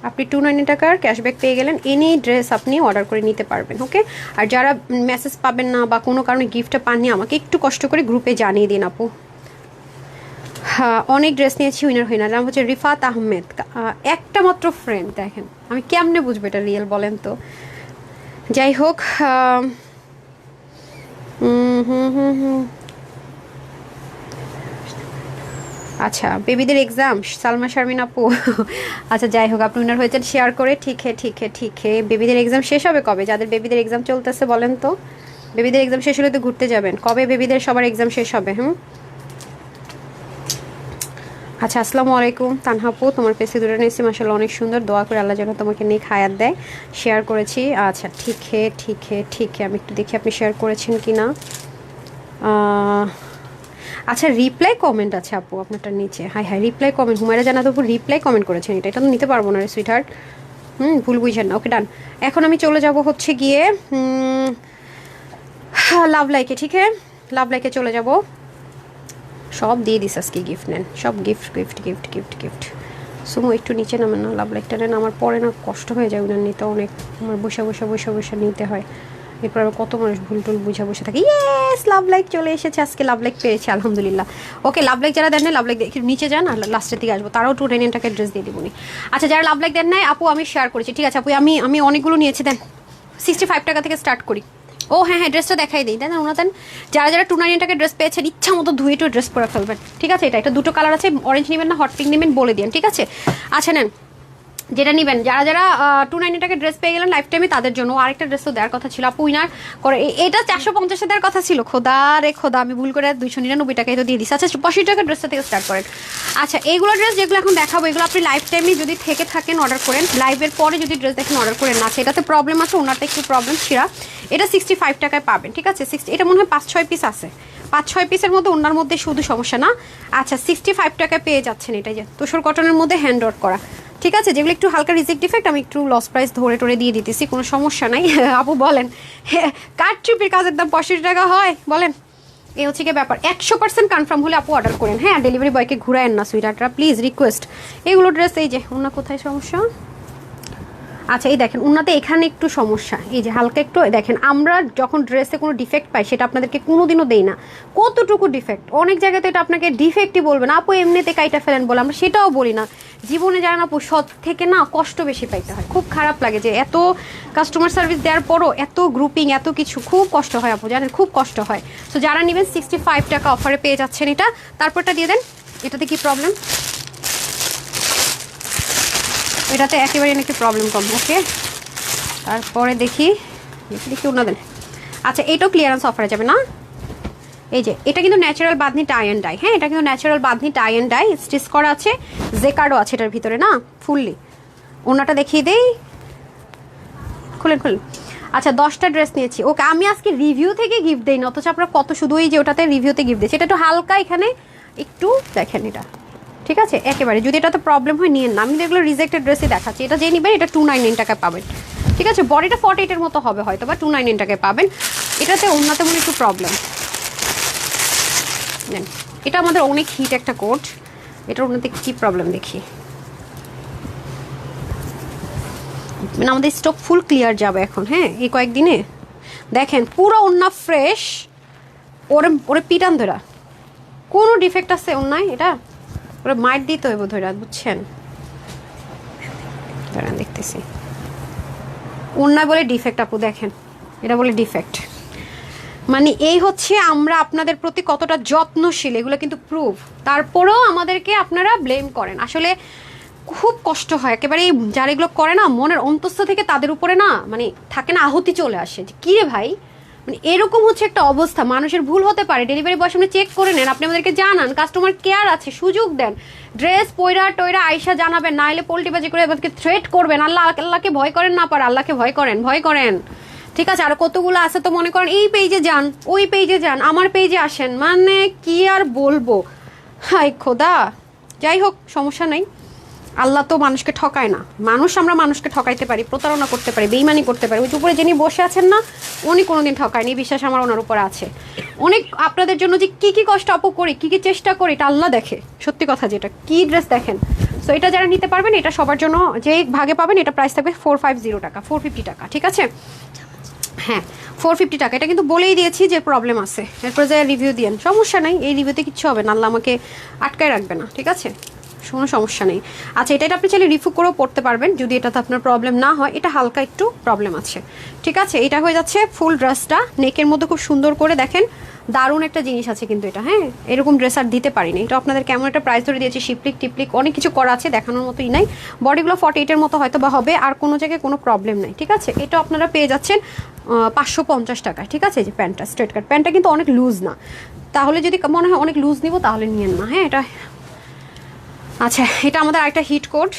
আপনি 290 টাকার ক্যাশব্যাক পেয়ে গেলেন। এনি ড্রেস আপনি অর্ডার করে নিতে পারবেন, ওকে। আর যারা মেসেজ পাবেন না বা কোনো কারণে গিফটটা পাননি, আমাকে একটু কষ্ট করে গ্রুপে জানিয়ে দিন আপু। হ্যাঁ অনেক ড্রেস নিয়েছি, উইনার হই না। নাম হচ্ছে রিফাত আহমেদ, একটা মাত্র ফ্রেন্ড। দেখেন আমি কেমনে বুঝবো এটা রিয়েল, বলেন তো। যাই হোক, আচ্ছা বেবিদের এক্সাম, সালমা শারমিন আপু। আচ্ছা যাই হোক, আপনি উইনার হয়েছেন শেয়ার করে। ঠিক হে বেবিদের এক্সাম শেষ হবে কবে? যাদের বেবিদের এক্সাম চলতেছে বলেন তো। বেবিদের এক্সাম শেষ হলে তো ঘুরতে যাবেন, কবে বেবিদের সবার এক্সাম শেষ হবে? আচ্ছা আসসালামু আলাইকুম তানহাপু, তোমার পেসে দুটো নিয়েছি মাশাআল্লাহ অনেক সুন্দর, দোয়া করে আল্লাহ যেন তোমাকে নিয়ে হায়াত দেয়। শেয়ার করেছি, আচ্ছা ঠিক হে আমি একটু দেখি আপনি শেয়ার করেছেন কি না। আচ্ছা রিপ্লাই কমেন্ট আছে আপু আপনারটা নিচে, হাই রিপ্লাই কমেন্ট, হুমায়রা জানাত আপু রিপ্লাই কমেন্ট করেছেন, এটা তো নিতে পারবো না রে সুইটহার্ট, ভুল বুঝছেন না, ওকে ডান। এখন আমি চলে যাব হচ্ছে গিয়ে লাভ লাইকে, ঠিক আছে লাভ লাইকে চলে যাব। সব দিয়ে দিস আজকে, গিফট নেন সব, গিফট। সুমো একটু নিচে নামেন না, লাভ লাইকটা নেন, আমার পরে না কষ্ট হয়ে যায় উনার নিতে, অনেক আমার বসে নিতে হয়, এরপর আবার কত মানুষ ভুল টুল বুঝা বসে থাকে। ইয়েস লাভ লাইক চলে এসেছে, আজকে লাভ লাইক পেয়েছি আলহামদুলিল্লাহ। ওকে লাভ লাইক যারা দেন নাই, লাভ লাইক নিচে যান, আর লাস্টের দিকে আসবো, তারাও 299 টাকার ড্রেস দিয়ে দিবনি। আচ্ছা যারা লাভ লাইক দেন নাই আপু, আমি শেয়ার করেছি, ঠিক আছে আপু, আমি অনেকগুলো নিয়েছি, দেন 65 টাকা থেকে স্টার্ট করি। ও হ্যাঁ ড্রেসটা দেখাই দিই, দেন ওনা দেন। যারা 299 টাকার ড্রেস পেয়েছেন, ইচ্ছা মতো ধুয়ে টু ড্রেস পরে ফেলবেন, ঠিক আছে। এটা দুটো কালার আছে, অরেঞ্জ নেবেন না হট পিঙ্ক নেবেন বলে দিন, ঠিক আছে। আচ্ছা নেন যেটা নেবেন, যারা 290 টাকার ড্রেস পেয়ে গেলেন লাইফ টাইমে, তাদের জন্য আরেকটা ড্রেস তো দেওয়ার কথা ছিল আপু, উইনার করে এটা 450 দেওয়ার কথা ছিল, খোদা আমি ভুল করে 299 টাকায় তো দিয়ে দিচ্ছি। আচ্ছা 65 টাকার ড্রেসটা থেকে স্টার্ট করেন। আচ্ছা এইগুলো ড্রেস যেগুলো এখন দেখাবো, এগুলো আপনি লাইফ টাইমে যদি থেকে থাকেন অর্ডার করেন, লাইভের পরে যদি ড্রেস দেখেন অর্ডার করেন না, সেটাতে প্রবলেম আছে, ওনারটা একটু প্রবলেম ছিল। এটা 65 টাকায় পাবেন, ঠিক আছে। এটা মনে হয় 5-6 পিস আছে, 5-6 পিসের মধ্যে ওনার মধ্যে শুধু সমস্যা না। আচ্ছা 65 টাকায় পেয়ে যাচ্ছেন, এটা যে তোষর কটনের মধ্যে হ্যান্ড ওয়ার্ক করা, ঠিক আছে। যেগুলো একটু হালকা রিজেক্ট ডিফেক্ট আমি একটু লস প্রাইস ধরে দিয়ে দিতেছি, কোনো সমস্যা নাই। আপু বলেন কাঠচুপির কাজের দাম 65 টাকা হয় বলেন, এই হচ্ছে কি ব্যাপার। 100% কনফার্ম হলে আপু অর্ডার করেন, হ্যাঁ ডেলিভারি বয়কে ঘুরায়েন না সুইটারটা প্লিজ, রিকোয়েস্ট। এগুলো ড্রেস এই যে ওনা কোথায় সমস্যা, আচ্ছা এই দেখেন উন্নাতে এখানে একটু সমস্যা, এই যে হালকা একটু দেখেন, আমরা যখন ড্রেসে কোনো ডিফেক্ট পাই সেটা আপনাদেরকে কোনোদিনও দেই না, কতটুকু ডিফেক্ট। অনেক জায়গাতে এটা আপনাকে ডিফেক্টই বলবে না, আপু এমনিতে কাইটা ফেলেন বলে, আমরা সেটাও বলি না। জীবনে জানেন আপু সৎ থেকে না কষ্ট বেশি পাইতে হয়, খুব খারাপ লাগে যে এত কাস্টমার সার্ভিস দেওয়ার পরও এত গ্রুপিং এত কিছু, খুব কষ্ট হয় আপু জানেন, খুব কষ্ট হয়। সো যারা নেবেন 65 টাকা অফারে পেয়ে যাচ্ছেন এটা, তারপরটা দিয়ে দেন। এটাতে কি প্রবলেম, এটাতে একেবারে নাকি প্রবলেম কম, ওকে। তারপরে দেখি ওনা দেন। আচ্ছা এইটাও ক্লিয়ারেন্স অফারে যাবে না, এই যে এটা কিন্তু natural bandhani tie and dye, হ্যাঁ এটা কিন্তু natural bandhani tie and dye, stitch করা আছে, জেকার্ডও আছে এটার ভিতরে না ফুললি। ওনাটা দেখিয়ে দেই, খুলেন। আচ্ছা 10টা ড্রেস নিয়েছি, ওকে। আমি আজকে রিভিউ থেকে গিফট দেই না, অথচ আপনারা কত শুধু এই যে ওটাতে রিভিউতে গিফট দিয়েছি, এটা একটু হালকা এখানে একটু দেখেন এটা, ঠিক আছে। একেবারে যদি এটাতে প্রবলেম হয় নিয়েন না, আমি এগুলো রিজেক্টেড ড্রেসই দেখাচ্ছি। এটা যে নেবেন এটা 299 টাকায় পাবেন, ঠিক আছে। বডিটা 48 এর মতো হবে হয়তো, বা 299 টাকায় পাবেন। এটাতে ওনাতে মনে একটু প্রবলেম নেন, এটা আমাদের অনেক হিট একটা কোট, এটার ওনাতে কি প্রবলেম দেখি, মানে আমাদের স্টক ফুল ক্লিয়ার যাবে এখন, হ্যাঁ এই কয়েকদিনে। দেখেন পুরো ওন্না ফ্রেশ, ওরে পিটান ধরা, কোনো ডিফেক্ট আছে ওন্নায়, এটা ওরা মাইট দিতে হইব ধরা, বুঝছেন। দেখতেছি ওন্নায় বলে ডিফেক্ট আপু, দেখেন এটা বলে ডিফেক্ট, মানে এই হচ্ছে আমরা আপনাদের প্রতি কতটা যত্নশীল, এগুলো কিন্তু প্রুফ। তারপরেও আমাদেরকে আপনারা ব্লেম করেন, আসলে খুব কষ্ট হয় একেবারে। যারা এগুলো করে না মনের অন্তস্থ থেকে তাদের উপরে না মানে থাকে না আহতি চলে আসে, যে কী রে ভাই মানে এরকম হচ্ছে একটা অবস্থা। মানুষের ভুল হতে পারে, ডেলিভারি বয় সামনে চেক করে নেন, আপনি আমাদেরকে জানান, কাস্টমার কেয়ার আছে, সুযোগ দেন, ড্রেস পয়রা টয়রা আইসা জানাবেন, না এলে পোল্টিবাজি করে আমাদেরকে থ্রেট করবেন। আল্লাহকে ভয় করেন না, পারে আল্লাহকে ভয় করেন। ঠিক আছে, আর কতগুলো আছে তো মনে করেন এই পেজে যান, ওই পেজে যান, আমার পেজে আসেন, মানে কি আর বলবো, হাই খোদা। যাই হোক, সমস্যা নেই, আল্লাহ তো মানুষকে ঠকায় না। আমরা মানুষকে ঠকাইতে পারি, প্রতারণা করতে পারি, বেইমানি করতে পারি। ওই উপরে যিনি বসে আছেন না, উনি কোনোদিন ঠকায়নি, বিশ্বাস আমার ওনার উপরে আছে। অনেক আপনাদের জন্য যে কি কষ্ট করি, কি চেষ্টা করি, এটা আল্লাহ দেখে। সত্যি কথা, যেটা কি ড্রেস দেখেন। সো এটা যারা নিতে পারবেন, এটা সবার জন্য যে ভাগে পাবেন, এটা প্রাইস থাকবে 450 টাকা, 450 টাকা, ঠিক আছে? হ্যাঁ, 450 টাকা। এটা কিন্তু বলেই দিয়েছি যে প্রবলেম আছে, এরপর যে রিভিউ দিয়েন, সমস্যা নেই, এই রিভিউতে কিচ্ছু হবে না, আল্লাহ আমাকে আটকায় রাখবে না, ঠিক আছে? কোনো সমস্যা নেই। আচ্ছা, এটা আপনি চাইলে রিফু করেও পড়তে পারবেন, যদি এটাতে আপনার প্রবলেম না হয়। এটা হালকা একটু প্রবলেম আছে, ঠিক আছে? এটা হয়ে যাচ্ছে ফুল ড্রেসটা, নেকের মধ্যে খুব সুন্দর করে দেখেন, দারুণ একটা জিনিস আছে কিন্তু এটা। হ্যাঁ, এরকম ড্রেস আর দিতে পারিনি। এটা আপনাদের কেমন একটা প্রাইস ধরে দিয়েছি, শিপলিক টিপলিক অনেক কিছু করা আছে, দেখানোর মতোই নাই। বডিগুলো 48-এর মতো হয়তো বা হবে, আর কোনো জায়গায় কোনো প্রবলেম নাই, ঠিক আছে? এটা আপনারা পেয়ে যাচ্ছেন 550 টাকায়, ঠিক আছে? এই যে প্যান্টটা, স্ট্রেট কাট প্যান্টটা কিন্তু অনেক লুজ না, তাহলে যদি মনে হয় অনেক লুজ নিব তাহলে নিয়েন না। হ্যাঁ, এটা আচ্ছা, এটা আমাদের আরেকটা হিট কোট,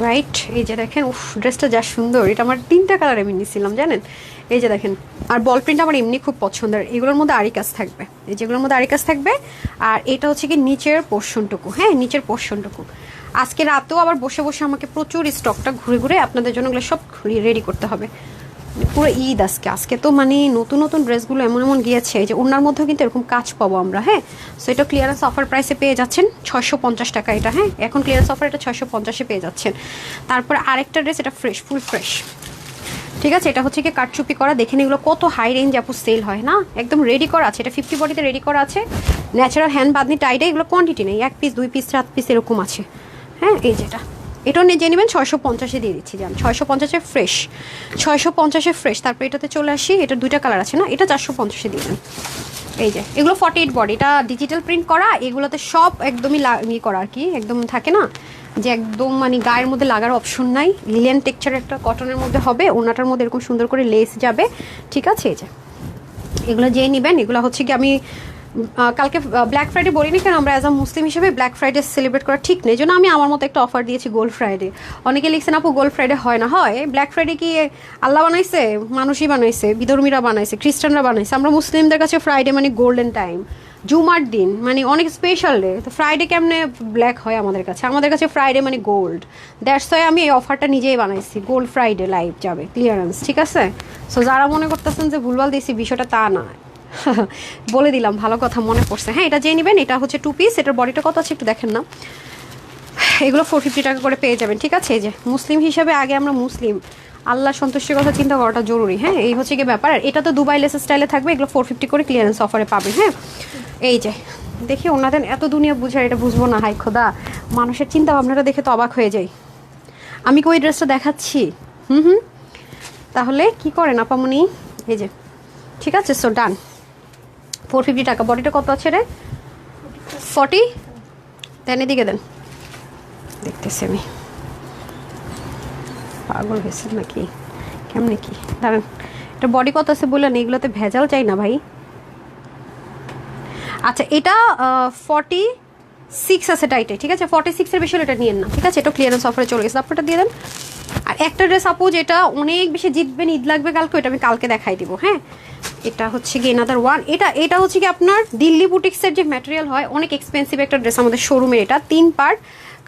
রাইট? এই যে দেখেন, উফ, ড্রেসটা যা সুন্দর। এটা আমার 3টা কালার আমি নিয়েছিলাম, জানেন? এই যে দেখেন, আর বল প্রিন্ট আমার এমনি খুব পছন্দের। এগুলোর মধ্যে আরি কাজ থাকবে, এই যেগুলোর মধ্যে আরি কাজ থাকবে। আর এটা হচ্ছে কি নিচের পোর্শনটুকু, হ্যাঁ, নিচের পোর্শনটুকু। আজকে রাতেও আবার বসে বসে আমাকে প্রচুর স্টকটা ঘুরে আপনাদের জন্য এগুলো সব রেডি করতে হবে। পুরো ঈদ আজকে তো মানে নতুন নতুন ড্রেসগুলো এমন গিয়েছে যে ওনার মধ্যেও কিন্তু এরকম কাজ পাবো আমরা। হ্যাঁ, সো এটা ক্লিয়ারেন্স অফার প্রাইসে পেয়ে যাচ্ছেন 650 টাকা এটা। হ্যাঁ, এখন ক্লিয়ারেন্স অফার এটা 650-এ পেয়ে যাচ্ছেন। তারপর আরেকটা ড্রেস, এটা ফ্রেশ, ফুল ফ্রেশ, ঠিক আছে? এটা হচ্ছে কি কাটচুপি করা, দেখেন এগুলো কত হাই রেঞ্জ আপু সেল হয় না, একদম রেডি করা আছে। এটা 50 বডিতে রেডি করা আছে, ন্যাচারাল হ্যান্ড বাঁধনি টাইডে। এগুলো কোয়ান্টিটি নেই, 1 পিস 2 পিস 7 পিস এরকম আছে। হ্যাঁ, এই যেটা, এটাও নিয়ে যে নেবেন 650-এ দিয়ে দিচ্ছি, জান 650-এ ফ্রেশ, 650-এ ফ্রেশ। তারপর এটাতে চলে আসি, এটা 2টা কালার আছে না, এটা 450-এ দিয়ে দেন। এই যে এগুলো 48 বডি, এটা ডিজিটাল প্রিন্ট করা, এগুলোতে সব একদমই ইয়ে করা আর কি, একদম থাকে না যে একদম মানে গায়ের মধ্যে লাগার অপশন নাই। লিলেন টেক্সচার একটা কটনের মধ্যে হবে, ওনাটার মধ্যে এরকম সুন্দর করে লেস যাবে, ঠিক আছে? এই যে এগুলো যেই নেবেন, এগুলো হচ্ছে কি আমি কালকে ব্ল্যাক ফ্রাইডে বলিনি কেন, আমরা অ্যাজ আ মুসলিম হিসেবে ব্ল্যাক ফ্রাইডে সেলিব্রেট করা ঠিক নেই, জন্য আমি আমার মতো একটা অফার দিয়েছি গোল্ড ফ্রাইডে। অনেকে লিখছেন আপু গোল্ড ফ্রাইডে হয় না, হয়। ব্ল্যাক ফ্রাইডে কি আল্লাহ বানাইছে? মানুষই বানাইছে, বিধর্মীরা বানাইছে, খ্রিস্টানরা বানাইছে। আমরা মুসলিমদের কাছে ফ্রাইডে মানে গোল্ডেন টাইম, জুমার দিন মানে অনেক স্পেশাল ডে। তো ফ্রাইডে কেমনে ব্ল্যাক হয় আমাদের কাছে? আমাদের কাছে ফ্রাইডে মানে গোল্ড। দ্যাটস ওয়াই আমি এই অফারটা নিজেই বানাইছি, গোল্ড ফ্রাইডে লাইভ যাবে ক্লিয়ারেন্স, ঠিক আছে? সো যারা মনে করতেছেন যে ভুলভাল দিয়েছি, বিষয়টা তা না, বলে দিলাম, ভালো কথা মনে পড়ছে। হ্যাঁ, এটা যেই নেবেন, এটা হচ্ছে 2 পিস, এটার বডিটা কত আছে একটু দেখেন না। এগুলো 450 টাকা করে পেয়ে যাবেন, ঠিক আছে? এই যে মুসলিম হিসেবে আগে আমরা মুসলিম, আল্লাহ সন্তুষ্টির কথা চিন্তা করাটা জরুরি। হ্যাঁ, এই হচ্ছে কি ব্যাপার। আর এটা তো দুবাই লেস স্টাইলে থাকবে, এগুলো 450 করে ক্লিয়ারেন্স অফারে পাবেন। হ্যাঁ, এই যে দেখি ওনাদের এত দুনিয়া বুঝার, এটা বুঝবো না, হাই খোদা, মানুষের চিন্তা ভাবনাটা দেখে তো অবাক হয়ে যাই। আমি কি ওই ড্রেসটা দেখাচ্ছি? তাহলে কি করেন আপামনি? এই যে, ঠিক আছে, সো ডান। 450 টাকা, বডিটা কত আছে রে? 40 দেন, এদিকে দেন, দেখতেছি আমি, পাগল হয়েছে নাকি, কেমনে কি? দাঁড়ান, এটা বডি কত আছে বললেন? এগুলোতে ভেজাল চাই না ভাই। আচ্ছা, এটা 46 আছে টাইটে, ঠিক আছে? 46-এর বেশি এটা নিয়েন না, ঠিক আছে? এটা ক্লিয়ারেন্স অফারে চলে গেছে, আপনারটা দিয়ে দেন। আর একটা ড্রেস আপু যেটা অনেক বেশি জিতবেন, ঈদ লাগবে কালকে, ওটা আমি কালকে দেখাই দিব। হ্যাঁ, এটা হচ্ছে কি এনাদার ওয়ান, এটা হচ্ছে কি আপনার দিল্লি বুটিক্সের যে ম্যাটেরিয়াল হয়, অনেক এক্সপেন্সিভ একটা ড্রেস আমাদের শোরুমের। এটা 3 পার্ট,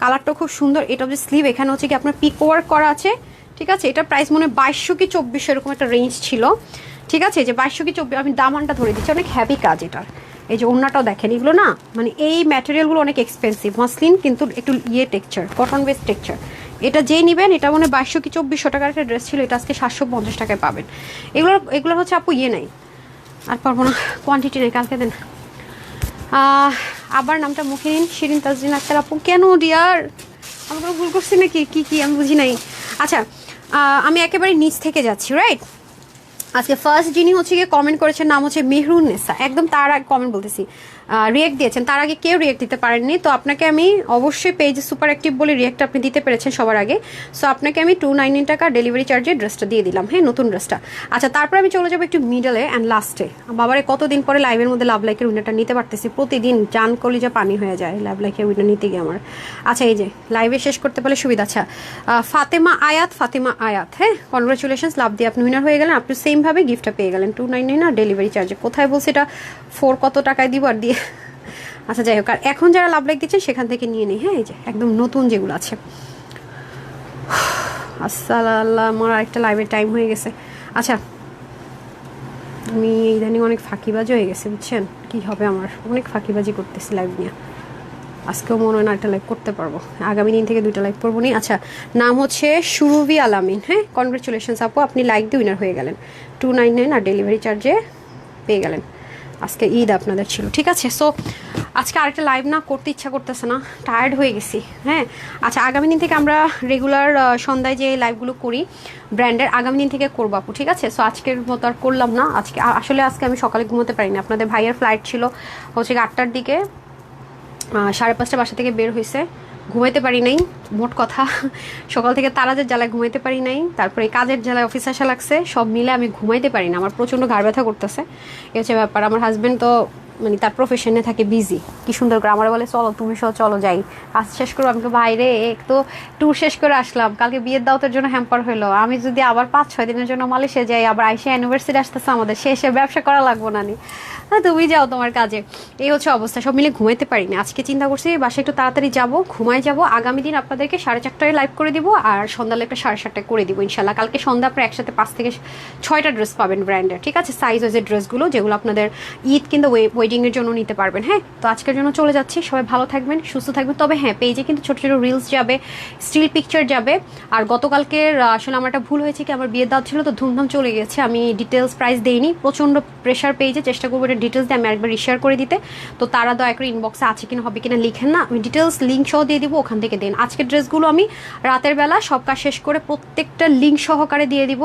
কালারটা খুব সুন্দর। এটা হচ্ছে স্লিভ, এখানে হচ্ছে কি আপনার পিক ওয়ার্ক করা আছে, ঠিক আছে? এটার প্রাইস মনে হয় 2200 কি 2400 এরকম একটা রেঞ্জ ছিল, ঠিক আছে? যে 2200 কি 2400, আমি দামানটা ধরে দিচ্ছি, অনেক হ্যাভি কাজ এটার। এই যে ওড়নাটাও দেখেন, এগুলো না মানে এই ম্যাটেরিয়ালগুলো অনেক এক্সপেন্সিভ, মাসলিন কিন্তু একটু ইয়ে টেক্সচার, কটন বেস টেক্সচার। এটা যেই নেবেন, এটা মানে 2200 কি 2400 টাকার একটা ড্রেস ছিল, এটা আজকে 750 টাকায় পাবেন। এগুলোর হচ্ছে আপু ইয়ে নাই, আর পারবো না, কোয়ান্টিটি নেই, কালকে দেন। আবার নামটা মুখে নিন, শিরিন তাজরিন আক্তার আপু। কেন ডিয়ার, আমি কোনো ভুল করছি নাকি? কি আমি বুঝি নাই। আচ্ছা, আমি একেবারে নিচ থেকে যাচ্ছি, রাইট? আজকে ফার্স্ট যিনি হচ্ছে গিয়ে কমেন্ট করেছেন নাম হচ্ছে মেহরুন নেসা, একদম তার আগে কমেন্ট বলতেছি, রিয়েক্ট দিয়েছেন, তার আগে কেউ রিয়েক্ট দিতে পারেননি। তো আপনাকে আমি অবশ্যই পেজে সুপার অ্যাক্টিভ বলে রিয়েক্ট আপনি দিতে পেরেছেন সবার আগে। সো আপনাকে আমি 299 টাকা ডেলিভারি চার্জে ড্রেসটা দিয়ে দিলাম, হ্যাঁ, নতুন ড্রেসটা। আচ্ছা, তারপর আমি চলে যাবো একটু মিডলে অ্যান্ড লাস্টে। বাবারে কতদিন পরে লাইভের মধ্যে লাভ লাইকের উইনারটা নিতে পারতেছি, প্রতিদিন জান কলিজা পানি হয়ে যায় লাভ লাইকের উইনার নিতে গিয়ে আমার। আচ্ছা, এই যে লাইভে শেষ করতে পারলে সুবিধা। আচ্ছা, ফাতেমা আয়াত, হ্যাঁ, কনগ্রাচুলেশনস, লাভ দিয়ে আপনি উইনার হয়ে গেলেন। আপনি সেমভাবে গিফটটা পেয়ে গেলেন 299 না ডেলিভারি চার্জে। কোথায় বলছে এটা 4 কত টাকায় দিব আর দিয়ে। আচ্ছা, যাই হোক, আর এখন যারা লাভ লাইক দিচ্ছেন সেখান থেকে নিয়ে নিই, হ্যাঁ, এই যে একদম নতুন যেগুলো আছে। আসসালাম, আমার আরেকটা লাইভের টাইম হয়ে গেছে। আচ্ছা, আমি ইদানিং অনেক ফাঁকিবাজি হয়ে গেছে, বুঝছেন কি হবে, আমার অনেক ফাঁকিবাজি করতেছি লাইভ নিয়ে। আজকেও মনে হয় না একটা লাইভ করতে পারবো, আগামী দিন থেকে 2টা লাইভ করবো নি। আচ্ছা, নাম হচ্ছে সুরভি আলামিন, হ্যাঁ, কনগ্রেচুলেশনস আপু, আপনি লাইক দিয়ে উইনার হয়ে গেলেন, 299 আর ডেলিভারি চার্জে পেয়ে গেলেন। আজকে ঈদ আপনাদের ছিল, ঠিক আছে। সো আজকে আরেকটা লাইভ না করতে ইচ্ছা করতেছে না, টায়ার্ড হয়ে গেছি, হ্যাঁ। আচ্ছা, আগামী দিন থেকে আমরা রেগুলার সন্ধ্যায় যে লাইভগুলো করি ব্র্যান্ডের, আগামী দিন থেকে করবো আপু, ঠিক আছে। সো আজকের মতো আর করলাম না, আজকে আজকে আমি সকালে ঘুমোতে পারিনি, আপনাদের ভাইয়ের ফ্লাইট ছিল হচ্ছে 8টার দিকে, 5:30 বাসা থেকে বের হয়েছে, ঘুমাইতে পারি নাই, মোট কথা সকাল থেকে তারাজের জ্বালায় ঘুমাইতে পারি নাই, তারপরে কাজের জ্বালায় অফিস আসা লাগছে, সব মিলে আমি ঘুমাইতে পারি না, আমার প্রচণ্ড ঘাড় ব্যথা করতেছে, এ হচ্ছে ব্যাপার। আমার হাজব্যান্ড তো মানে তার প্রফেশনে থাকে বিজি, কি সুন্দর করে আমার বলে চলো তুমি সহ চলো যাই, কাজ শেষ করো। আমি তো বাইরে এক তো ট্যুর শেষ করে আসলাম, কালকে বিয়ের দাওয়াতের জন্য হ্যাম্পার হইলো, আমি যদি আবার 5-6 দিনের জন্য মালয়েশিয়া যাই, আবার আইসা অ্যানিভার্সারি আসতেছে আমাদের, শেষে ব্যবসা করা লাগবো না নি, হ্যাঁ তুমি যাও তোমার কাজে, এই হচ্ছে অবস্থা, সব মিলে ঘুমাইতে পারিনি। আজকে চিন্তা করছি বাসায় একটু তাড়াতাড়ি যাব, ঘুমাই যাব, আগামী দিন আপনাদেরকে 4:30টায় লাইভ করে দিব, আর সন্ধ্যা লাইভটা 7:30টায় করে দিব ইনশাল্লাহ। কালকে সন্ধ্যা আপনার একসাথে 5 থেকে 6টা ড্রেস পাবেন ব্র্যান্ডের, ঠিক আছে, সাইজ ওয়াইজের ড্রেসগুলো যেগুলো আপনাদের ঈদ কিন্তু ওয়েডিংয়ের জন্য নিতে পারবেন, হ্যাঁ। তো আজকের জন্য চলে যাচ্ছি, সবাই ভালো থাকবেন, সুস্থ থাকবেন। তবে হ্যাঁ, পেজে কিন্তু ছোটো ছোটো রিলস যাবে, স্টিল পিকচার যাবে। আর গতকালকের আসলে আমার একটা ভুল হয়েছে কি, আমার বিয়ের দাওয়াত ছিল তো ধুমধাম চলে গেছে, আমি ডিটেলস প্রাইস দেইনি, প্রচণ্ড প্রেশার পেজে, চেষ্টা করবো এটা ডিটেলস দিয়ে আমি আরেকবার শেয়ার করে দিতে। তো তারা দয়া করে ইনবক্সে আছে কিনা হবে কিনা লিখেন না, আমি ডিটেলস লিঙ্ক সহ দিয়ে দিব, ওখান থেকে দেন। আজকের ড্রেসগুলো আমি রাতের বেলা সব কাজ শেষ করে প্রত্যেকটা লিঙ্ক সহকারে দিয়ে দিব,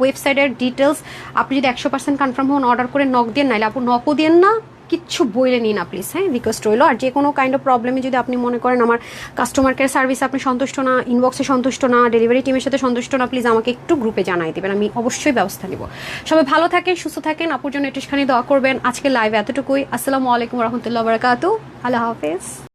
ওয়েবসাইটের ডিটেলস। আপনি যদি 100% কনফার্ম হন অর্ডার করে নক দিয়ে, নাইলে আপু নকও দিন না, কিচ্ছু বইলে নিন না প্লিজ, হ্যাঁ, রিকোয়েস্ট রইলো। আর যে কোনো কাইন্ড অফ প্রবলেমে যদি আপনি মনে করেন আমার কাস্টমার কেয়ার সার্ভিস আপনি সন্তুষ্ট না, ইনবক্সে সন্তুষ্ট না, ডেলিভারি টিমের সাথে সন্তুষ্ট না, প্লিজ আমাকে একটু গ্রুপে জানাই দেবেন, আমি অবশ্যই ব্যবস্থা নিব। সবাই ভালো থাকেন, সুস্থ থাকেন, আপুর জন্য একটুখানি দোয়া করবেন। আজকে লাইভ এতটুকুই, আসসালামু আলাইকুম রহমতুল্লাহ বারাকাতু, আল্লাহ হাফেজ।